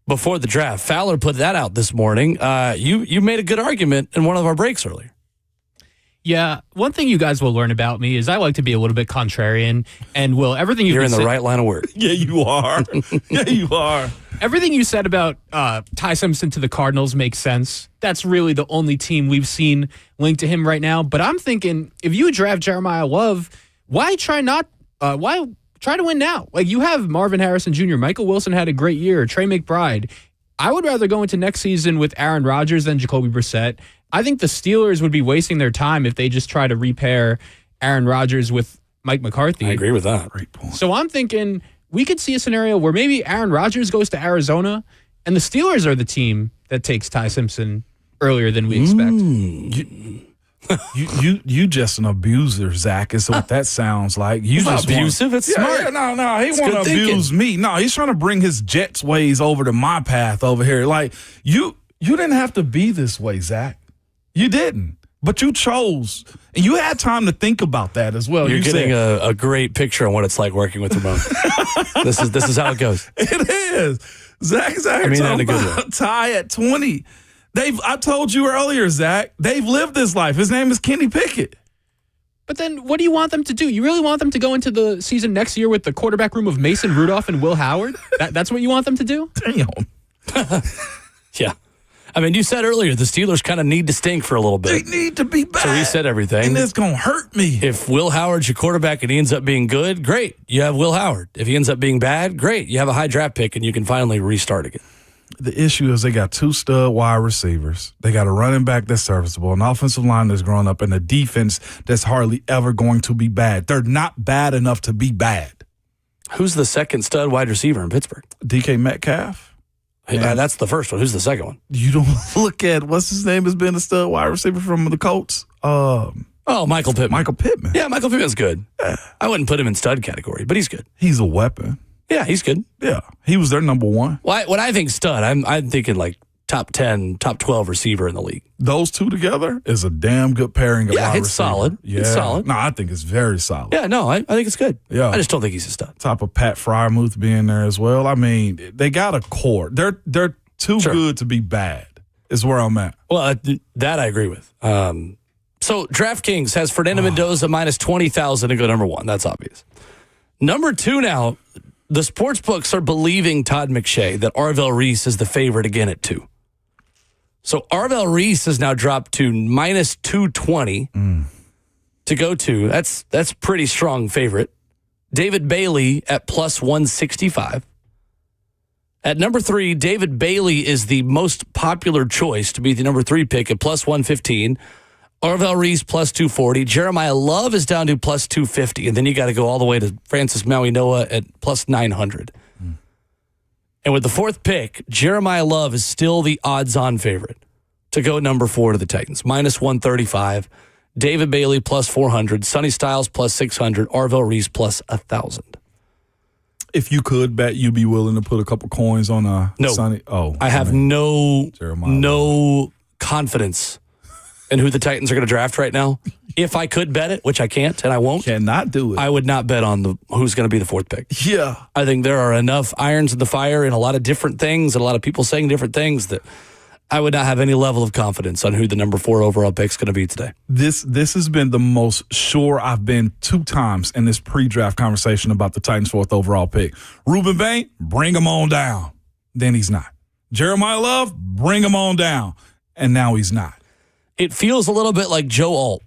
before the draft. Fowler put that out this morning. You made a good argument in one of our breaks earlier. Yeah, one thing you guys will learn about me is I like to be a little bit contrarian. And Will, everything You're in the right line of work. Yeah, you are. Yeah, you are. Everything you said about Ty Simpson to the Cardinals makes sense. That's really the only team we've seen linked to him right now. But I'm thinking, if you draft Jeremiah Love, why try to win now? Like, you have Marvin Harrison Jr., Michael Wilson had a great year, Trey McBride. I would rather go into next season with Aaron Rodgers than Jacoby Brissett. I think the Steelers would be wasting their time if they just try to repair Aaron Rodgers with Mike McCarthy. I agree with that. Great point. So I'm thinking we could see a scenario where maybe Aaron Rodgers goes to Arizona and the Steelers are the team that takes Ty Simpson earlier than we expect. You just an abuser, Zach, is what that sounds like. You It's not just abusive. It's smart. Yeah, no, he want to good abuse me. No, he's trying to bring his Jets ways over to my path over here. Like, you didn't have to be this way, Zach. You didn't. But you chose. And you had time to think about that as well. You're getting a great picture on what it's like working with Ramon. This is how it goes. It is. Zach's out here talking about Ty at 20. I told you earlier, Zach, they've lived this life. His name is Kenny Pickett. But then what do you want them to do? You really want them to go into the season next year with the quarterback room of Mason Rudolph and Will Howard? That's what you want them to do? Damn. Yeah. I mean, you said earlier the Steelers kind of need to stink for a little bit. They need to be bad. To reset everything. And it's going to hurt me. If Will Howard's your quarterback and he ends up being good, great. You have Will Howard. If he ends up being bad, great. You have a high draft pick and you can finally restart again. The issue is they got 2 stud wide receivers. They got a running back that's serviceable, an offensive line that's grown up, and a defense that's hardly ever going to be bad. They're not bad enough to be bad. Who's the second stud wide receiver in Pittsburgh? DK Metcalf. Yeah, that's the first one. Who's the second one? You don't look at what's his name has been a stud wide receiver from the Colts. Michael Pittman. Michael Pittman. Yeah, Michael Pittman's good. I wouldn't put him in stud category, but he's good. He's a weapon. Yeah, he's good. Yeah, he was their number one. Well, when I think stud, I'm thinking like top 10, top 12 receiver in the league. Those two together is a damn good pairing of wide it's receiver. solid. Yeah. It's solid. No, I think it's very solid. Yeah, no, I think it's good. Yeah. I just don't think he's a stud. Top of Pat Fryermuth being there as well. I mean, they got a core. They're too good to be bad is where I'm at. Well, that I agree with. So DraftKings has Fernando Mendoza minus 20,000 to go number 1. That's obvious. Number 2 now, the sports books are believing Todd McShay that Arvell Reese is the favorite again at 2. So Arvell Reese has now dropped to minus 220 to go to. That's pretty strong favorite. David Bailey at plus 165. At number 3, David Bailey is the most popular choice to be the number 3 pick at plus 115. Arvell Reese plus 240. Jeremiah Love is down to plus 250. And then you got to go all the way to Francis Maui-Noah at plus 900. And with the 4th pick, Jeremiah Love is still the odds-on favorite to go number 4 to the Titans. Minus 135. David Bailey plus 400. Sonny Styles plus 600. Arvell Reese plus 1,000. If you could bet, you'd be willing to put a couple coins on Sonny. Oh, I have no confidence in who the Titans are going to draft right now. If I could bet it, which I can't and I won't. Cannot do it. I would not bet on who's going to be the 4th pick. Yeah. I think there are enough irons in the fire and a lot of different things and a lot of people saying different things that I would not have any level of confidence on who the number 4 overall pick is going to be today. This has been the most sure I've been 2 times in this pre-draft conversation about the Titans' 4th overall pick. Reuben Bain, bring him on down. Then he's not. Jeremiah Love, bring him on down. And now he's not. It feels a little bit like Joe Alt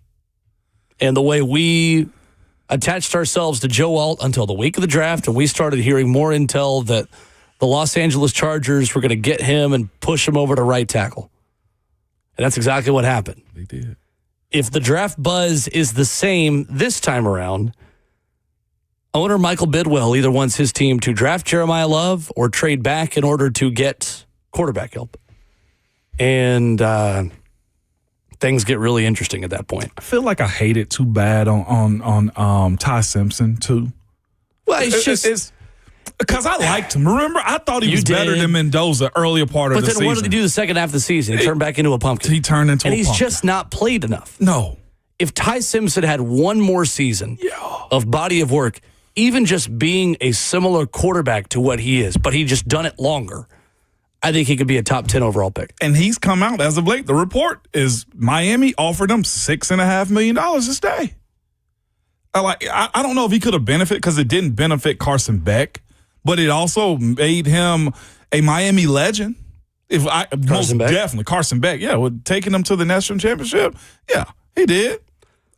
and the way we attached ourselves to Joe Alt until the week of the draft, and we started hearing more intel that the Los Angeles Chargers were going to get him and push him over to right tackle. And that's exactly what happened. They did. If the draft buzz is the same this time around, owner Michael Bidwell either wants his team to draft Jeremiah Love or trade back in order to get quarterback help. And things get really interesting at that point. I feel like I hate it too bad on Ty Simpson too. Well, it's because I liked him. Remember, I thought he was better than Mendoza earlier part of the season. But then what did he do the second half of the season? He turned back into a pumpkin. He turned into a pumpkin. And he's just not played enough. No. If Ty Simpson had one more season of body of work, even just being a similar quarterback to what he is, but he just done it longer, I think he could be a top 10 overall pick. And he's come out as of late. The report is Miami offered him $6.5 million to stay. I don't know if he could have benefited because it didn't benefit Carson Beck, but it also made him a Miami legend. Most Beck? Definitely Carson Beck, with taking him to the national championship, he did.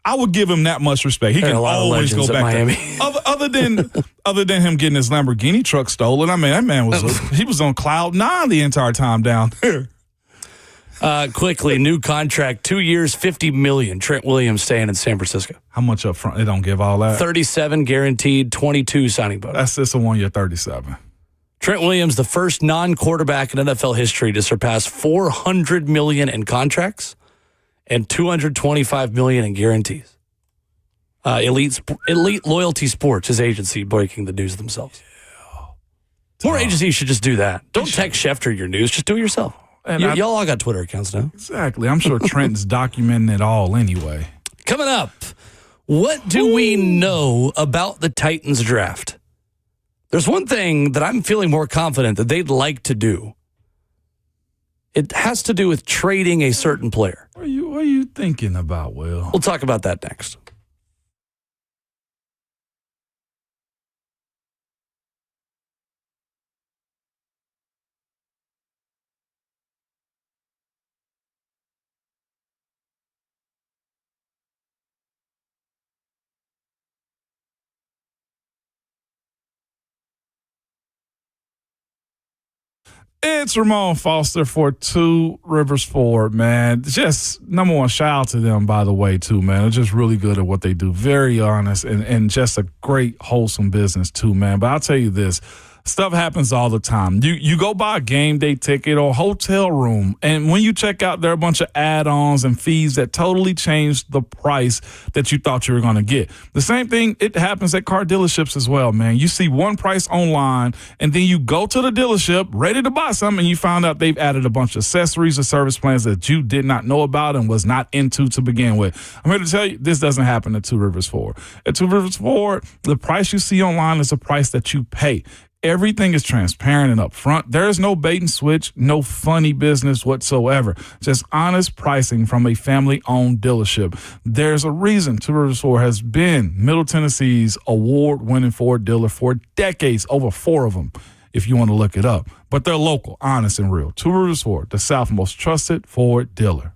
I would give him that much respect. He can always go back Miami. There. Other than him getting his Lamborghini truck stolen, I mean that man was on cloud 9 the entire time down there. Quickly, new contract, 2 years, $50 million. Trent Williams staying in San Francisco. How much up front? They don't give all that. 37 guaranteed, 22 signing bonus. That's just a 1 year 37. Trent Williams, the first non-quarterback in NFL history to surpass $400 million in contracts and $225 million in guarantees. Elite Loyalty Sports, his agency, breaking the news themselves. Yeah. More agencies should just do that. Don't text Schefter your news. Just do it yourself. And y'all all got Twitter accounts now. Exactly. I'm sure Trent's documenting it all anyway. Coming up, what do we know about the Titans draft? There's one thing that I'm feeling more confident that they'd like to do. It has to do with trading a certain player. What are you thinking about, Will? We'll talk about that next. It's Ramon Foster for Two Rivers Ford, man. Just number one, shout out to them, by the way, too, man. They're just really good at what they do. Very honest and just a great, wholesome business, too, man. But I'll tell you this. Stuff happens all the time. You go buy a game day ticket or hotel room, and when you check out, there are a bunch of add-ons and fees that totally change the price that you thought you were going to get. The same thing, it happens at car dealerships as well, man. You see one price online, and then you go to the dealership ready to buy something, and you find out they've added a bunch of accessories or service plans that you did not know about and was not into to begin with. I'm here to tell you, this doesn't happen at Two Rivers Ford. At Two Rivers Ford, the price you see online is the price that you pay. Everything is transparent and upfront. There is no bait and switch, no funny business whatsoever. Just honest pricing from a family-owned dealership. There's a reason Two Rivers Ford has been Middle Tennessee's award-winning Ford dealer for decades, over 4 of them, if you want to look it up. But they're local, honest, and real. Two Rivers Ford, the South's most trusted Ford dealer.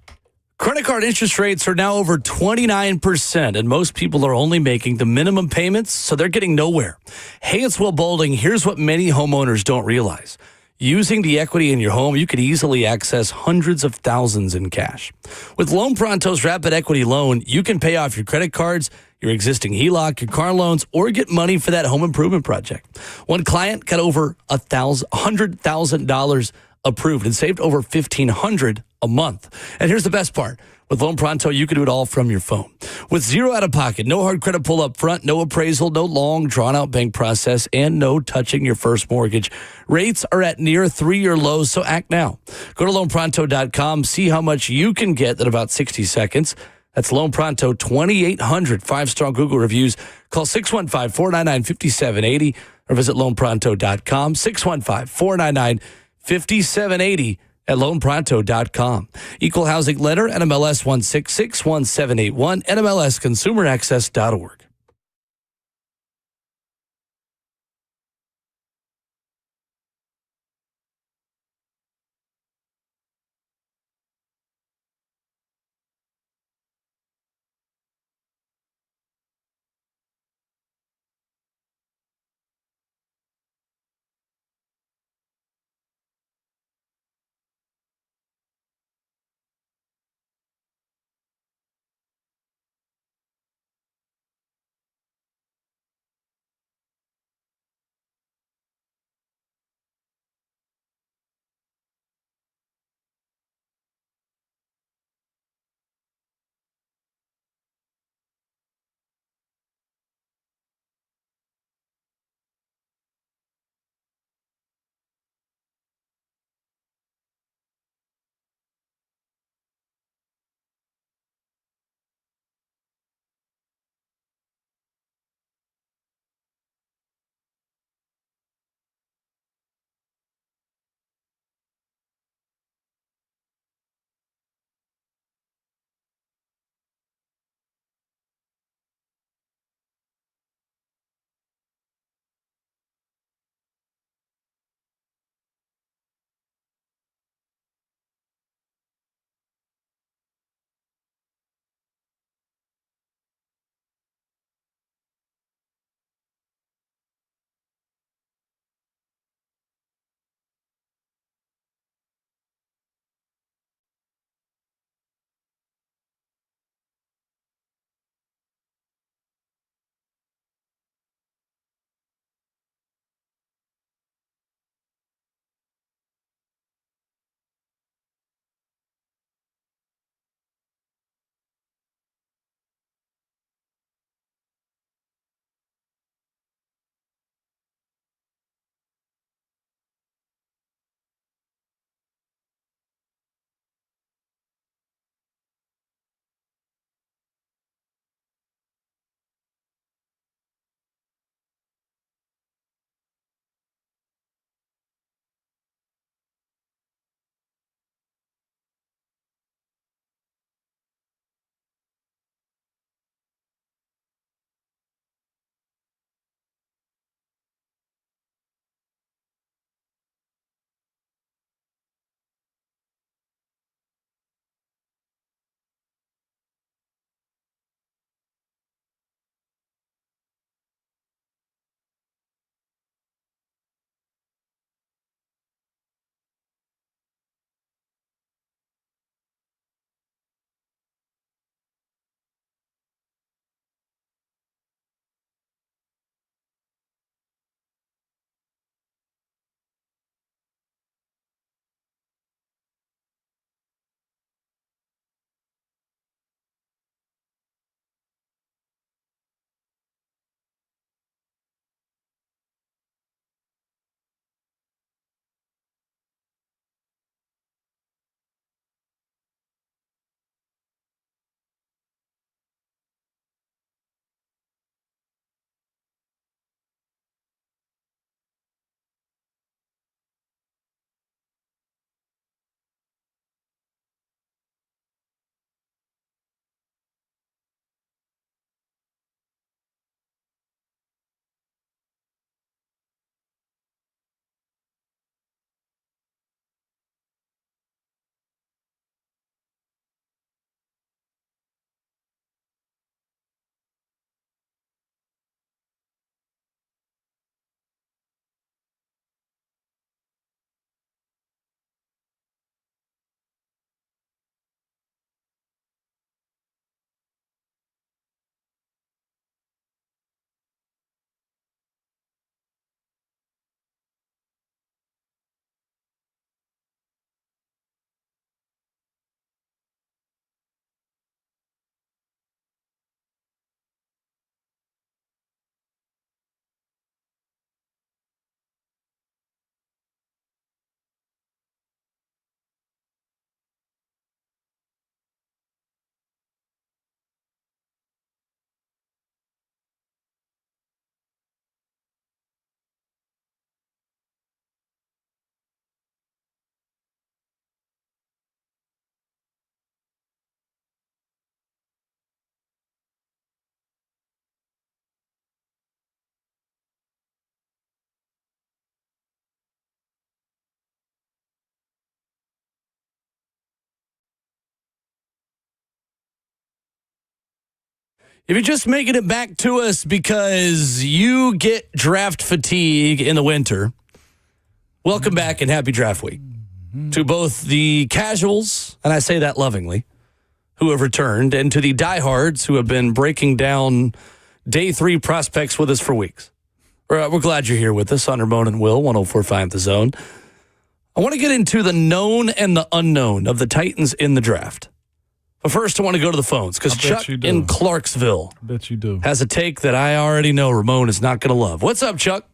Credit card interest rates are now over 29%, and most people are only making the minimum payments, so they're getting nowhere. Hey, it's Will Boulding. Here's what many homeowners don't realize. Using the equity in your home, you could easily access hundreds of thousands in cash. With Loan Pronto's Rapid Equity Loan, you can pay off your credit cards, your existing HELOC, your car loans, or get money for that home improvement project. One client got over $100,000 approved and saved over $1,500 a month. And here's the best part. With Loan Pronto, you can do it all from your phone. With zero out of pocket, no hard credit pull up front, no appraisal, no long drawn out bank process, and no touching your first mortgage. Rates are at near 3-year lows, so act now. Go to loanpronto.com, see how much you can get in about 60 seconds. That's Loan Pronto, 2,800 5-star Google reviews. Call 615-499-5780 or visit loanpronto.com, 615-499-5780 at loanpronto.com. Equal housing lender, NMLS 1661781, NMLSconsumeraccess.org. If you're just making it back to us because you get draft fatigue in the winter, welcome back and happy draft week to both the casuals, and I say that lovingly, who have returned, and to the diehards who have been breaking down day 3 prospects with us for weeks. We're glad you're here with us on Ramon and Will, 104.5 The Zone. I want to get into the known and the unknown of the Titans in the draft. But first, I want to go to the phones because Chuck in Clarksville has a take that I already know Ramon is not going to love. What's up, Chuck?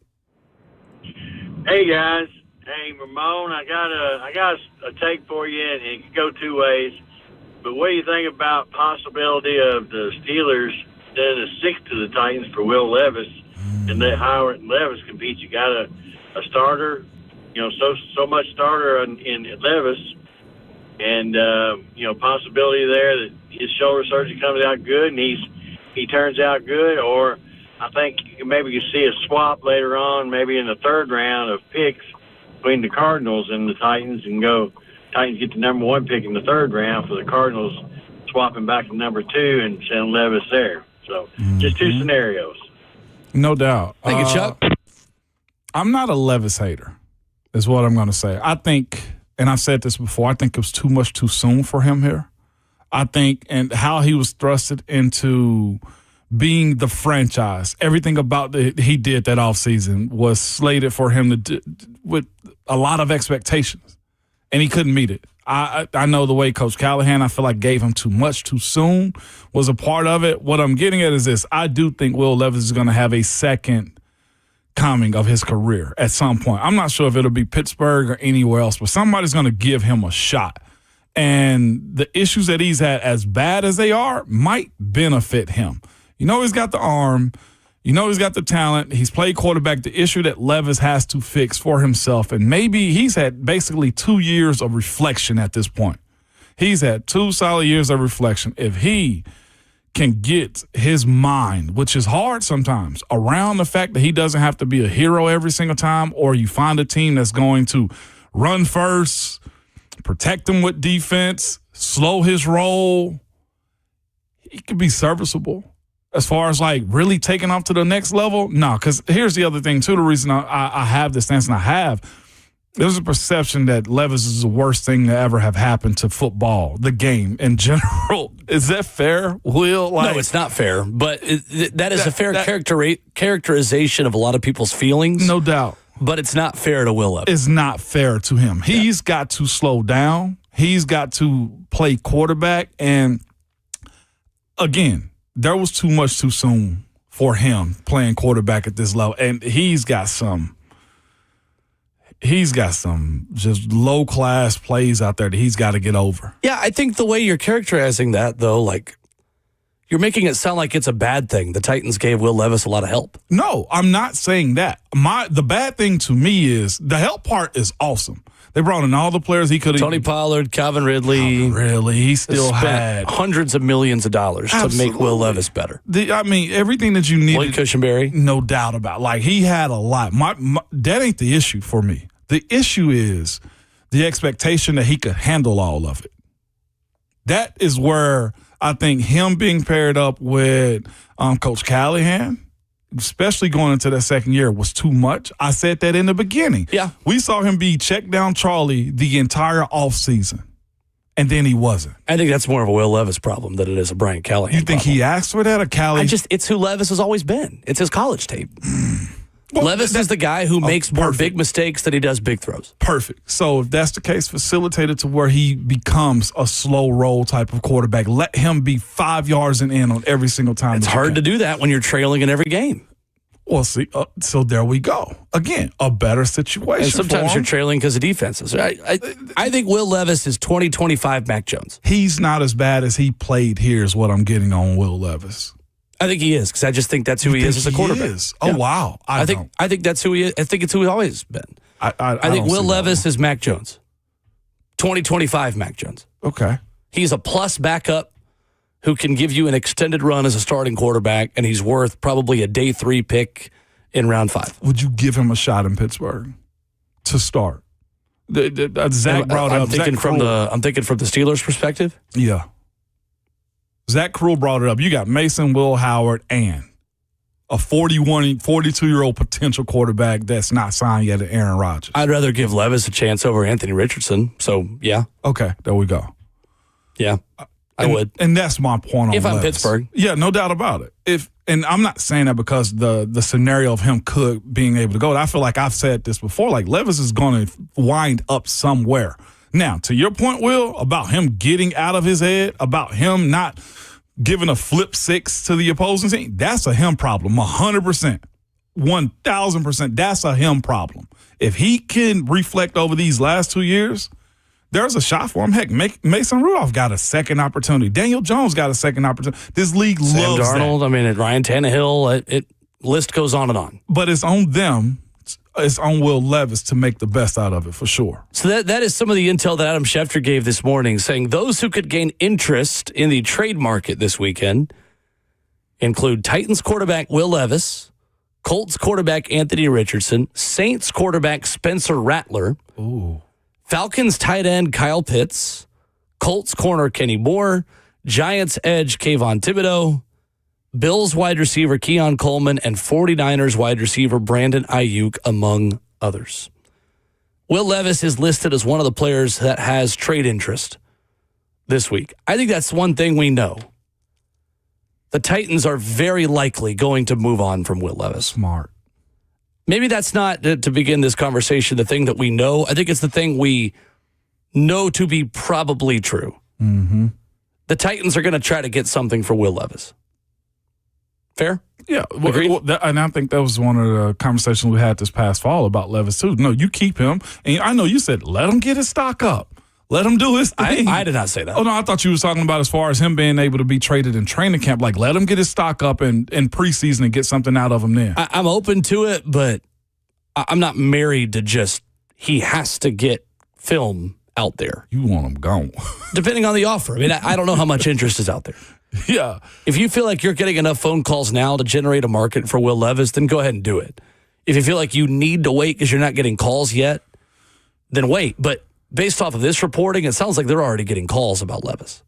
Hey, guys. Hey, Ramon, I got a take for you, and it could go 2 ways. But what do you think about possibility of the Steelers sending a 6 to the Titans for Will Levis, and that Howard and Levis compete? You got a starter, so much starter in Levis, and possibility there that his shoulder surgery comes out good and he turns out good, or I think maybe you see a swap later on, maybe in the 3rd round of picks between the Cardinals and the Titans, and Titans get the number 1 pick in the 3rd round for the Cardinals, swapping back to number 2 and send Levis there. So just 2 scenarios. No doubt. Thank you, Chuck. I'm not a Levis hater, is what I'm going to say. I think, and I've said this before, I think it was too much too soon for him here. I think, and how he was thrusted into being the franchise, everything about he did that offseason was slated for him to do with a lot of expectations, and he couldn't meet it. I know the way Coach Callahan, I feel like, gave him too much too soon was a part of it. What I'm getting at is this. I do think Will Levis is going to have a second coming of his career at some point. I'm not sure if it'll be Pittsburgh or anywhere else, but somebody's going to give him a shot. And the issues that he's had, as bad as they are, might benefit him. He's got the arm. He's got the talent. He's played quarterback. The issue that Levis has to fix for himself, and maybe he's had basically 2 years of reflection at this point. He's had 2 solid years of reflection. If he can get his mind, which is hard sometimes, around the fact that he doesn't have to be a hero every single time, or you find a team that's going to run first, protect him with defense, slow his roll, he could be serviceable. As far as really taking off to the next level, no. Because here's the other thing too. The reason I have this stance, and I have, there's a perception that Levis is the worst thing to ever have happened to football, the game in general. Is that fair, Will? No, it's not fair. But that is a fair characterization of a lot of people's feelings. No doubt. But it's not fair to Will Levis. It's not fair to him. He's got to slow down. He's got to play quarterback. And again, there was too much too soon for him playing quarterback at this level. And he's got some just low-class plays out there that he's got to get over. Yeah, I think the way you're characterizing that, though, you're making it sound like it's a bad thing. The Titans gave Will Levis a lot of help. No, I'm not saying that. The bad thing to me is the help part is awesome. They brought in all the players he could have. Tony Pollard, Calvin Ridley. He still had hundreds of millions of dollars to make Will Levis better. Everything that you needed. Blake Cushenberry. No doubt about it. He had a lot. That ain't the issue for me. The issue is the expectation that he could handle all of it. That is where I think him being paired up with Coach Callahan, especially going into that second year, was too much. I said that in the beginning. Yeah. We saw him be check down Charlie the entire offseason, and then he wasn't. I think that's more of a Will Levis problem than it is a Brian Callahan You think problem. he asked for that, or Callie? It's who Levis has always been. It's his college tape. Levis is the guy who makes more big mistakes than he does big throws. Perfect. So if that's the case, facilitate it to where he becomes a slow roll type of quarterback. Let him be 5 yards and in on every single time. It's hard to do that when you're trailing in every game. Well, see, so there we go. Again, a better situation. And sometimes you're trailing because of defenses. I think Will Levis is 2025 Mac Jones. He's not as bad as he played here is what I'm getting on Will Levis. I think he is, because I just think that's who he is as a quarterback. Oh, yeah. Wow. I think that's who he is. I think it's who he's always been. I think Will Levis is Mac Jones. 2025 Mac Jones. Okay. He's a plus backup who can give you an extended run as a starting quarterback, and he's worth probably a day 3 pick in round 5. Would you give him a shot in Pittsburgh to start? Zach brought up. I'm thinking from the Steelers' perspective. Yeah. Zach Krul brought it up. You got Mason, Will Howard, and a 42-year-old potential quarterback that's not signed yet at Aaron Rodgers. I'd rather give Levis a chance over Anthony Richardson. So, yeah. Okay, there we go. Yeah, I would. And that's my point on if I'm Levis. Pittsburgh. Yeah, no doubt about it. And I'm not saying that because the scenario of him being able to go. I feel like I've said this before. Like, Levis is going to wind up somewhere. Now, to your point, Will, about him getting out of his head, about him not giving a flip six to the opposing team, that's a him problem, 100%. 1,000%. That's a him problem. If he can reflect over these last 2 years, there's a shot for him. Heck, Mason Rudolph got a second opportunity. Daniel Jones got a second opportunity. This league Sam loves Darnold, that. I mean, Ryan Tannehill, list goes on and on. But it's on them. It's on Will Levis to make the best out of it, for sure. So that is some of the intel that Adam Schefter gave this morning, saying those who could gain interest in the trade market this weekend include Titans quarterback Will Levis, Colts quarterback Anthony Richardson, Saints quarterback Spencer Rattler, Falcons tight end Kyle Pitts, Colts corner Kenny Moore, Giants edge Kayvon Thibodeau, Bills wide receiver Keon Coleman, and 49ers wide receiver Brandon Ayuk, among others. Will Levis is listed as one of the players that has trade interest this week. I think that's one thing we know. The Titans are very likely going to move on from Will Levis. Smart. Maybe that's not, to begin this conversation, the thing that we know. I think it's the thing we know to be probably true. Mm-hmm. The Titans are going to try to get something for Will Levis. Fair? Yeah. Agreed? And I think that was one of the conversations we had this past fall about Levis, too. No, you keep him. And I know you said, let him get his stock up. Let him do his thing. I did not say that. Oh, no, I thought you was talking about as far as him being able to be traded in training camp. Like, let him get his stock up in preseason and get something out of him then. I'm open to it, but I'm not married to just he has to get film out there. You want him gone. Depending on the offer. I mean, I don't know how much interest is out there. Yeah. If you feel like you're getting enough phone calls now to generate a market for Will Levis, then go ahead and do it. If you feel like you need to wait because you're not getting calls yet, then wait. But based off of this reporting, it sounds like they're already getting calls about Levis.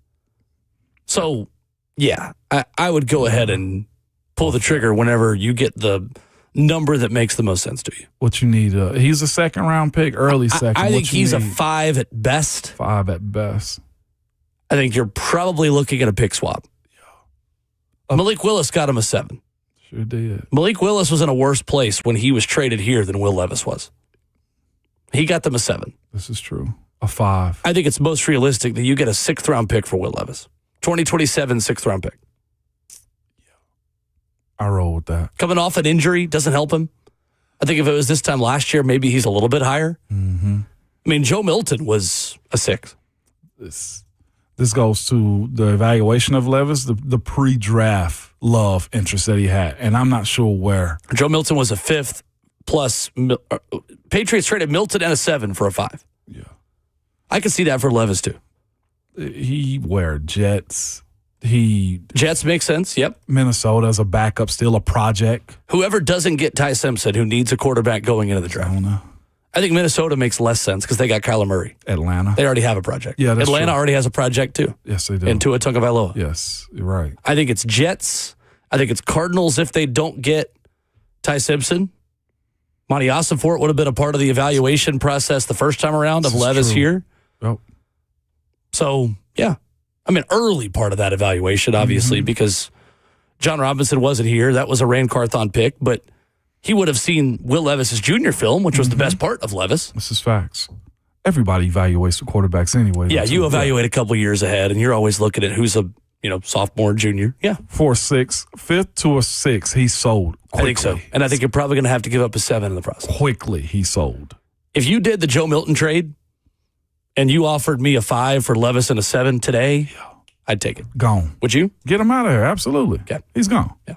So, yeah, I would go ahead and pull the trigger whenever you get the number that makes the most sense to you. What you need, he's a second-round pick, early second. I think he's a 5 at best. 5 at best. I think you're probably looking at a pick swap. Malik Willis got him a 7. Sure did. Malik Willis was in a worse place when he was traded here than Will Levis was. He got them a 7. This is true. A 5. I think it's most realistic that you get a 6th-round pick for Will Levis. 2027 6th-round pick. I roll with that. Coming off an injury doesn't help him. I think if it was this time last year, maybe he's a little bit higher. Mm-hmm. I mean, Joe Milton was a 6. This goes to the evaluation of Levis, the pre-draft love interest that he had, and I'm not sure where. Joe Milton was a 5th plus. Patriots traded Milton and a 7 for a 5. Yeah. I can see that for Levis, too. Jets. Jets make sense, yep. Minnesota as a backup, still a project. Whoever doesn't get Ty Simpson, who needs a quarterback going into the draft. I think Minnesota makes less sense because they got Kyler Murray. Atlanta. They already have a project. Yeah, that's Atlanta true. already has a project, too. Yes, they do. And Tua Tagovailoa. Yes, you're right. I think it's Jets. I think it's Cardinals if they don't get Ty Simpson. Monty Ossenfort would have been a part of the evaluation process the first time around of Levis here. Yep. So, yeah. I mean, early part of that evaluation, obviously, because John Robinson wasn't here. That was a Rand Carthon pick, but he would have seen Will Levis's junior film, which was the best part of Levis. This is facts. Everybody evaluates the quarterbacks anyway. Yeah, you evaluate a couple years ahead, and you're always looking at who's a sophomore, junior. Yeah. 4-6, 5th to a 6, he sold quickly. I think so. And I think you're probably going to have to give up a 7 in the process. Quickly, he sold. If you did the Joe Milton trade and you offered me a 5 for Levis and a 7 today, I'd take it. Gone. Would you? Get him out of here. Absolutely. Okay. He's gone. Yeah.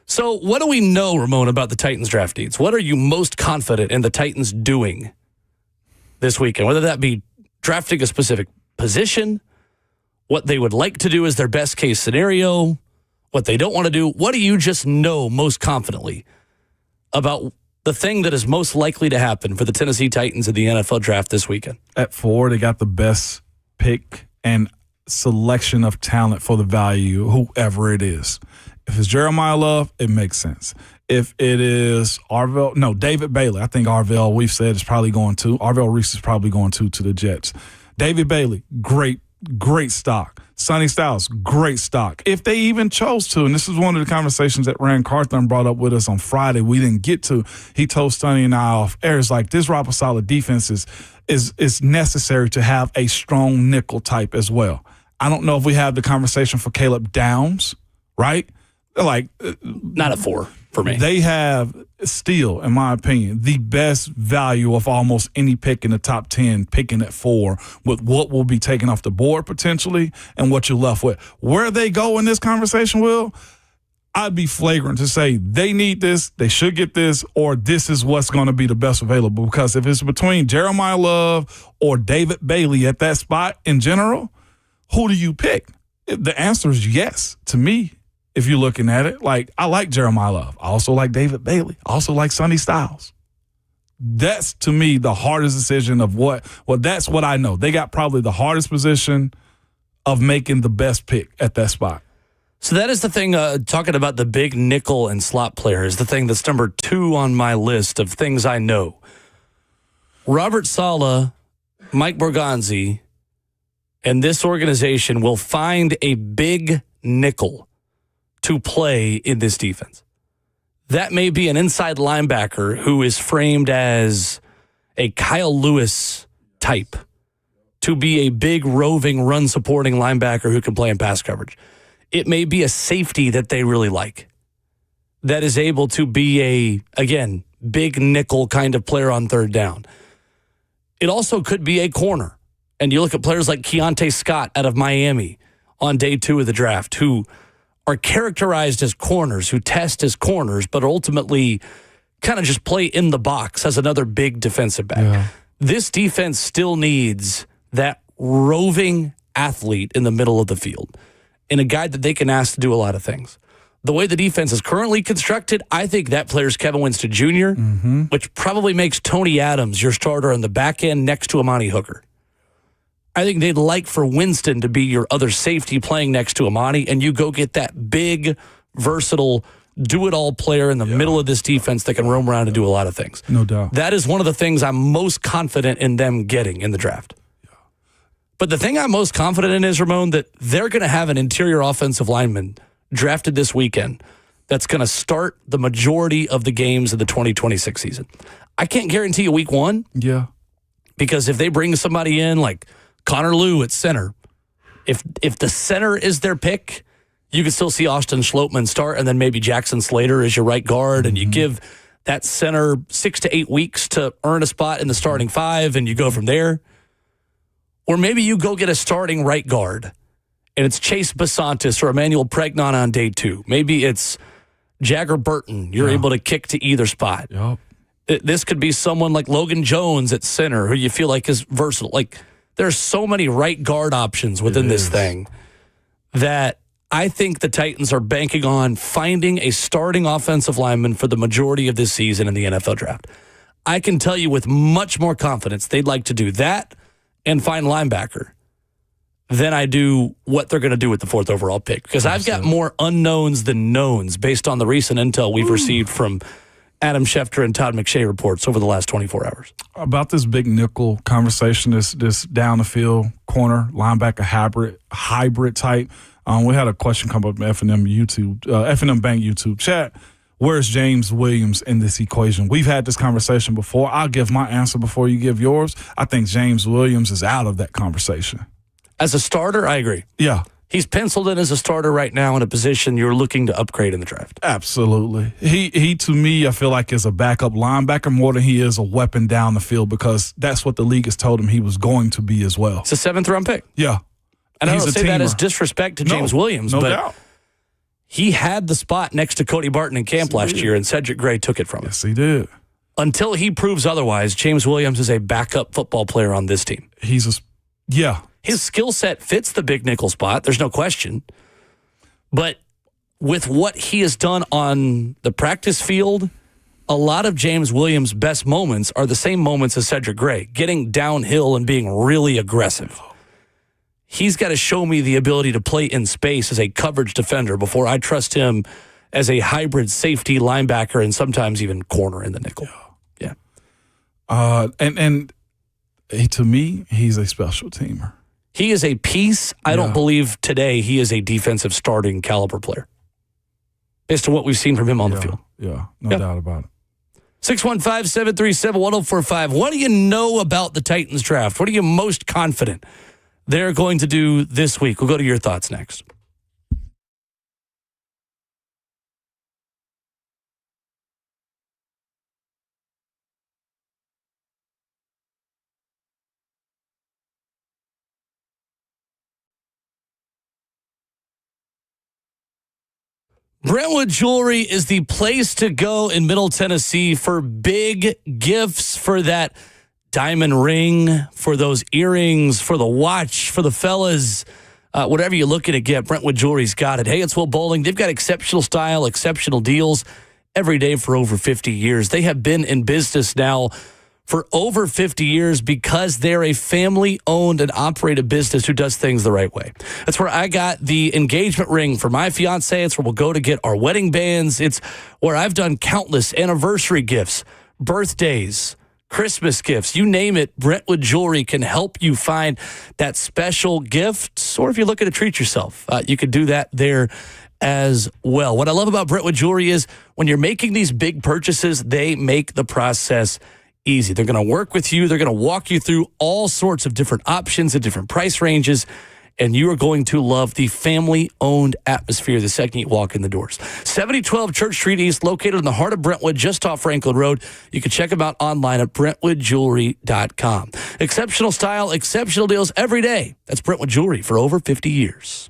So what do we know, Ramon, about the Titans draft needs? What are you most confident in the Titans doing this weekend? Whether that be drafting a specific position, what they would like to do as their best case scenario, what they don't want to do. What do you just know most confidently about the thing that is most likely to happen for the Tennessee Titans in the NFL draft this weekend? At 4, they got the best pick, and selection of talent for the value, whoever it is. If it's Jeremiah Love, it makes sense. If it is David Bailey, I think Arvell, we've said, is probably going to. Arvell Reese is probably going to the Jets. David Bailey, great stock. Sonny Styles, great stock. If they even chose to, and this is one of the conversations that Rand Carthon brought up with us on Friday, we didn't get to. He told Sonny and I off air, it's like this Robert Saleh defense is necessary to have a strong nickel type as well. I don't know if we have the conversation for Caleb Downs, right? Like, not a 4 for me. They have still, in my opinion, the best value of almost any pick in the top 10, picking at 4 with what will be taken off the board potentially and what you're left with. Where they go in this conversation, Will, I'd be flagrant to say they need this, they should get this, or this is what's going to be the best available. Because if it's between Jeremiah Love or David Bailey at that spot in general, who do you pick? The answer is yes to me. If you're looking at it, like, I like Jeremiah Love. I also like David Bailey. I also like Sonny Styles. That's, to me, the hardest decision of that's what I know. They got probably the hardest position of making the best pick at that spot. So that is the thing, talking about the big nickel and slot player is the thing that's number 2 on my list of things I know. Robert Saleh, Mike Borgonzi, and this organization will find a big nickel to play in this defense. That may be an inside linebacker who is framed as a Kyle Lewis type to be a big roving run supporting linebacker who can play in pass coverage. It may be a safety that they really like that is able to be again, big nickel kind of player on third down. It also could be a corner. And you look at players like Keontae Scott out of Miami on day 2 of the draft who are characterized as corners, who test as corners, but ultimately kind of just play in the box as another big defensive back. Yeah. This defense still needs that roving athlete in the middle of the field and a guy that they can ask to do a lot of things. The way the defense is currently constructed, I think that player is Kevin Winston Jr., which probably makes Tony Adams your starter on the back end next to Amani Hooker. I think they'd like for Winston to be your other safety playing next to Amani, and you go get that big, versatile, do-it-all player in the middle of this defense that can roam around and do a lot of things. No doubt. That is one of the things I'm most confident in them getting in the draft. Yeah. But the thing I'm most confident in is, Ramon, that they're going to have an interior offensive lineman drafted this weekend that's going to start the majority of the games of the 2026 season. I can't guarantee you week 1. Yeah. Because if they bring somebody in like Connor Liu at center, if the center is their pick, you can still see Austin Schlottman start, and then maybe Jackson Slater as your right guard, and you give that center 6 to 8 weeks to earn a spot in the starting 5, and you go from there. Or maybe you go get a starting right guard, and it's Chase Basantis or Emmanuel Pregnon on day 2. Maybe it's Jagger Burton. You're able to kick to either spot. Yep. This could be someone like Logan Jones at center, who you feel like is versatile. Like, there's so many right guard options within this thing that I think the Titans are banking on finding a starting offensive lineman for the majority of this season in the NFL draft. I can tell you with much more confidence they'd like to do that and find linebacker than I do what they're going to do with the 4th overall pick. Because I've got more unknowns than knowns based on the recent intel we've received from Adam Schefter and Todd McShay reports over the last 24 hours. About this big nickel conversation, this down the field corner linebacker hybrid type. We had a question come up from F&M Bank YouTube chat. Where's James Williams in this equation? We've had this conversation before. I'll give my answer before you give yours. I think James Williams is out of that conversation. As a starter, I agree. Yeah. He's penciled in as a starter right now in a position you're looking to upgrade in the draft. Absolutely. He to me, I feel like, is a backup linebacker more than he is a weapon down the field, because that's what the league has told him he was going to be as well. It's a 7th-round pick. Yeah. And I don't say that as disrespect to James Williams, no but doubt. He had the spot next to Cody Barton in camp last year, and Cedric Gray took it from him. Yes, he did. Until he proves otherwise, James Williams is a backup football player on this team. His skill set fits the big nickel spot. There's no question. But with what he has done on the practice field, a lot of James Williams' best moments are the same moments as Cedric Gray, getting downhill and being really aggressive. he's got to show me the ability to play in space as a coverage defender before I trust him as a hybrid safety linebacker and sometimes even corner in the nickel. Yeah. And to me, he's a special teamer. He is a piece. I don't believe today he is a defensive starting caliber player based on what we've seen from him on the field. Yeah, no doubt about it. 615-737-1045. What do you know about the Titans draft? What are you most confident they're going to do this week? We'll go to your thoughts next. Brentwood Jewelry is the place to go in Middle Tennessee for big gifts, for that diamond ring, for those earrings, for the watch, for the fellas. Whatever you're looking to get, Brentwood Jewelry's got it. Hey, it's Will Bowling. They've got exceptional style, exceptional deals every day for over 50 years. They have been in business now for over 50 years because they're a family-owned and operated business who does things the right way. That's where I got the engagement ring for my fiance. It's where we'll go to get our wedding bands. It's where I've done countless anniversary gifts, birthdays, Christmas gifts, you name it. Brentwood Jewelry can help you find that special gift. Or if you're looking to treat yourself, you can do that there as well. What I love about Brentwood Jewelry is when you're making these big purchases, they make the process easy. They're going to work with you. They're going to walk you through all sorts of different options and different price ranges, and you are going to love the family-owned atmosphere the second you walk in the doors. 7012 Church Street East, located in the heart of Brentwood, just off Franklin Road. You can check them out online at BrentwoodJewelry.com. Exceptional style, exceptional deals every day. That's Brentwood Jewelry for over 50 years.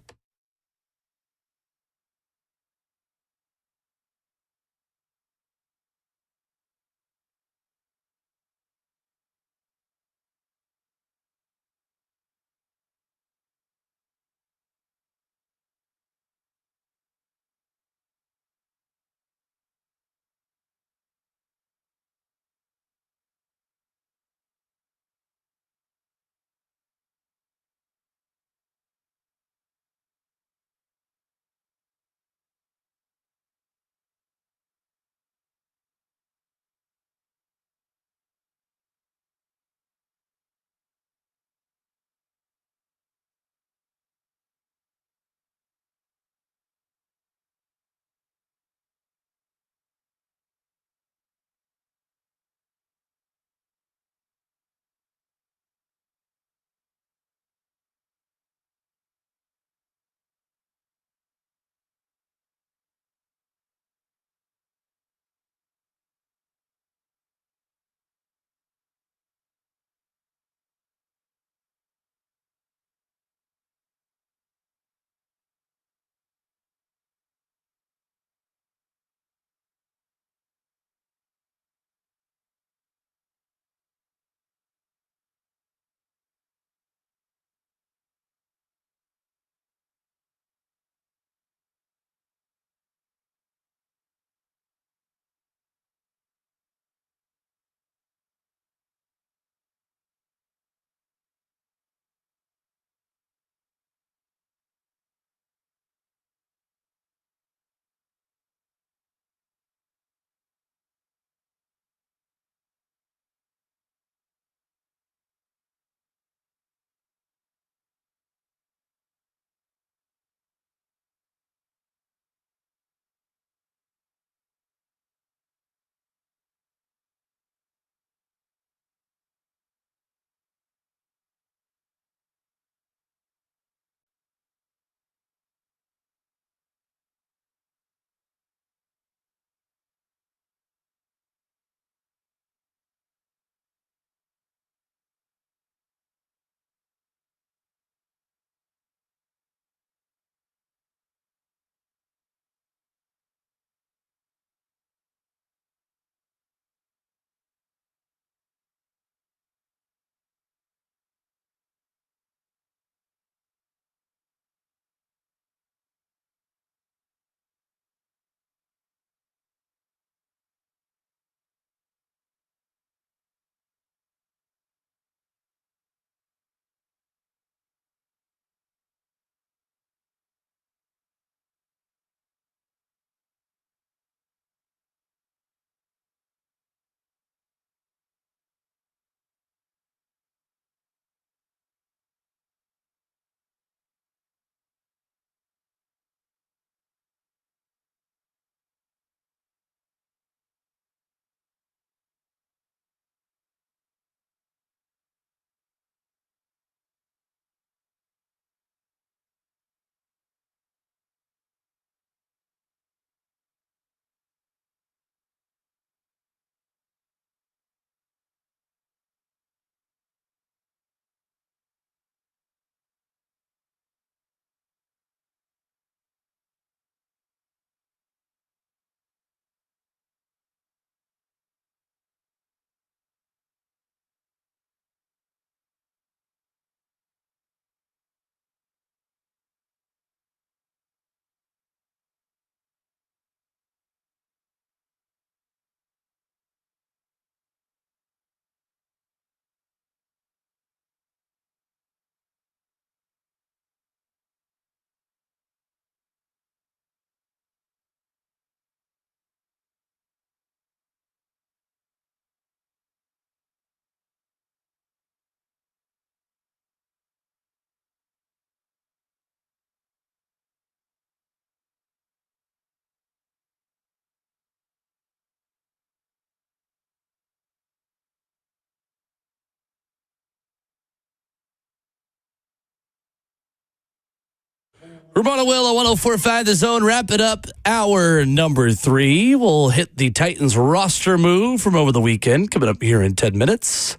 Ramon Will at 104.5 The Zone. Wrap it up. Hour number 3. We'll hit the Titans roster move from over the weekend. Coming up here in 10 minutes.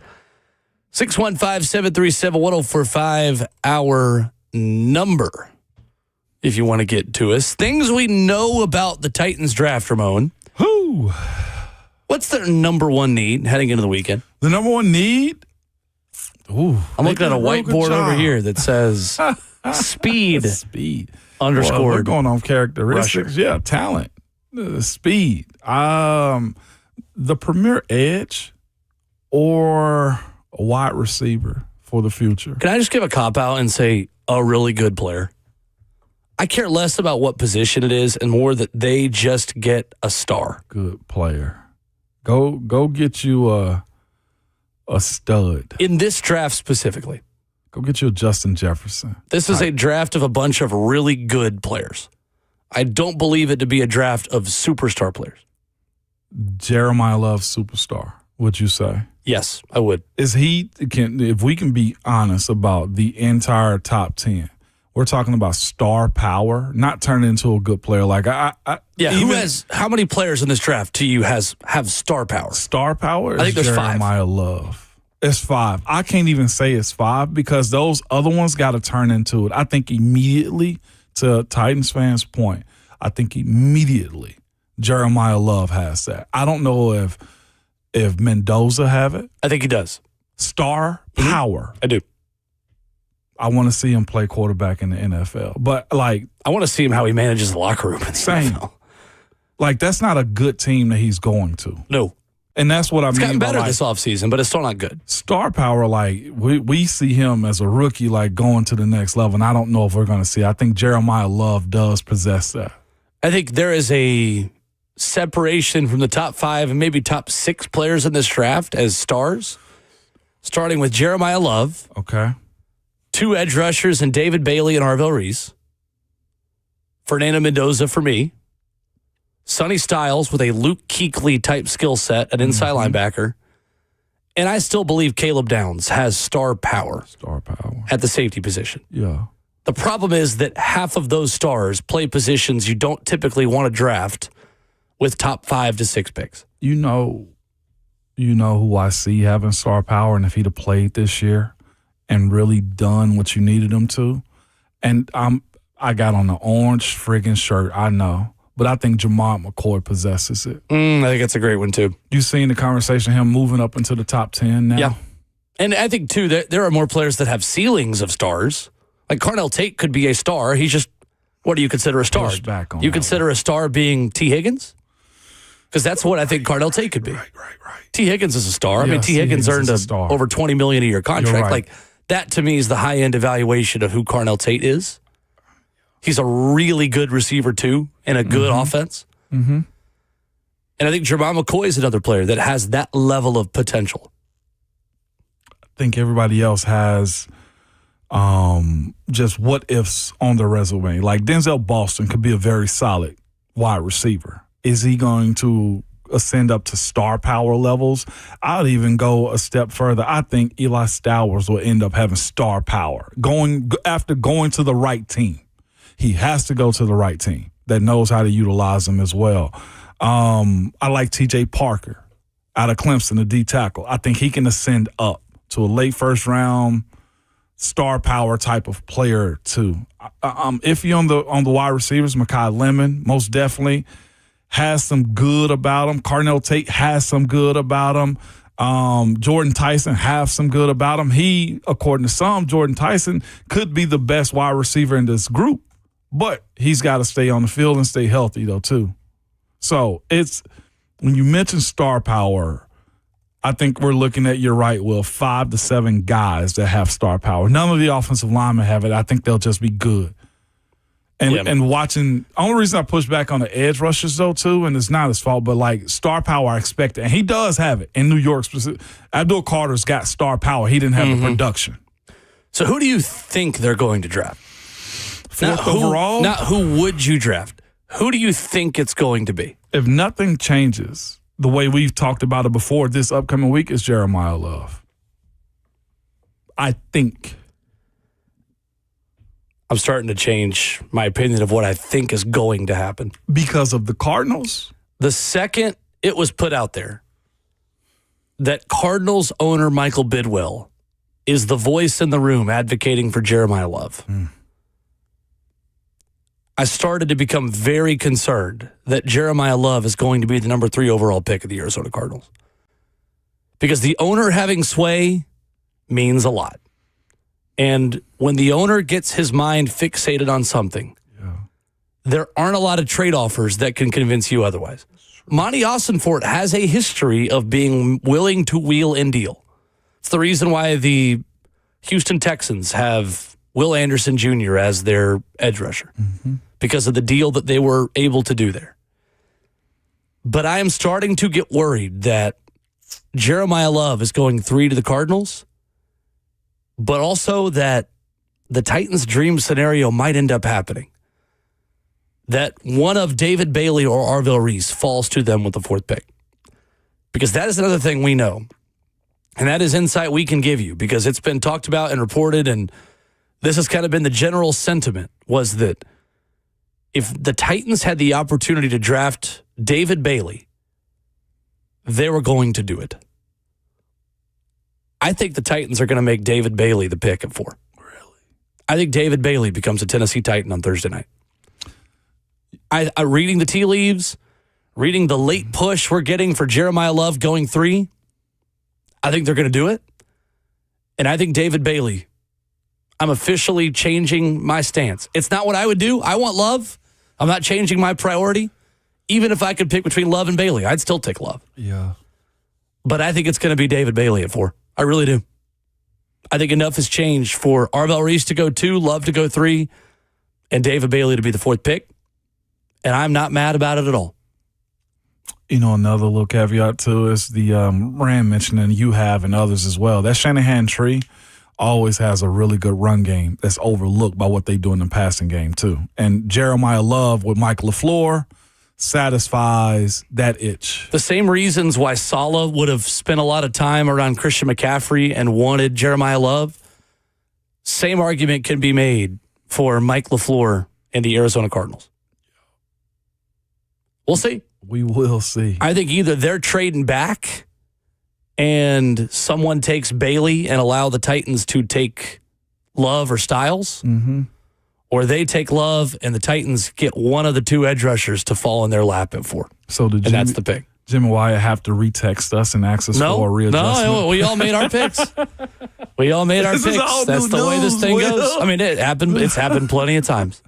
615-737-1045. Our number, if you want to get to us. Things we know about the Titans draft, Ramon. Who? What's their number one need heading into the weekend? The number one need? Ooh, I'm looking at a whiteboard over here that says speed. Speed. Underscore. Well, we're going on characteristics. Rusher. Yeah, talent. Speed. The premier edge or a wide receiver for the future. Can I just give a cop-out and say a really good player? I care less about what position it is and more that they just get a star. Good player. Go get you a stud. In this draft specifically. Go get you a Justin Jefferson. This is a draft of a bunch of really good players. I don't believe it to be a draft of superstar players. Jeremiah Love superstar, would you say? Yes, I would. If we can be honest about the entire top 10, we're talking about star power, not turning into a good player. Like how many players in this draft to you have star power? Star power? I think there's Jeremiah 5. Love. It's 5. I can't even say it's 5 because those other ones got to turn into it. I think immediately, to Titans fans' point, I think immediately Jeremiah Love has that. I don't know if Mendoza have it. I think he does. Star power. I do. I want to see him play quarterback in the NFL. But, I want to see him how he manages the locker room in the NFL. That's not a good team that he's going to. No. And that's what I mean. It's gotten better this offseason, but it's still not good. Star power, we see him as a rookie, going to the next level, and I don't know if we're going to see. I think Jeremiah Love does possess that. I think there is a separation from the top 5 and maybe top 6 players in this draft as stars, starting with Jeremiah Love. Okay. 2 edge rushers and David Bailey and Arvell Reese. Fernando Mendoza for me. Sonny Styles with a Luke Kuechly type skill set at inside linebacker. And I still believe Caleb Downs has star power. Star power. At the safety position. Yeah. The problem is that half of those stars play positions you don't typically want to draft with top 5 to 6 picks. You know who I see having star power, and if he'd have played this year and really done what you needed him to, and I got on the orange friggin' shirt, I know. But I think Jamar McCoy possesses it. I think that's a great one, too. You seen the conversation, him moving up into the top 10 now? Yeah. And I think, too, that there are more players that have ceilings of stars. Like Carnell Tate could be a star. He's just, what do you consider a star? You consider a star being T. Higgins? Because that's what I think Carnell Tate could be. Right. T. Higgins is a star. Yeah, T. Higgins earned over $20 million a year contract. Right. That, to me, is the high-end evaluation of who Carnell Tate is. He's a really good receiver, too, and a good offense. Mm-hmm. And I think Jeremiah McCoy is another player that has that level of potential. I think everybody else has just what-ifs on their resume. Like Denzel Boston could be a very solid wide receiver. Is he going to ascend up to star power levels? I'd even go a step further. I think Eli Stowers will end up having star power after going to the right team. He has to go to the right team that knows how to utilize him as well. I like T.J. Parker out of Clemson, the D tackle. I think he can ascend up to a late first round star power type of player too. Iffy on the wide receivers. Mekhi Lemon most definitely has some good about him. Carnell Tate has some good about him. Jordan Tyson have some good about him. According to some, Jordan Tyson could be the best wide receiver in this group. But he's got to stay on the field and stay healthy, though, too. So when you mention star power, I think we're looking at, you're right, Will, 5 to 7 guys that have star power. None of the offensive linemen have it. I think they'll just be good. And watching, only reason I push back on the edge rushers, though, too, and it's not his fault, but star power, I expect it. And he does have it in New York. Abdul Carter's got star power. He didn't have the production. So who do you think they're going to draft? Overall? Not who would you draft. Who do you think it's going to be? If nothing changes, the way we've talked about it before, this upcoming week is Jeremiah Love. I think. I'm starting to change my opinion of what I think is going to happen. Because of the Cardinals? The second it was put out there that Cardinals owner Michael Bidwell is the voice in the room advocating for Jeremiah Love, I started to become very concerned that Jeremiah Love is going to be the number 3 overall pick of the Arizona Cardinals. Because the owner having sway means a lot. And when the owner gets his mind fixated on something, there aren't a lot of trade offers that can convince you otherwise. Monty Ossenfort has a history of being willing to wheel and deal. It's the reason why the Houston Texans have Will Anderson Jr. as their edge rusher, because of the deal that they were able to do there. But I am starting to get worried that Jeremiah Love is going 3 to the Cardinals, but also that the Titans' dream scenario might end up happening. That one of David Bailey or Arvell Reese falls to them with the 4th pick. Because that is another thing we know. And that is insight we can give you, because it's been talked about and reported, and this has kind of been the general sentiment, was that if the Titans had the opportunity to draft David Bailey, they were going to do it. I think the Titans are going to make David Bailey the pick at 4. Really? I think David Bailey becomes a Tennessee Titan on Thursday night. I reading the tea leaves, reading the late push we're getting for Jeremiah Love going 3, I think they're going to do it. And I think David Bailey, I'm officially changing my stance. It's not what I would do. I want Love. I'm not changing my priority. Even if I could pick between Love and Bailey, I'd still take Love. Yeah. But I think it's going to be David Bailey at 4. I really do. I think enough has changed for Arvell Reese to go 2, Love to go 3, and David Bailey to be the 4th pick. And I'm not mad about it at all. You know, another little caveat too is the Rand mentioning you have and others as well. That Shanahan tree always has a really good run game that's overlooked by what they do in the passing game too. And Jeremiah Love with Mike LaFleur satisfies that itch. The same reasons why Saleh would have spent a lot of time around Christian McCaffrey and wanted Jeremiah Love, same argument can be made for Mike LaFleur and the Arizona Cardinals. We'll see. We will see. I think either they're trading back and someone takes Bailey and allow the Titans to take Love or Styles, or they take Love and the Titans get one of the 2 edge rushers to fall in their lap at 4. So and that's the pick. Jim and Wyatt have to retext us and ask us for a readjustment. No, we all made our picks. We all made our picks. That's the way this thing goes. I mean, it happened. It's happened plenty of times.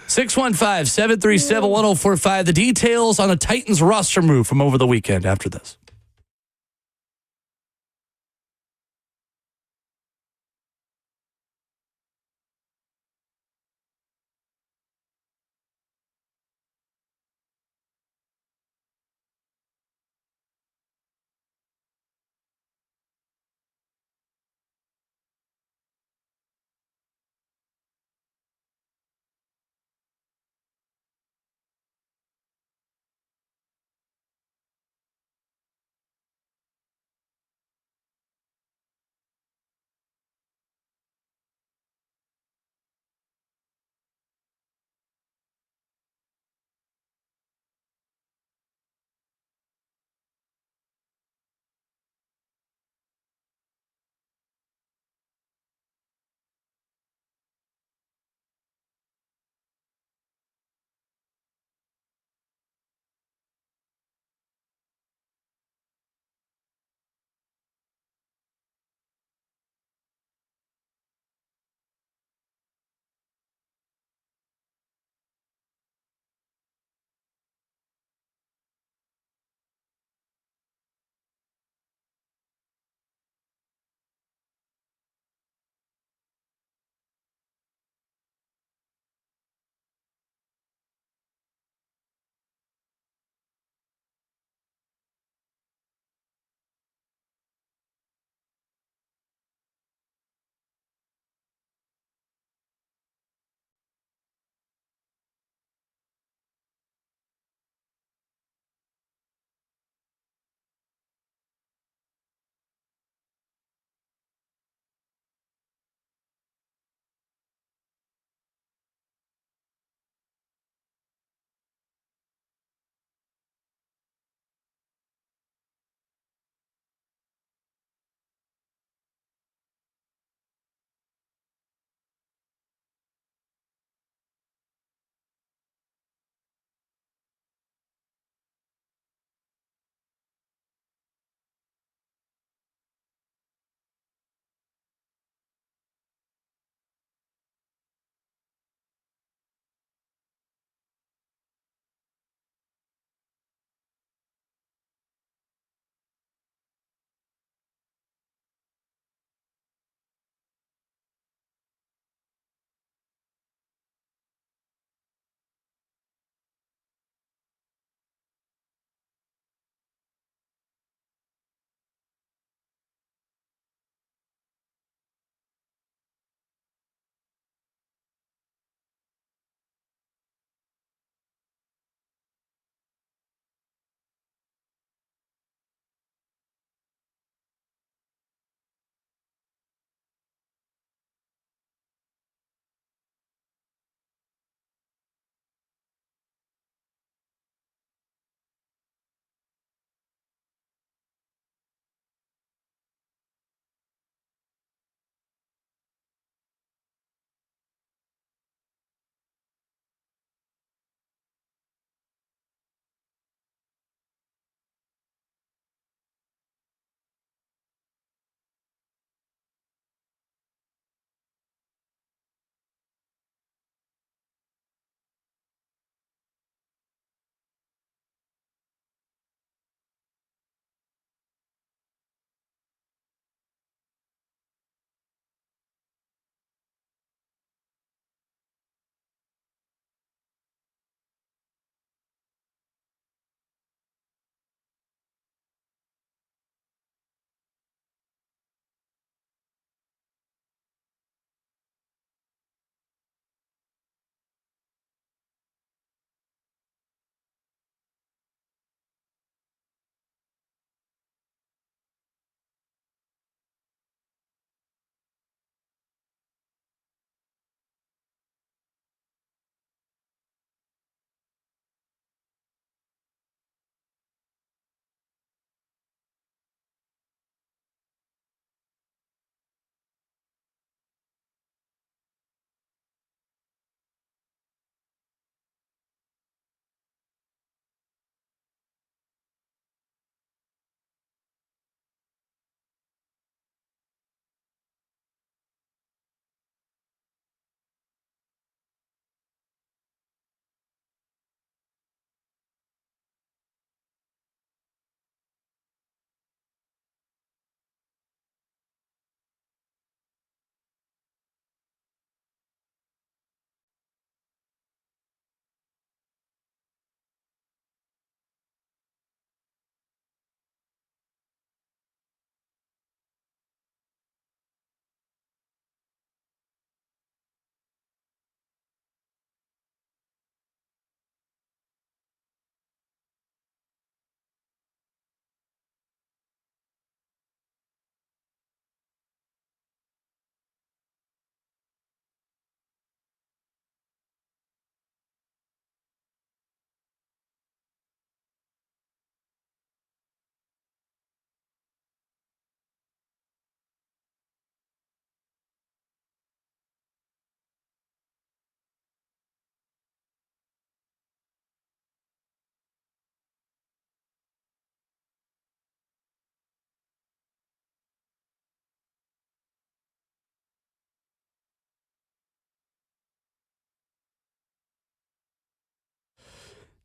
615-737-1045. The details on a Titans roster move from over the weekend after this.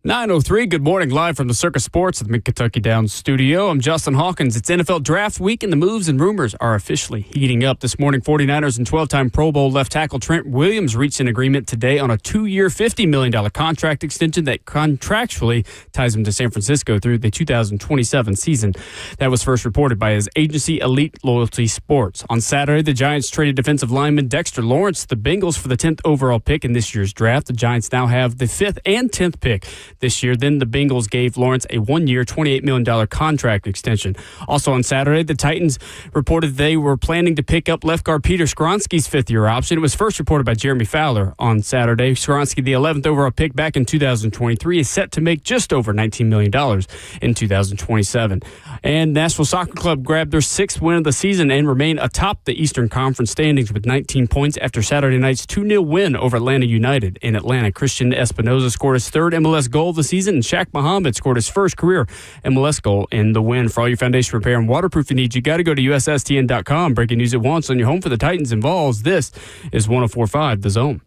9:03, good morning, live from the Circus Sports at the Mid-Kentucky Downs studio. I'm Justin Hawkins. It's NFL Draft Week, and the moves and rumors are officially heating up. This morning, 49ers and 12-time Pro Bowl left tackle Trent Williams reached an agreement today on a 2-year, $50 million contract extension that contractually ties him to San Francisco through the 2027 season. That was first reported by his agency, Elite Loyalty Sports. On Saturday, the Giants traded defensive lineman Dexter Lawrence to the Bengals for the 10th overall pick in this year's draft. The Giants now have the 5th and 10th pick this year. Then the Bengals gave Lawrence a 1-year, $28 million contract extension. Also on Saturday, the Titans reported they were planning to pick up left guard Peter Skronski's 5th-year option. It was first reported by Jeremy Fowler on Saturday. Skronski, the 11th overall pick back in 2023, is set to make just over $19 million in 2027. And Nashville Soccer Club grabbed their 6th win of the season and remain atop the Eastern Conference standings with 19 points after Saturday night's 2-0 win over Atlanta United in Atlanta. Christian Espinoza scored his 3rd MLS goal of the season, and Shaq Muhammad scored his first career MLS goal in the win. For all your foundation repair and waterproofing needs, you got to go to USSTN.com. Breaking news at once on your home for the Titans and Vols. This is 104.5 The Zone.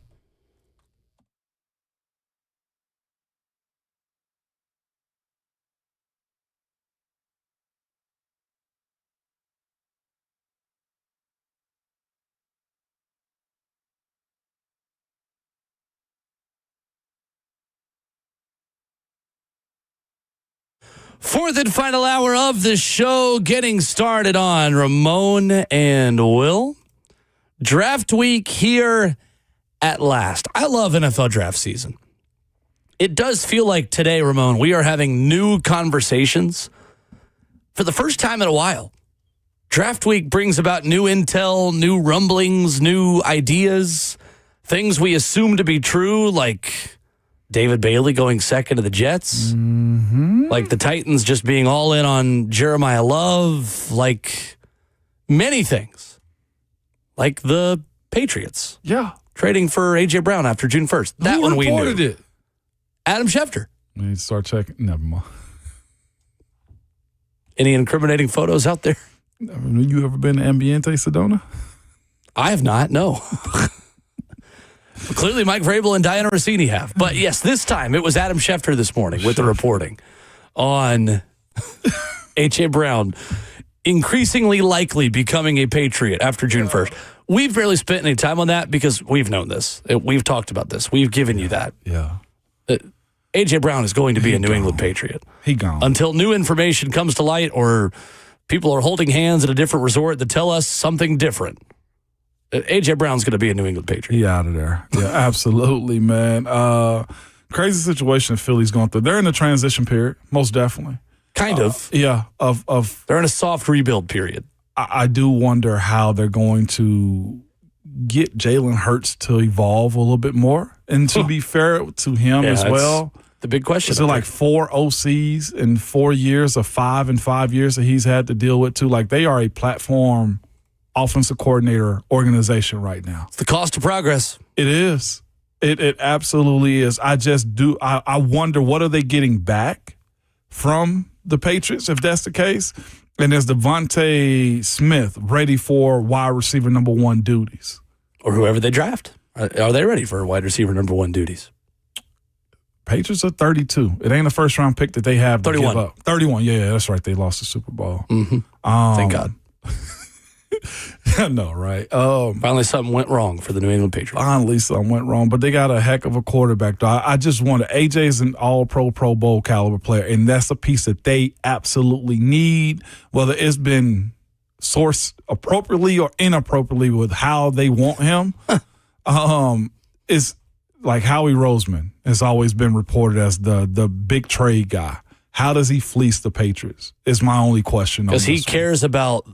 Fourth and final hour of the show getting started on Ramon and Will. Draft week here at last. I love NFL draft season. It does feel like today, Ramon, we are having new conversations for the first time in a while. Draft week brings about new intel, new rumblings, new ideas, things we assume to be true, like David Bailey going second to the Jets, like the Titans just being all in on Jeremiah Love, like many things, like the Patriots. Yeah. Trading for A.J. Brown after June 1st. That Who one we reported knew. it? Adam Schefter. We need to start checking. Never mind. Any incriminating photos out there? You ever been to Ambiente, Sedona? I have not, no. Clearly, Mike Vrabel and Diana Rossini have. But yes, this time it was Adam Schefter this morning with the reporting on A.J. Brown increasingly likely becoming a Patriot after June 1st. We've barely spent any time on that because we've known this. We've talked about this. We've given you that. Yeah. A.J. Brown is going to be a New England Patriot. He gone. Until new information comes to light or people are holding hands at a different resort that tell us something different. A.J. Brown's going to be a New England Patriot. He out of there. Yeah, absolutely, man. Crazy situation Philly's going through. They're in the transition period, most definitely. Kind of. Yeah. They're in a soft rebuild period. I do wonder how they're going to get Jalen Hurts to evolve a little bit more. And to be fair to him as well. The big question. So like 4 OCs in 4 years or 5 in 5 years that he's had to deal with too. Like they are a platform offensive coordinator organization right now. It's the cost of progress. It is. It absolutely is. I wonder what are they getting back from the Patriots if that's the case? And is Devontae Smith ready for wide receiver number 1 duties? Or whoever they draft. Are they ready for wide receiver number 1 duties? Patriots are 32. It ain't a first round pick that they have to 31. give up. 31. Yeah, that's right. They lost the Super Bowl. Mm-hmm. Thank God. I know, right? Finally, something went wrong for the New England Patriots. Finally, something went wrong, but they got a heck of a quarterback, though. I just wonder, AJ's an all-pro, Pro Bowl caliber player, and that's a piece that they absolutely need, whether it's been sourced appropriately or inappropriately with how they want him. It's like Howie Roseman has always been reported as the big trade guy. How does he fleece the Patriots is my only question. Because he cares about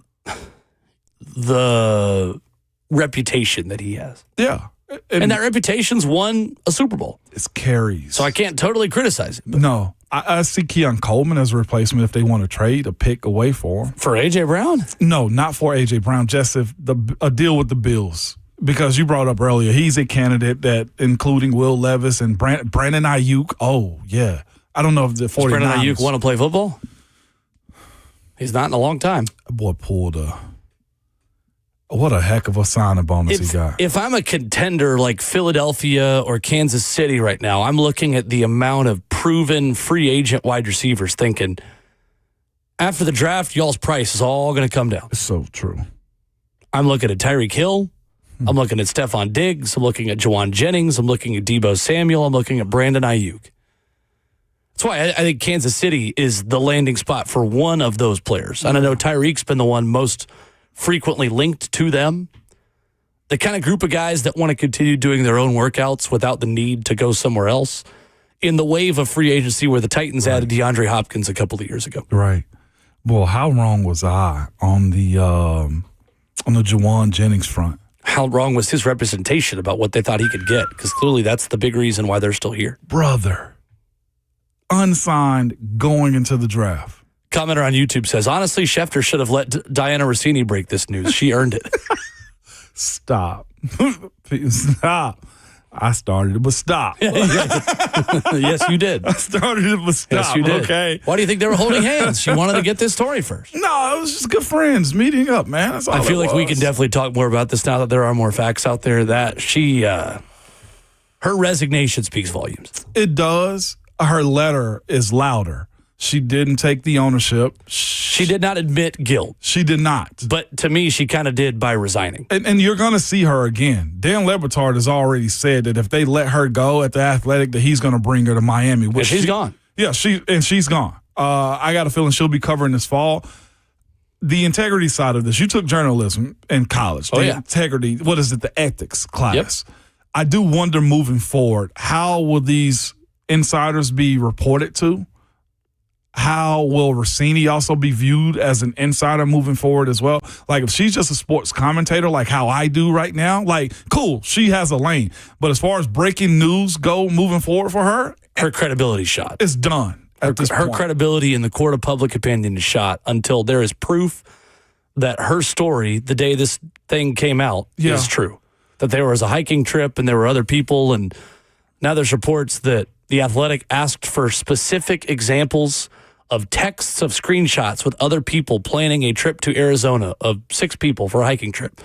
the reputation that he has. Yeah. And that reputation's won a Super Bowl. It's carries. So I can't totally criticize him. No. I see Keon Coleman as a replacement if they want to trade a pick away for him. For A.J. Brown? No, not for A.J. Brown, just if a deal with the Bills. Because you brought up earlier, he's a candidate that, including Will Levis and Brandon Ayuk. Oh, yeah. I don't know if the 49ers. Does Brandon Ayuk want to play football? He's not in a long time. That boy pulled what a heck of a signing bonus he got. If I'm a contender like Philadelphia or Kansas City right now, I'm looking at the amount of proven free agent wide receivers thinking, after the draft, y'all's price is all going to come down. It's so true. I'm looking at Tyreek Hill. I'm looking at Stephon Diggs. I'm looking at Jawan Jennings. I'm looking at Deebo Samuel. I'm looking at Brandon Ayuk. That's why I think Kansas City is the landing spot for one of those players. And I know Tyreek's been the one most frequently linked to them. The kind of group of guys that want to continue doing their own workouts without the need to go somewhere else. In the wave of free agency where the Titans added DeAndre Hopkins a couple of years ago. Right. Well, how wrong was I on the Jawan Jennings front? How wrong was his representation about what they thought he could get? Because clearly that's the big reason why they're still here. Brother. Unsigned going into the draft. Commenter on YouTube says, honestly, Schefter should have let Diana Rossini break this news. She earned it. Stop. Stop. I started it, but stop. Yes, you did. I started it, but stop. Yes, you did. Okay. Why do you think they were holding hands? She wanted to get this story first. No, it was just good friends meeting up, man. That's all I feel it like we was. can definitely talk more about this now that there are more facts out there. That she, her resignation speaks volumes. It does. Her letter is louder. She didn't take the ownership. She did not admit guilt. She did not. But to me, she kind of did by resigning. And you're going to see her again. Dan Lebertard has already said that if they let her go at the Athletic, that he's going to bring her to Miami. And she's gone. Yeah, she's gone. I got a feeling she'll be covering this fall. The integrity side of this, you took journalism in college. The integrity, what is it, the ethics class. Yep. I do wonder moving forward, how will these insiders be reported to? How will Rossini also be viewed as an insider moving forward as well? Like, if she's just a sports commentator, like how I do right now, like, cool, she has a lane. But as far as breaking news go moving forward for her, her credibility shot. It's done. Her credibility in the court of public opinion is shot until there is proof that her story, the day this thing came out, is true. That there was a hiking trip and there were other people, and now there's reports that the Athletic asked for specific examples of texts of screenshots with other people planning a trip to Arizona of 6 people for a hiking trip.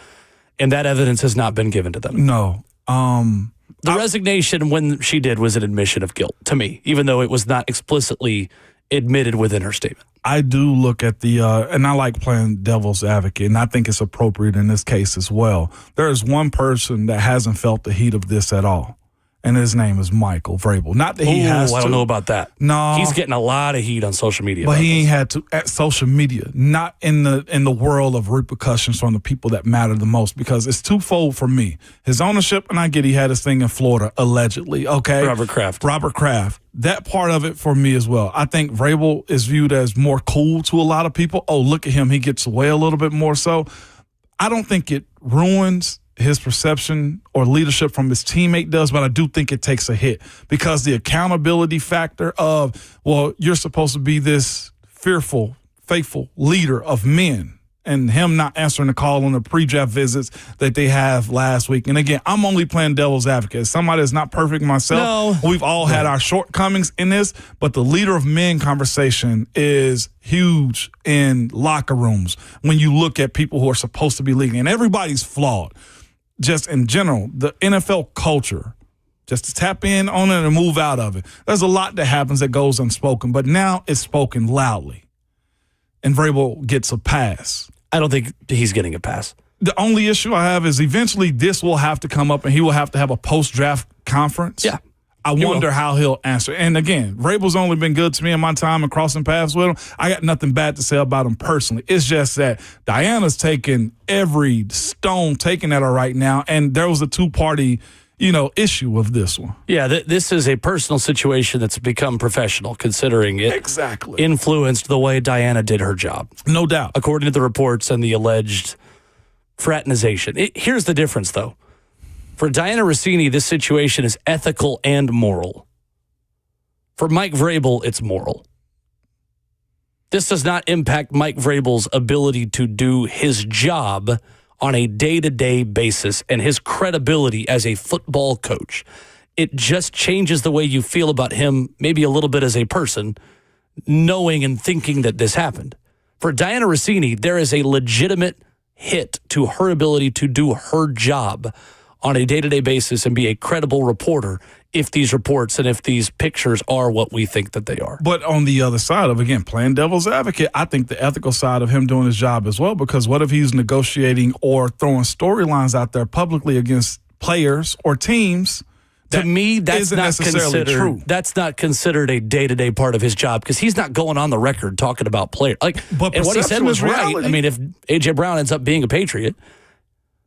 And that evidence has not been given to them. No. The resignation, when she did, was an admission of guilt to me, even though it was not explicitly admitted within her statement. I do look at the, and I like playing devil's advocate, and I think it's appropriate in this case as well. There is one person that hasn't felt the heat of this at all. And his name is Michael Vrabel. Not that he has to. I don't know about that. No. He's getting a lot of heat on social media. But he ain't had to at social media, not in the world of repercussions from the people that matter the most, because it's twofold for me. His ownership, and I get he had his thing in Florida, allegedly, okay? Robert Kraft. That part of it for me as well. I think Vrabel is viewed as more cool to a lot of people. Oh, look at him. He gets away a little bit more so. I don't think it ruins his perception or leadership from his teammate does, but I do think it takes a hit because the accountability factor of, well, you're supposed to be this fearful, faithful leader of men, and him not answering the call on the pre-draft visits that they have last week. And again, I'm only playing devil's advocate. As somebody that's not perfect myself, we've all had our shortcomings in this, but the leader of men conversation is huge in locker rooms when you look at people who are supposed to be leading, and everybody's flawed. Just in general, the NFL culture, just to tap in on it and move out of it. There's a lot that happens that goes unspoken, but now it's spoken loudly. And Vrabel gets a pass. I don't think he's getting a pass. The only issue I have is eventually this will have to come up and he will have to have a post-draft conference. Yeah. I wonder how he'll answer. And again, Vrabel's only been good to me in my time and crossing paths with him. I got nothing bad to say about him personally. It's just that Diana's taking every stone taken at her right now, and there was a two-party, issue with this one. Yeah, this is a personal situation that's become professional, considering it influenced the way Diana did her job. No doubt. According to the reports and the alleged fraternization. Here's the difference, though. For Diana Rossini, this situation is ethical and moral. For Mike Vrabel, it's moral. This does not impact Mike Vrabel's ability to do his job on a day-to-day basis and his credibility as a football coach. It just changes the way you feel about him, maybe a little bit as a person, knowing and thinking that this happened. For Diana Rossini, there is a legitimate hit to her ability to do her job on a day-to-day basis and be a credible reporter if these reports and if these pictures are what we think that they are. But on the other side of, again, playing devil's advocate, I think the ethical side of him doing his job as well, because what if he's negotiating or throwing storylines out there publicly against players or teams? To me, that's isn't not necessarily considered true. That's not considered a day-to-day part of his job because he's not going on the record talking about players. But and what he said perception was is right. reality. I mean, if A.J. Brown ends up being a Patriot.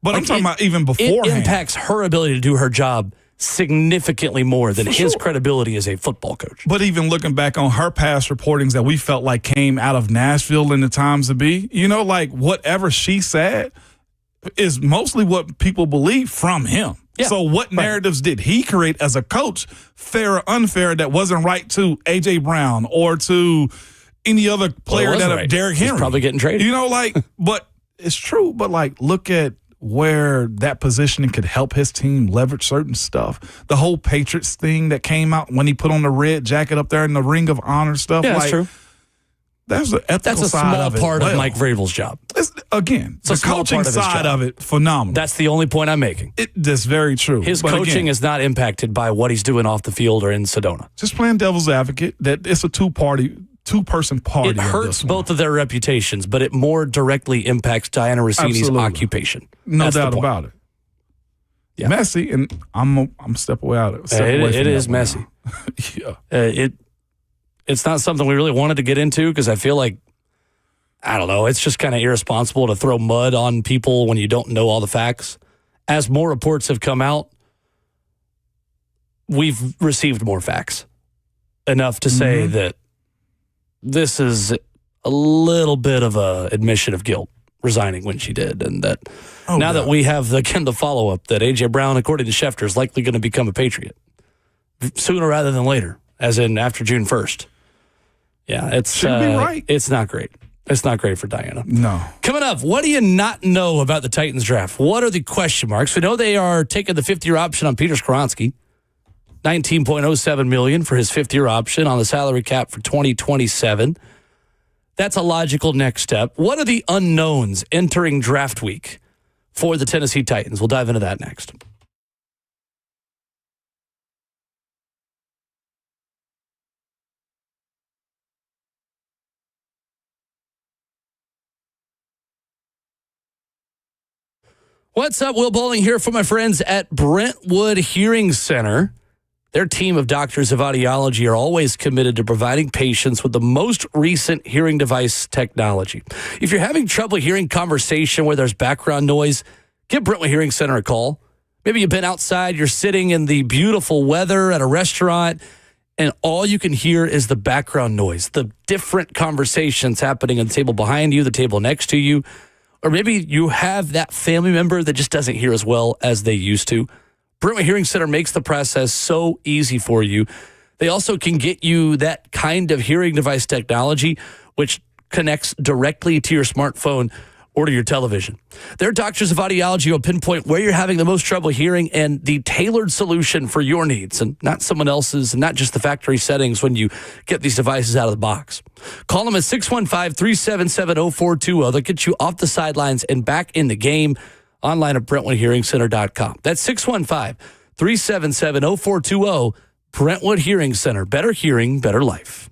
But I'm talking about even beforehand. It impacts her ability to do her job significantly more than his sure. credibility as a football coach. But even looking back on her past reportings that we felt like came out of Nashville in the times to be, like whatever she said is mostly what people believe from him. Yeah, so what narratives did he create as a coach, fair or unfair, that wasn't right to A.J. Brown or to any other player Derrick Henry? He's probably getting traded. But it's true. But look at where that positioning could help his team leverage certain stuff. The whole Patriots thing that came out when he put on the red jacket up there in the Ring of Honor stuff. Yeah, that's true. That's the ethical That's a side small of it. part of Mike Vrabel's job. It's the coaching side of it, phenomenal. That's the only point I'm making. That's very true. His But coaching again, is not impacted by what he's doing off the field or in Sedona. just playing devil's advocate, that it's a two-person party. It hurts both of their reputations, but it more directly impacts Diana Rossini's Absolutely. occupation. No That's the doubt point. about it. Yeah. Messy, and I'm step away out of it. It is messy. Yeah. It's not something we really wanted to get into because I feel like, I don't know, it's just kind of irresponsible to throw mud on people when you don't know all the facts. As more reports have come out, we've received more facts. Enough to say that this is a little bit of a admission of guilt, resigning when she did. And that that we have, the follow-up that A.J. Brown, according to Schefter, is likely going to become a Patriot sooner rather than later, as in after June 1st. Yeah, it's She'd be right. It's not great. It's not great for Diana. No. Coming up, what do you not know about the Titans draft? What are the question marks? We know they are taking the fifth-year option on Peter Skronski, $19.07 million for his fifth-year option on the salary cap for 2027. That's a logical next step. What are the unknowns entering draft week for the Tennessee Titans? We'll dive into that next. What's up? Will Bowling here for my friends at Brentwood Hearing Center. Their team of doctors of audiology are always committed to providing patients with the most recent hearing device technology. If you're having trouble hearing conversation where there's background noise, give Brentwood Hearing Center a call. Maybe you've been outside, you're sitting in the beautiful weather at a restaurant, and all you can hear is the background noise, the different conversations happening on the table behind you, the table next to you. Or maybe you have that family member that just doesn't hear as well as they used to. Brentwood Hearing Center makes the process so easy for you. They also can get you that kind of hearing device technology, which connects directly to your smartphone or to your television. Their doctors of audiology will pinpoint where you're having the most trouble hearing and the tailored solution for your needs and not someone else's and not just the factory settings when you get these devices out of the box. Call them at 615-377-0420. They'll get you off the sidelines and back in the game online at BrentwoodHearingCenter.com. That's 615-377-0420. Brentwood Hearing Center. Better hearing, better life.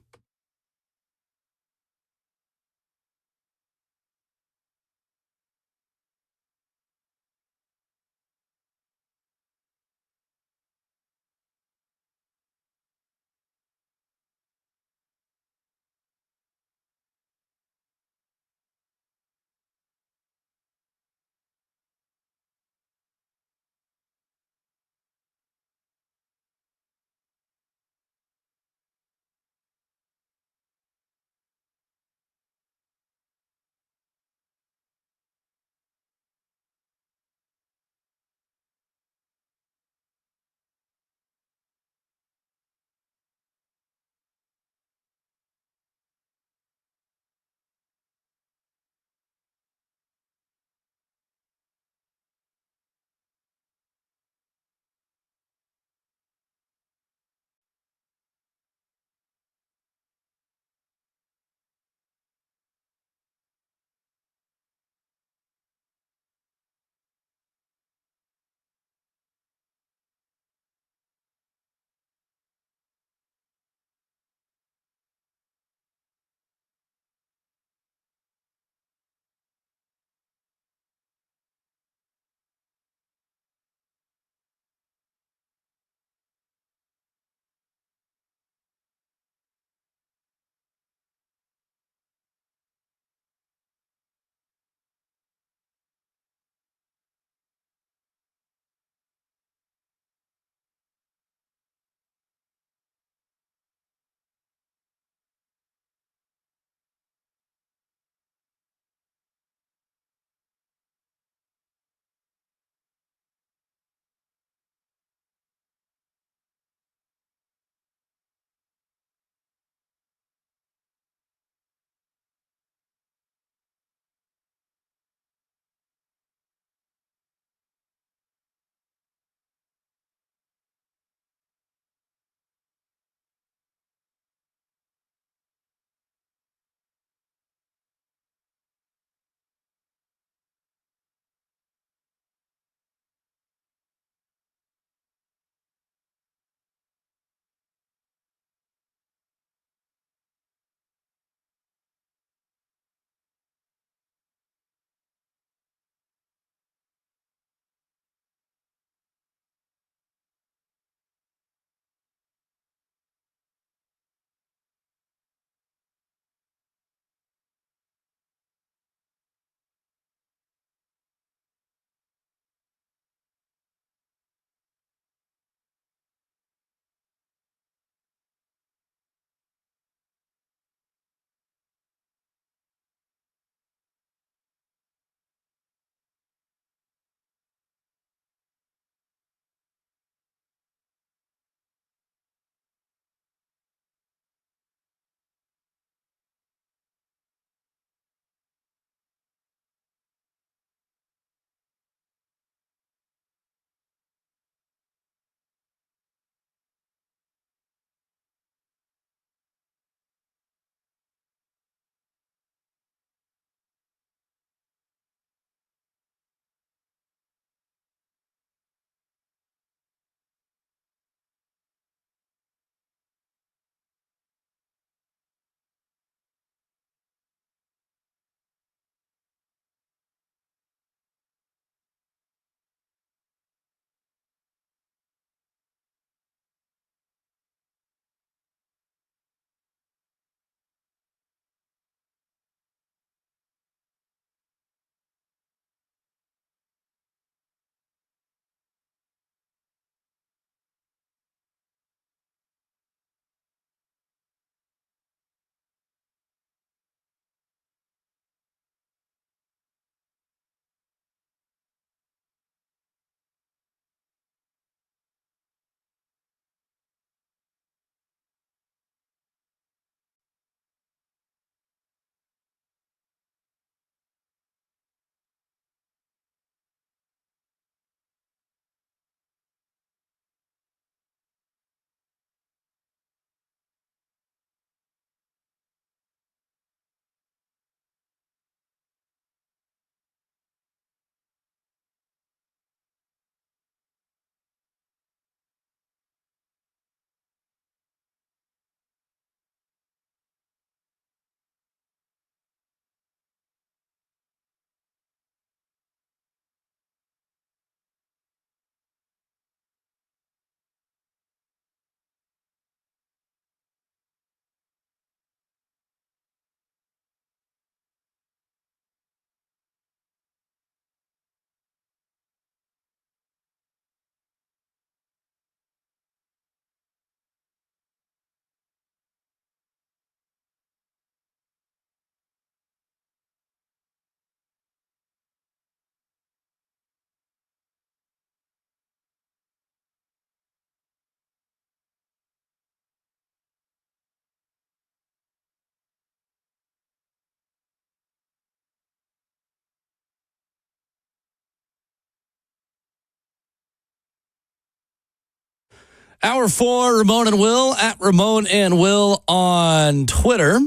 Hour 4, Ramon and Will, at Ramon and Will on Twitter.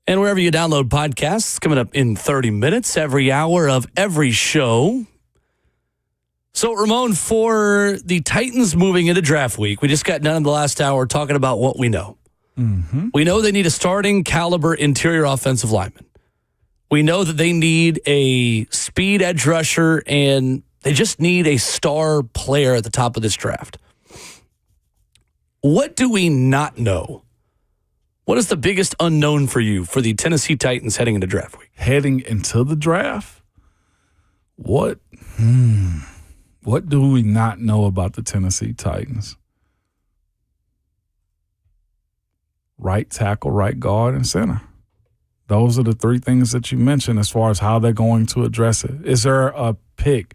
And wherever you download podcasts, coming up in 30 minutes, every hour of every show. So, Ramon, for the Titans moving into draft week, we just got done in the last hour talking about what we know. Mm-hmm. We know they need a starting caliber interior offensive lineman. We know that they need a speed edge rusher, and they just need a star player at the top of this draft. What do we not know? What is the biggest unknown for you for the Tennessee Titans heading into draft week? Heading into the draft? What do we not know about the Tennessee Titans? Right tackle, right guard, and center. Those are the three things that you mentioned as far as how they're going to address it. Is there a pick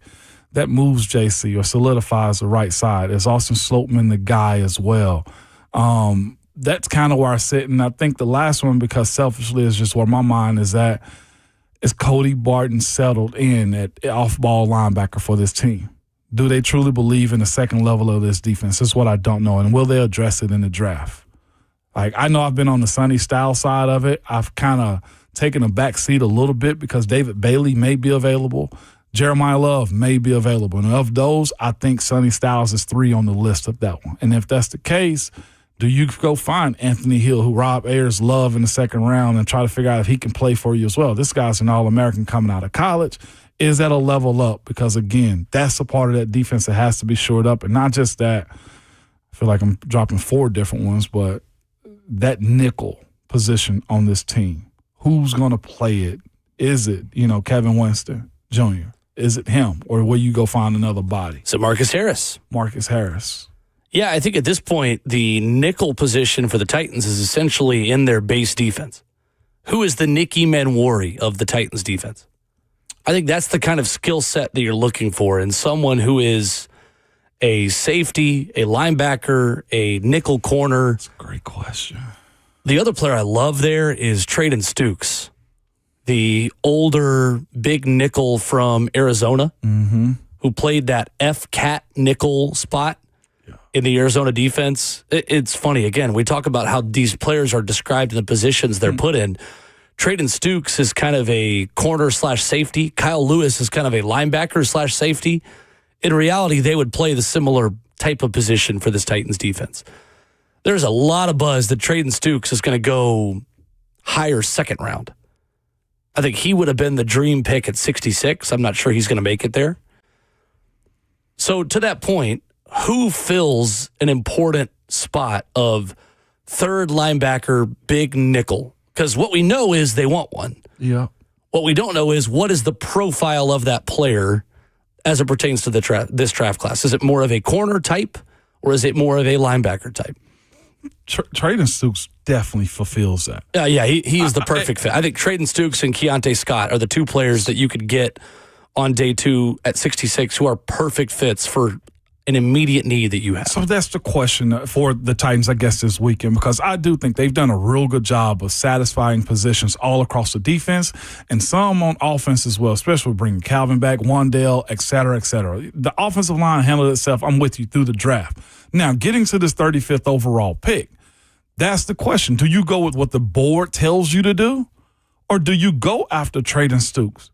that moves JC or solidifies the right side? Is Austin Slopeman the guy as well? That's kind of where I sit. And I think the last one, because selfishly is just where my mind is at, is Cody Barton settled in at off-ball linebacker for this team? Do they truly believe in the second level of this defense? That's what I don't know. And will they address it in the draft? Like, I know I've been on the Sonny Styles side of it. I've kind of taken a back seat a little bit because David Bailey may be available. Jeremiah Love may be available. And of those, I think Sonny Styles is 3 on the list of that one. And if that's the case, do you go find Anthony Hill, who Rob Ayers loved in the second round, and try to figure out if he can play for you as well? This guy's an All-American coming out of college. Is that a level up? Because, again, that's a part of that defense that has to be shored up. And not just that. I feel like I'm dropping 4 different ones, but that nickel position on this team. Who's going to play it? Is it, Kevin Winston Jr.? Is it him? Or will you go find another body? So Marcus Harris. Marcus Harris. Yeah, I think at this point, the nickel position for the Titans is essentially in their base defense. Who is the Nicky Manwari of the Titans defense? I think that's the kind of skill set that you're looking for in someone who is a safety, a linebacker, a nickel corner. That's a great question. The other player I love there is Traden Stukes, the older big nickel from Arizona, who played that F-cat nickel spot in the Arizona defense. It's funny, again, we talk about how these players are described in the positions they're put in. Traden Stukes is kind of a corner/safety. Kyle Lewis is kind of a linebacker/safety. In reality, they would play the similar type of position for this Titans defense. There's a lot of buzz that Traden Stukes is going to go higher second round. I think he would have been the dream pick at 66. I'm not sure he's going to make it there. So to that point, who fills an important spot of third linebacker, big nickel? Because what we know is they want one. Yeah. What we don't know is what is the profile of that player as it pertains to this draft class. Is it more of a corner type or is it more of a linebacker type? Traden Stukes definitely fulfills that. Yeah, he is the perfect fit. I think Traden Stukes and Keontae Scott are the 2 players that you could get on day 2 at 66 who are perfect fits for an immediate need that you have. So that's the question for the Titans, I guess, this weekend, because I do think they've done a real good job of satisfying positions all across the defense and some on offense as well, especially bringing Calvin back, Wandale, et cetera, et cetera. The offensive line handled itself, I'm with you, through the draft. Now, getting to this 35th overall pick, that's the question. Do you go with what the board tells you to do, or do you go after Traden Stukes?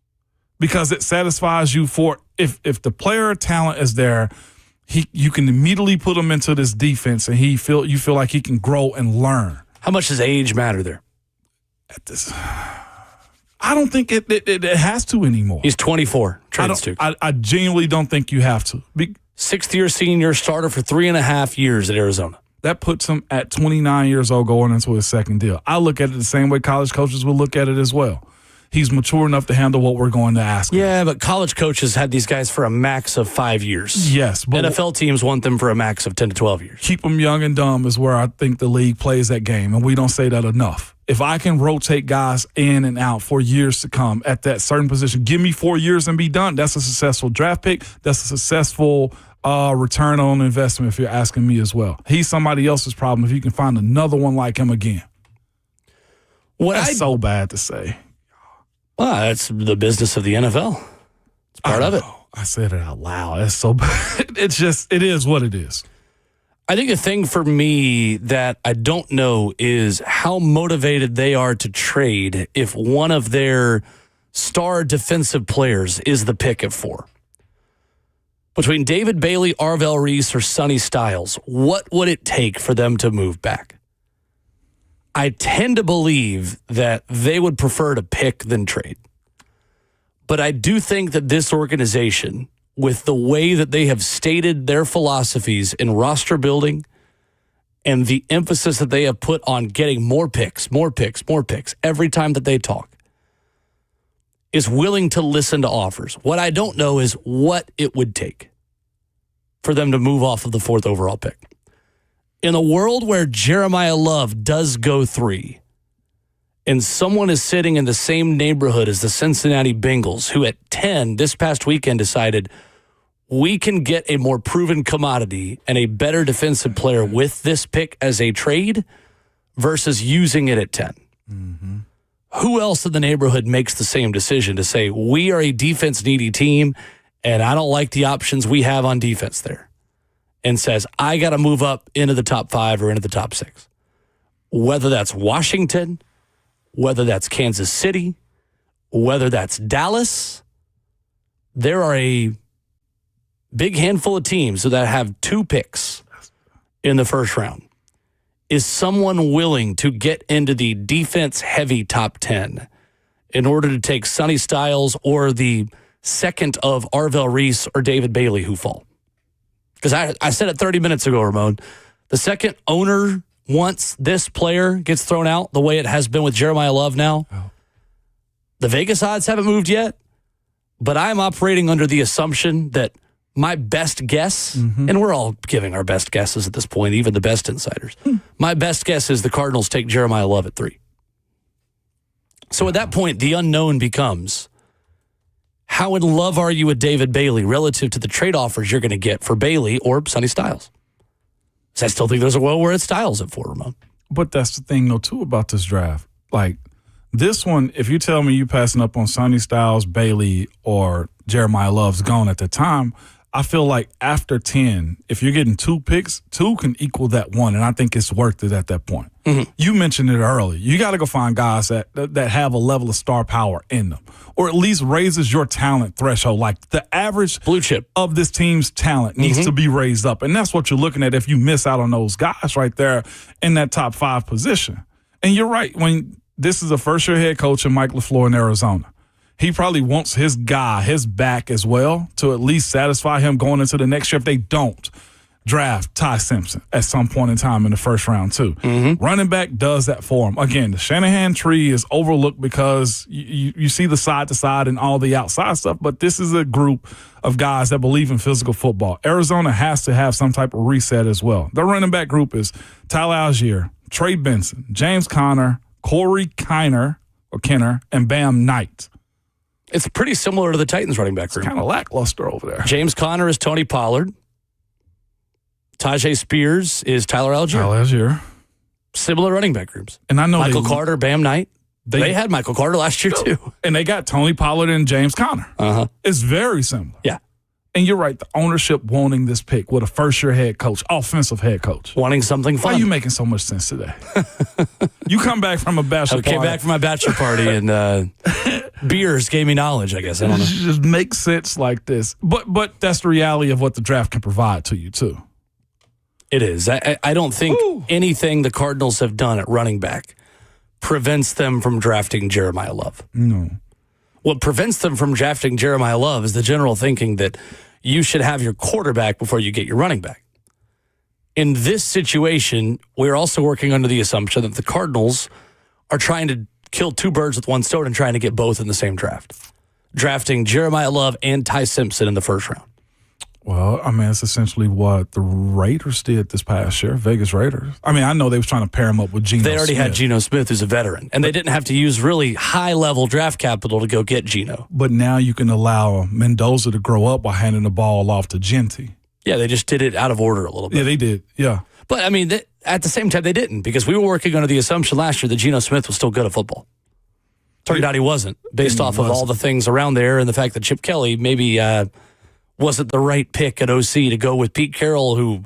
Because it satisfies you for if the player talent is there, you can immediately put him into this defense, and you feel like he can grow and learn. How much does age matter there? I don't think it has to anymore. He's 24. I genuinely don't think you have to. 6th-year senior, starter for 3.5 years at Arizona. That puts him at 29 years old going into his second deal. I look at it the same way college coaches will look at it as well. He's mature enough to handle what we're going to ask him. Yeah, but college coaches had these guys for a max of 5 years. Yes. But NFL teams want them for a max of 10 to 12 years. Keep them young and dumb is where I think the league plays that game, and we don't say that enough. If I can rotate guys in and out for years to come at that certain position, give me 4 years and be done. That's a successful draft pick. That's a successful return on investment if you're asking me as well. He's somebody else's problem if you can find another one like him again. That's so bad to say. Well, that's the business of the NFL. It's part of it. I said it out loud. That's so bad. It is what it is. I think the thing for me that I don't know is how motivated they are to trade if one of their star defensive players is the pick at 4. Between David Bailey, Arvell Reese, or Sonny Styles, what would it take for them to move back? I tend to believe that they would prefer to pick than trade. But I do think that this organization, with the way that they have stated their philosophies in roster building and the emphasis that they have put on getting more picks every time that they talk, is willing to listen to offers. What I don't know is what it would take for them to move off of the 4th overall pick. In a world where Jeremiah Love does go 3, and someone is sitting in the same neighborhood as the Cincinnati Bengals, who at 10 this past weekend decided we can get a more proven commodity and a better defensive player with this pick as a trade versus using it at 10. Mm-hmm. Who else in the neighborhood makes the same decision to say, we are a defense-needy team, and I don't like the options we have on defense there, and says, I got to move up into the top 5 or into the top 6? Whether that's Washington, whether that's Kansas City, whether that's Dallas, there are a big handful of teams that have 2 picks in the first round. Is someone willing to get into the defense-heavy top 10 in order to take Sonny Styles or the second of Arvell Reese or David Bailey who fall? Because I said it 30 minutes ago, Ramon. The second owner, once this player gets thrown out the way it has been with Jeremiah Love now, the Vegas odds haven't moved yet, but I'm operating under the assumption that my best guess, and we're all giving our best guesses at this point, even the best insiders. My best guess is the Cardinals take Jeremiah Love at 3. So at that point, the unknown becomes, how in love are you with David Bailey relative to the trade offers you're going to get for Bailey or Sonny Styles? So I still think there's a well where it's Styles at 4, Ramon. But that's the thing, though, too, about this draft. Like, this one, if you tell me you passing up on Sonny Styles, Bailey, or Jeremiah Love's gone at the time, I feel like after 10, if you're getting 2 picks, 2 can equal that 1, and I think it's worth it at that point. Mm-hmm. You mentioned it earlier. You got to go find guys that have a level of star power in them, or at least raises your talent threshold. Like the average blue chip of this team's talent needs to be raised up, and that's what you're looking at if you miss out on those guys right there in that top 5 position. And you're right. When this is a first-year head coach in Mike LaFleur in Arizona, he probably wants his guy, his back as well, to at least satisfy him going into the next year if they don't draft Ty Simpson at some point in time in the first round, too. Mm-hmm. Running back does that for him. Again, the Shanahan tree is overlooked because you see the side-to-side and all the outside stuff, but this is a group of guys that believe in physical football. Arizona has to have some type of reset as well. The running back group is Tyler Algier, Trey Benson, James Conner, Corey Kenner, and Bam Knight. It's pretty similar to the Titans running back room. It's kind of lackluster over there. James Conner is Tony Pollard. Tajay Spears is Tyler Algier. Similar running back groups. And I know Michael Carter, Bam Knight. They had Michael Carter last year, too. And they got Tony Pollard and James Conner. Uh-huh. It's very similar. Yeah. And you're right, the ownership wanting this pick with a first-year head coach, offensive head coach. Wanting something fun. Why are you making so much sense today? You come back from a bachelor party. I came back from my bachelor party, and beers gave me knowledge, I guess. I don't know. It just makes sense like this. But that's the reality of what the draft can provide to you, too. It is. I don't think anything the Cardinals have done at running back prevents them from drafting Jeremiah Love. No. What prevents them from drafting Jeremiah Love is the general thinking that you should have your quarterback before you get your running back. In this situation, we're also working under the assumption that the Cardinals are trying to kill 2 birds with 1 stone and trying to get both in the same draft. Drafting Jeremiah Love and Ty Simpson in the first round. Well, I mean, it's essentially what the Raiders did this past year, Vegas Raiders. I mean, I know they was trying to pair him up with Geno Smith. They already had Geno Smith, who's a veteran, and they didn't have to use really high-level draft capital to go get Geno. But now you can allow Mendoza to grow up by handing the ball off to Genty. Yeah, they just did it out of order a little bit. Yeah, they did, yeah. But, I mean, at the same time, they didn't, because we were working under the assumption last year that Geno Smith was still good at football. Turned out he wasn't, based off of all the things around there and the fact that Chip Kelly maybe wasn't the right pick at OC to go with Pete Carroll, who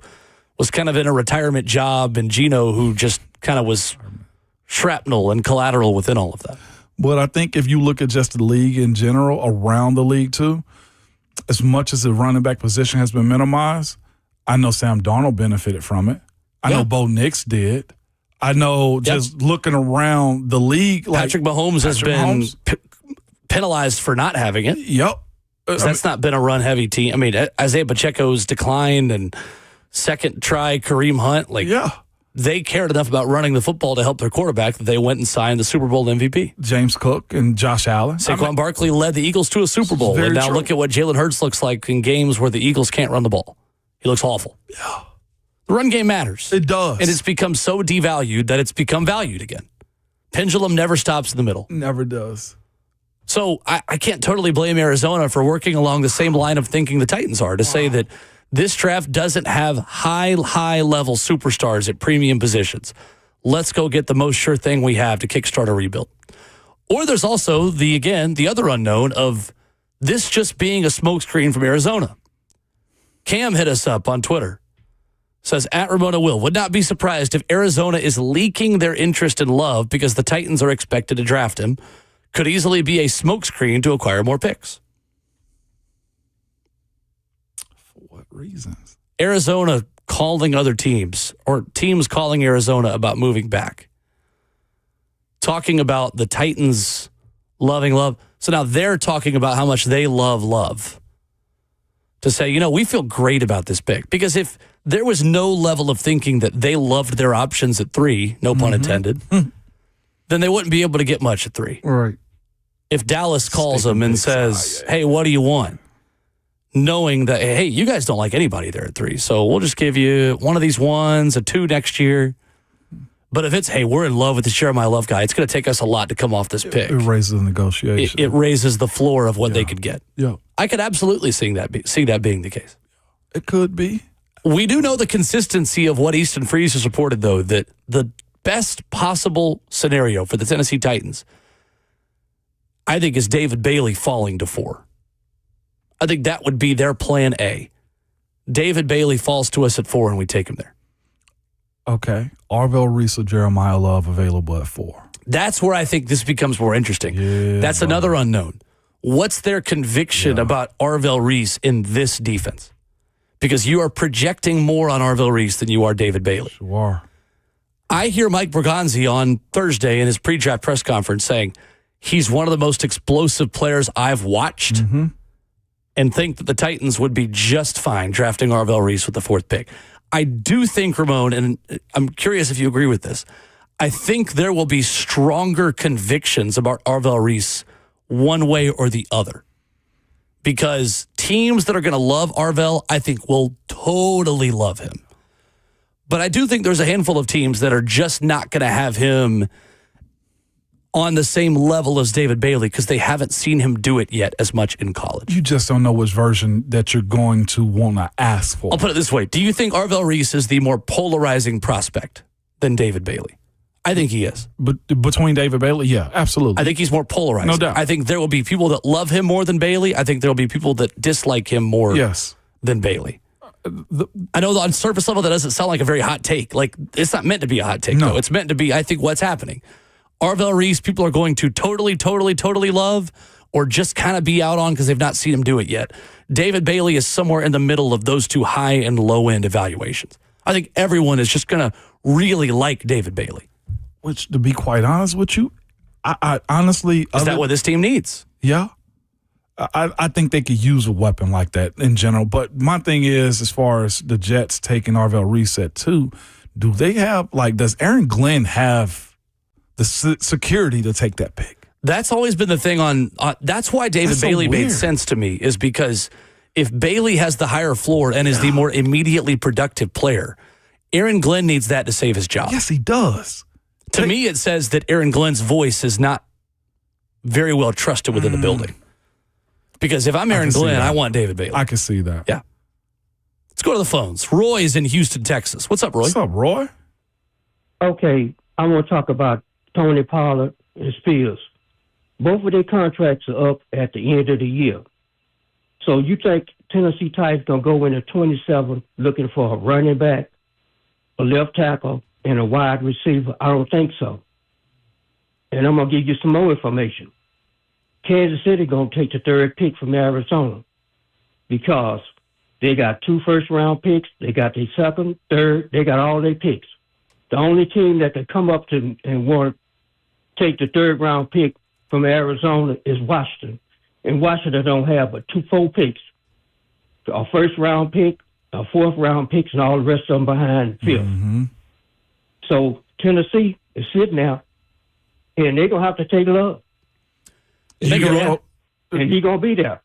was kind of in a retirement job, and Geno, who just kind of was shrapnel and collateral within all of that. But I think if you look at just the league in general, around the league too, as much as the running back position has been minimized, I know Sam Darnold benefited from it. I know Bo Nix did. I know just looking around the league. Patrick Mahomes has been penalized for not having it. Yep. That's not been a run-heavy team. I mean, Isaiah Pacheco's declined, and second try Kareem Hunt. They cared enough about running the football to help their quarterback that they went and signed the Super Bowl MVP. James Cook and Josh Allen. Saquon Barkley led the Eagles to a Super Bowl. And now look at what Jalen Hurts looks like in games where the Eagles can't run the ball. He looks awful. Yeah. The run game matters. It does. And it's become so devalued that it's become valued again. Pendulum never stops in the middle. Never does. So I can't totally blame Arizona for working along the same line of thinking the Titans are to say that this draft doesn't have high-level superstars at premium positions. Let's go get the most sure thing we have to kickstart a rebuild. Or there's also, the other unknown of this just being a smokescreen from Arizona. Cam hit us up on Twitter. Says, at Ramon Will, would not be surprised if Arizona is leaking their interest in Love because the Titans are expected to draft him. Could easily be a smokescreen to acquire more picks. For what reasons? Arizona calling other teams, or teams calling Arizona about moving back. Talking about the Titans loving Love. So now they're talking about how much they love Love. To say, we feel great about this pick. Because if there was no level of thinking that they loved their options at 3, no pun intended, then they wouldn't be able to get much at 3. Right. If Dallas calls them and says, hey, what do you want? Knowing that, hey, you guys don't like anybody there at 3, so we'll just give you one of these ones, a 2 next year. But if it's, hey, we're in love with the Jeremiah Love guy, it's going to take us a lot to come off this pick. It raises the negotiation. It raises the floor of what they could get. Yeah. I could absolutely see that being the case. It could be. We do know the consistency of what Easton Freeze has reported, though, that the best possible scenario for the Tennessee Titans, I think, is David Bailey falling to 4. I think that would be their plan A. David Bailey falls to us at 4 and we take him there. Okay. Arvell Reese or Jeremiah Love available at 4. That's where I think this becomes more interesting. That's another unknown. What's their conviction about Arvell Reese in this defense? Because you are projecting more on Arvell Reese than you are David Bailey. Sure. I hear Mike Bergonzi on Thursday in his pre-draft press conference saying he's one of the most explosive players I've watched and think that the Titans would be just fine drafting Arvell Reese with the 4th pick. I do think, Ramon, and I'm curious if you agree with this, I think there will be stronger convictions about Arvell Reese one way or the other. Because teams that are going to love Arvell, I think, will totally love him. But I do think there's a handful of teams that are just not going to have him on the same level as David Bailey because they haven't seen him do it yet as much in college. You just don't know which version that you're going to want to ask for. I'll put it this way. Do you think Arvell Reese is the more polarizing prospect than David Bailey? I think he is. But between David Bailey, yeah, absolutely. I think he's more polarizing. No doubt. I think there will be people that love him more than Bailey. I think there will be people that dislike him more than Bailey. I know on surface level that doesn't sound like a very hot take. Like, it's not meant to be a hot take, though. It's meant to be, I think, what's happening. Arvell Reese, people are going to totally love or just kind of be out on because they've not seen him do it yet. David Bailey is somewhere in the middle of those two high and low end evaluations. I think everyone is just going to really like David Bailey. Which, to be quite honest with you, I honestly... Is that what this team needs? Yeah. I think they could use a weapon like that in general. But my thing is, as far as the Jets taking Arvell Reese at 2, do they have, does Aaron Glenn have the security to take that pick? That's always been the thing on that's why David Bailey made sense to me, is because if Bailey has the higher floor and is the more immediately productive player, Aaron Glenn needs that to save his job. Yes, he does. To me, it says that Aaron Glenn's voice is not very well trusted within the building. Because if I'm Aaron Glenn, I want David Bailey. I can see that. Yeah. Let's go to the phones. Roy's in Houston, Texas. What's up, Roy? What's up, Roy? Okay, I want to talk about Tony Pollard and Spears. Both of their contracts are up at the end of the year. So you think Tennessee Titans going to go into 27 looking for a running back a left tackle, and a wide receiver? I don't think so. And I'm going to give you some more information. Kansas City going to take the third pick from Arizona because they got 2 first-round picks. They got their second, third. They got all their picks. The only team that could come up to and want to take the third-round pick from Arizona is Washington. And Washington don't have but 4 picks. A first-round pick, a fourth-round picks, and all the rest of them behind 5th. Mm-hmm. So Tennessee is sitting there, and they're going to have to take Love. And he's going to be there.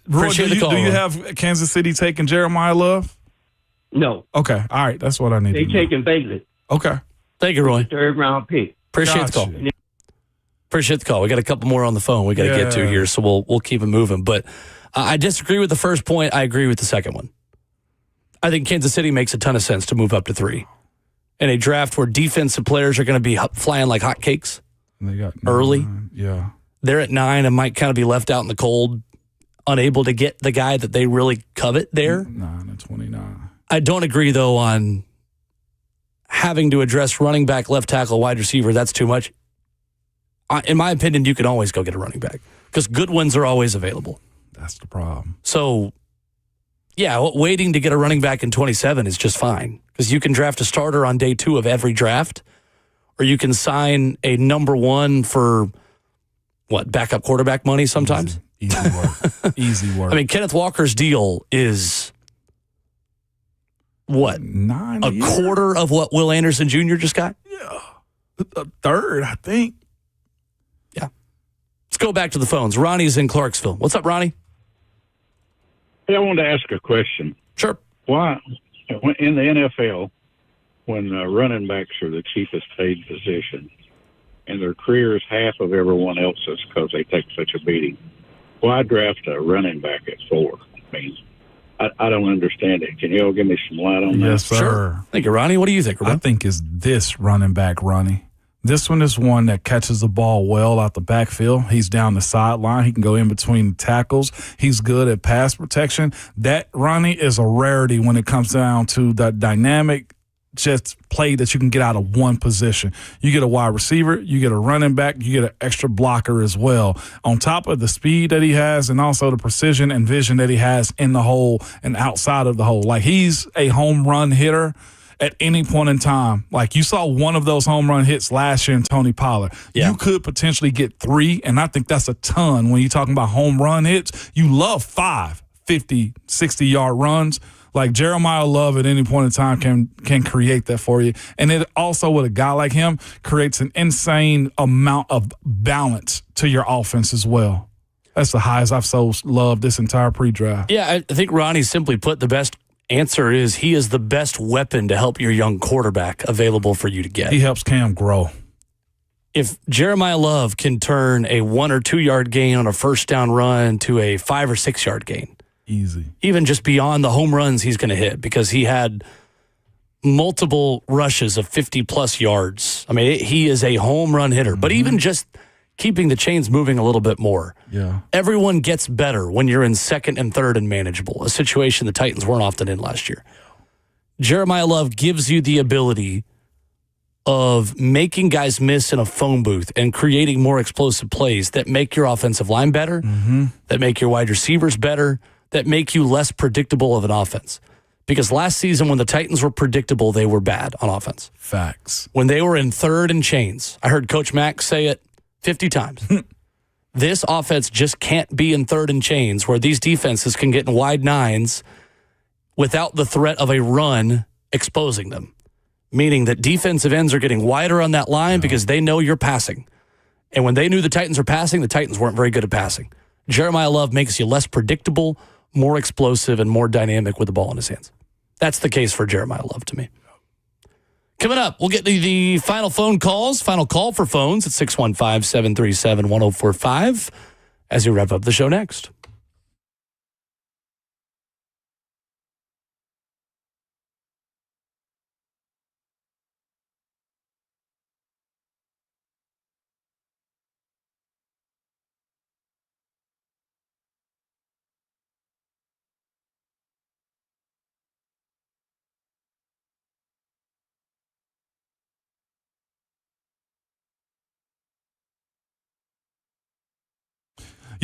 Roy, do you have Kansas City taking Jeremiah Love? No. Okay. All right. That's what I need. They taking Bailey. Okay. Thank you, Roy. Third-round pick. Appreciate the call. Appreciate the call. We got a couple more on the phone we got to get to here, so we'll keep it moving. But I disagree with the first point. I agree with the second one. I think Kansas City makes a ton of sense to move up to 3 in a draft where defensive players are going to be flying like hotcakes early. Yeah. They're at 9 and might kind of be left out in the cold, unable to get the guy that they really covet there. 9 and 29. I don't agree, though, on having to address running back, left tackle, wide receiver. That's too much. In my opinion, you can always go get a running back because good ones are always available. That's the problem. So, yeah, waiting to get a running back in 27 is just fine because you can draft a starter on day 2 of every draft, or you can sign a number 1 for, backup quarterback money sometimes? Easy work. Easy work. I mean, Kenneth Walker's deal is, $9 a quarter of what Will Anderson Jr. just got? Yeah. A third, I think. Yeah. Let's go back to the phones. Ronnie's in Clarksville. What's up, Ronnie? Hey, I wanted to ask a question. Sure. Why, in the NFL, when running backs are the cheapest paid position and their career is half of everyone else's because they take such a beating, why draft a running back at 4? I mean, I don't understand it. Can you all give me some light on that? Yes, sir. Sure. Thank you, Ronnie. What do you think, Ramon? I think it's this running back, Ronnie. This one is one that catches the ball well out the backfield. He's down the sideline. He can go in between the tackles. He's good at pass protection. That, Ronnie, is a rarity when it comes down to the dynamic just play that you can get out of one position. You get a wide receiver, you get a running back, you get an extra blocker as well. On top of the speed that he has and also the precision and vision that he has in the hole and outside of the hole. Like, he's a home run hitter at any point in time. Like, you saw one of those home run hits last year in Tony Pollard. Yeah. You could potentially get 3, and I think that's a ton when you're talking about home run hits. You love 5, 50, 60-yard runs. Like, Jeremiah Love at any point in time can create that for you. And it also, with a guy like him, creates an insane amount of balance to your offense as well. That's the highest I've so loved this entire pre-draft. Yeah, I think Ronnie simply put the best answer is he is the best weapon to help your young quarterback available for you to get. He helps Cam grow. If Jeremiah Love can turn a 1 or 2 yard gain on a first down run to a 5 or 6 yard gain, easy, even just beyond the home runs he's going to hit, because he had multiple rushes of 50-plus yards. I mean, he is a home run hitter. Mm-hmm. But even just keeping the chains moving a little bit more. Yeah. Everyone gets better when you're in second and third and manageable, a situation the Titans weren't often in last year. Jeremiah Love gives you the ability of making guys miss in a phone booth and creating more explosive plays that make your offensive line better, mm-hmm. that make your wide receivers better, that make you less predictable of an offense. Because last season, when the Titans were predictable, they were bad on offense. Facts. When they were in third and chains, I heard Coach Mack say it 50 times. This offense just can't be in third and chains where these defenses can get in wide nines without the threat of a run exposing them. Meaning that defensive ends are getting wider on that line because they know you're passing. And when they knew the Titans were passing, the Titans weren't very good at passing. Jeremiah Love makes you less predictable, more explosive, and more dynamic with the ball in his hands. That's the case for Jeremiah Love to me. Coming up, we'll get to the final phone calls. Final call for phones at 615-737-1045 as we wrap up the show next.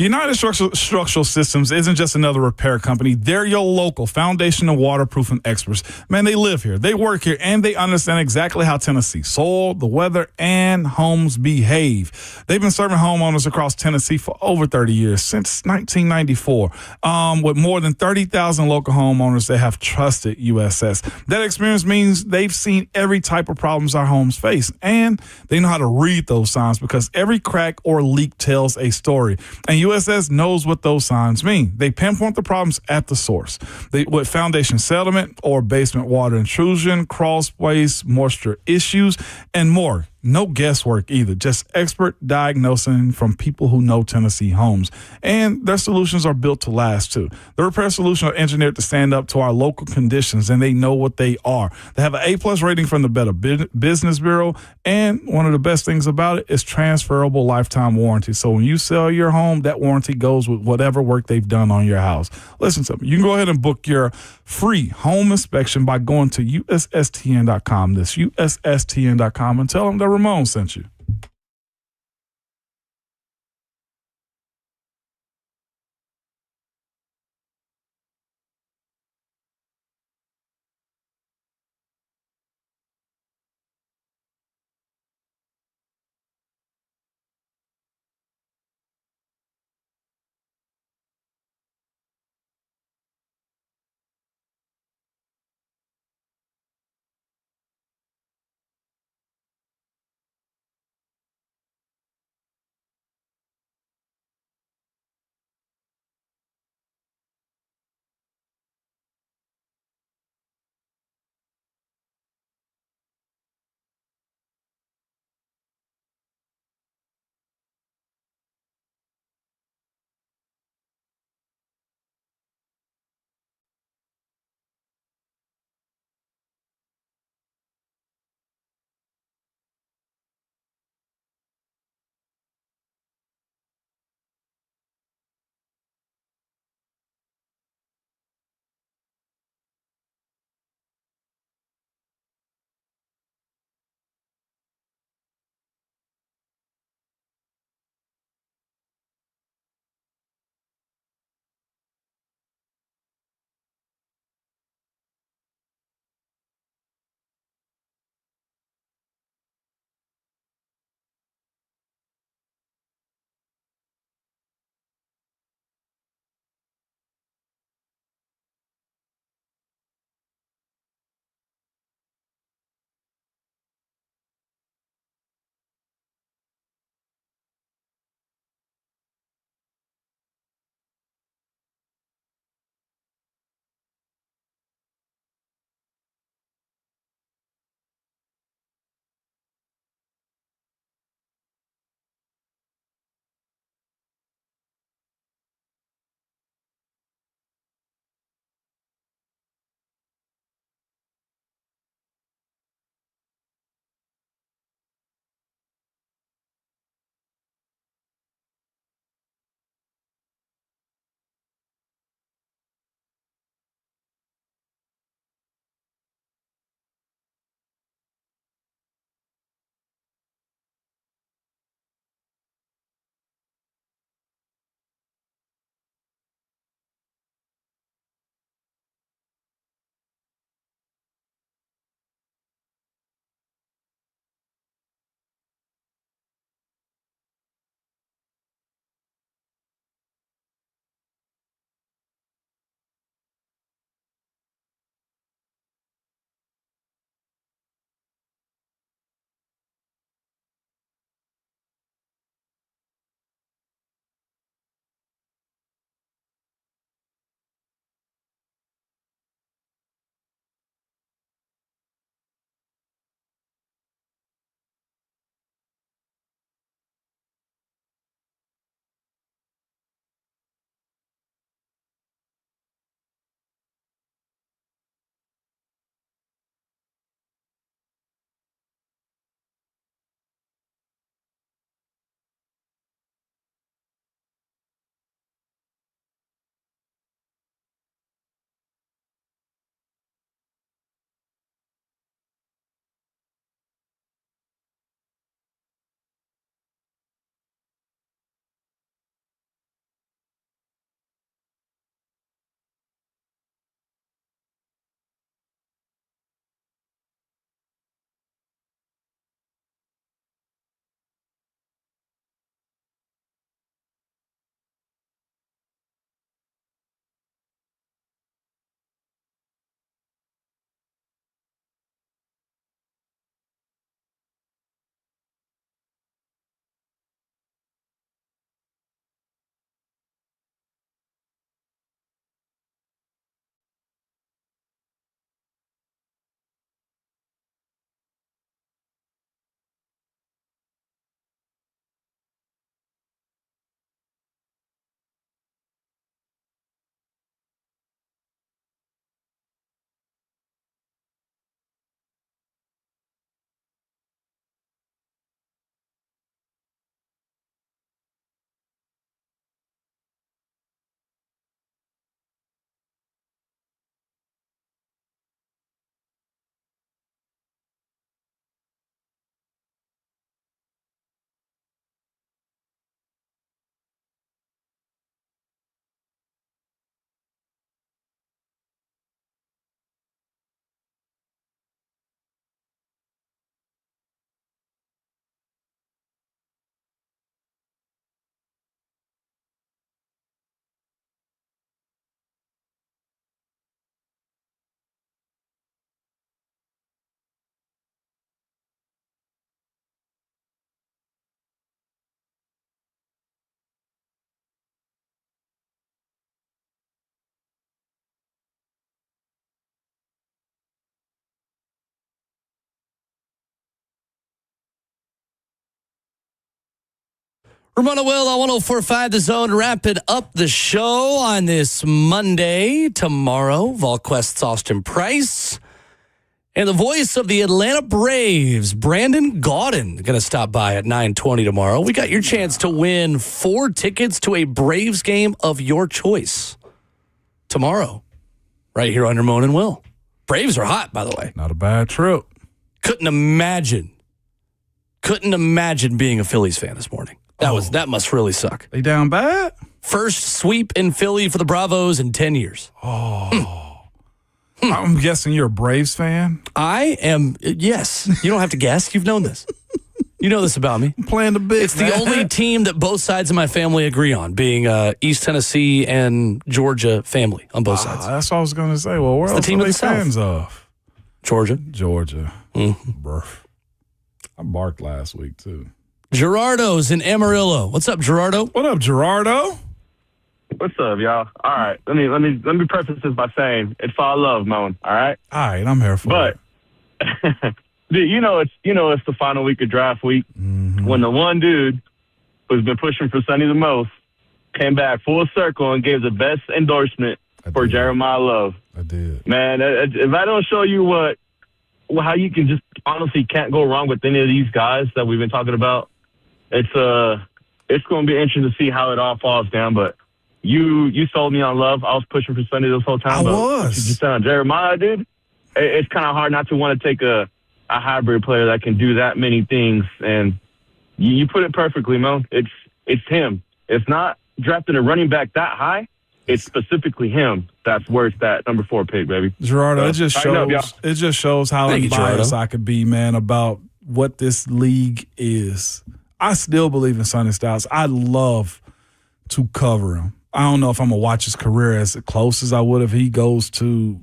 United Structural Systems isn't just another repair company. They're your local foundation and waterproofing experts. Man, they live here, they work here, and they understand exactly how Tennessee soil, the weather, and homes behave. They've been serving homeowners across Tennessee for over 30 years, since 1994, with more than 30,000 local homeowners that have trusted USS. That experience means they've seen every type of problems our homes face, and they know how to read those signs because every crack or leak tells a story. And USS knows what those signs mean. They pinpoint the problems at the source. With foundation settlement or basement water intrusion, crawl space, moisture issues, and more. No guesswork either, just expert diagnosing from people who know Tennessee homes. And their solutions are built to last, too. The repair solutions are engineered to stand up to our local conditions, and they know what they are. They have an A-plus rating from the Better Business Bureau, and one of the best things about it is transferable lifetime warranty. So when you sell your home, that warranty goes with whatever work they've done on your house. Listen to me. You can go ahead and book your free home inspection by going to USSTN.com. This USSTN.com, and tell them that Ramon sent you. Ramon Will on 104.5 The Zone, wrapping up the show on this Monday. Tomorrow, VolQuest's Austin Price. And the voice of the Atlanta Braves, Brandon Gaudin, going to stop by at 9:20 tomorrow. We got your chance to win 4 tickets to a Braves game of your choice tomorrow, right here on Ramon and Will. Braves are hot, by the way. Not a bad trip. Couldn't imagine being a Phillies fan this morning. That must really suck. They down bad? First sweep in Philly for the Bravos in 10 years. I'm guessing you're a Braves fan? I am, yes. You don't have to guess. You've known this. You know this about me. I'm playing the big. It's the only team that both sides of my family agree on, being East Tennessee and Georgia family on both sides. That's what I was going to say. Well, where else the team are of they the South. fans of? Georgia. Burf. I barked last week, too. Gerardo's in Amarillo. What's up, Gerardo? What up, Gerardo? What's up, y'all? All right, let me preface this by saying it's all love, Moan. All right. All right, I'm here for it. But dude, it's the final week of draft week when the one dude who's been pushing for Sonny the most came back full circle and gave the best endorsement for Jeremiah Love. I did. Man, if I don't show you how you can just honestly can't go wrong with any of these guys that we've been talking about, it's going to be interesting to see how it all falls down. But you sold me on Love. I was pushing for Sunday this whole time. I was. You just said on Jeremiah, dude, it's kind of hard not to want to take a hybrid player that can do that many things. And you put it perfectly, Mo. It's him. It's not drafting a running back that high. It's specifically him that's worth that number 4 pick, baby. Gerardo, it just shows how Thank you, unbiased Gerardo. I could be, man, about what this league is. I still believe in Sonny Styles. I love to cover him. I don't know if I'm going to watch his career as close as I would if he goes to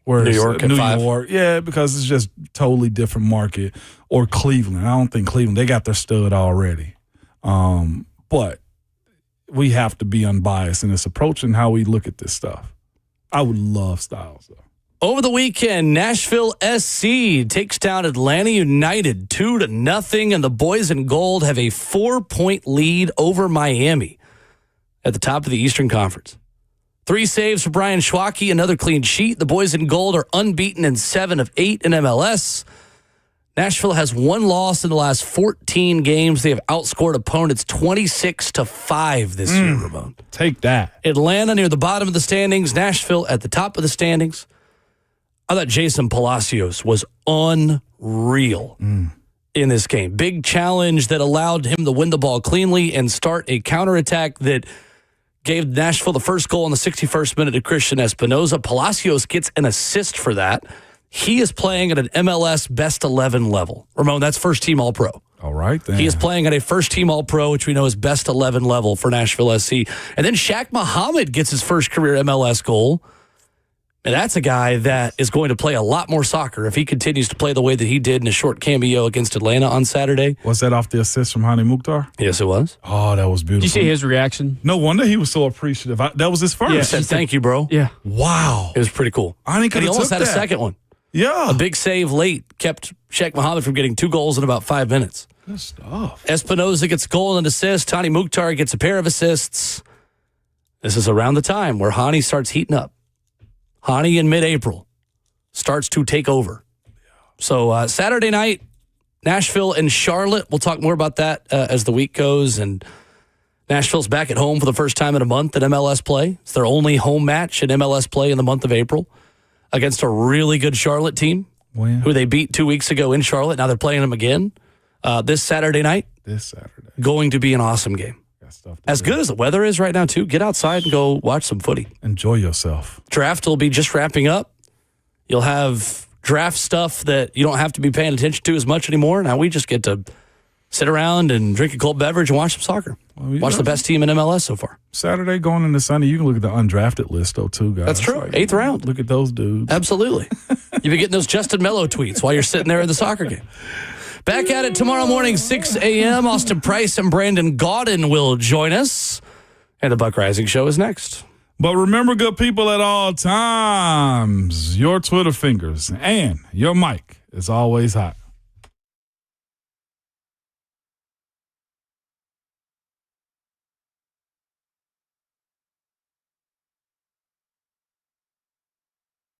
New York at 5. York. Yeah, because it's just totally different market. Or Cleveland. I don't think Cleveland, they got their stud already. But we have to be unbiased in this approach and how we look at this stuff. I would love Styles, though. Over the weekend, Nashville SC takes down Atlanta United 2-0, and the boys in gold have a 4-point lead over Miami at the top of the Eastern Conference. 3 saves for Brian Schwacke, another clean sheet. The boys in gold are unbeaten in 7 of 8 in MLS. Nashville has 1 loss in the last 14 games. They have outscored opponents 26-5 this year, Ramon. Take that. Atlanta near the bottom of the standings. Nashville at the top of the standings. I thought Jason Palacios was unreal in this game. Big challenge that allowed him to win the ball cleanly and start a counterattack that gave Nashville the first goal in the 61st minute to Christian Espinoza. Palacios gets an assist for that. He is playing at an MLS best 11 level. Ramon, that's first team All-Pro. All right, then. He is playing at a first team All-Pro, which we know is best 11 level for Nashville SC. And then Shaq Muhammad gets his first career MLS goal. And that's a guy that is going to play a lot more soccer if he continues to play the way that he did in a short cameo against Atlanta on Saturday. Was that off the assist from Hani Mukhtar? Yes, it was. Oh, that was beautiful. Did you see his reaction? No wonder he was so appreciative. That was his first. He said, thank you, bro. Yeah. Wow. It was pretty cool. Hani And he almost had a second one. Yeah. A big save late kept Shaq Muhammad from getting 2 goals in about 5 minutes. Good stuff. Espinoza gets a goal and an assist. Hani Mukhtar gets a pair of assists. This is around the time where Hani starts heating up. Hani in mid-April starts to take over. So Saturday night, Nashville and Charlotte. We'll talk more about that as the week goes. And Nashville's back at home for the first time in a month in MLS play. It's their only home match in MLS play in the month of April against a really good Charlotte team who they beat 2 weeks ago in Charlotte. Now they're playing them again this Saturday night. Going to be an awesome game. As good as the weather is right now, too, get outside and go watch some footy. Enjoy yourself. Draft will be just wrapping up. You'll have draft stuff that you don't have to be paying attention to as much anymore. Now we just get to sit around and drink a cold beverage and watch some soccer. Watch the best team in MLS so far. Saturday going into Sunday, you can look at the undrafted list, though, too, guys. That's true. 8th round. Look at those dudes. Absolutely. You've been getting those Justin Mello tweets while you're sitting there in the soccer game. Back at it tomorrow morning, 6 a.m. Austin Price and Brandon Gaudin will join us. And the Buck Rising Show is next. But remember, good people, at all times, your Twitter fingers and your mic is always hot.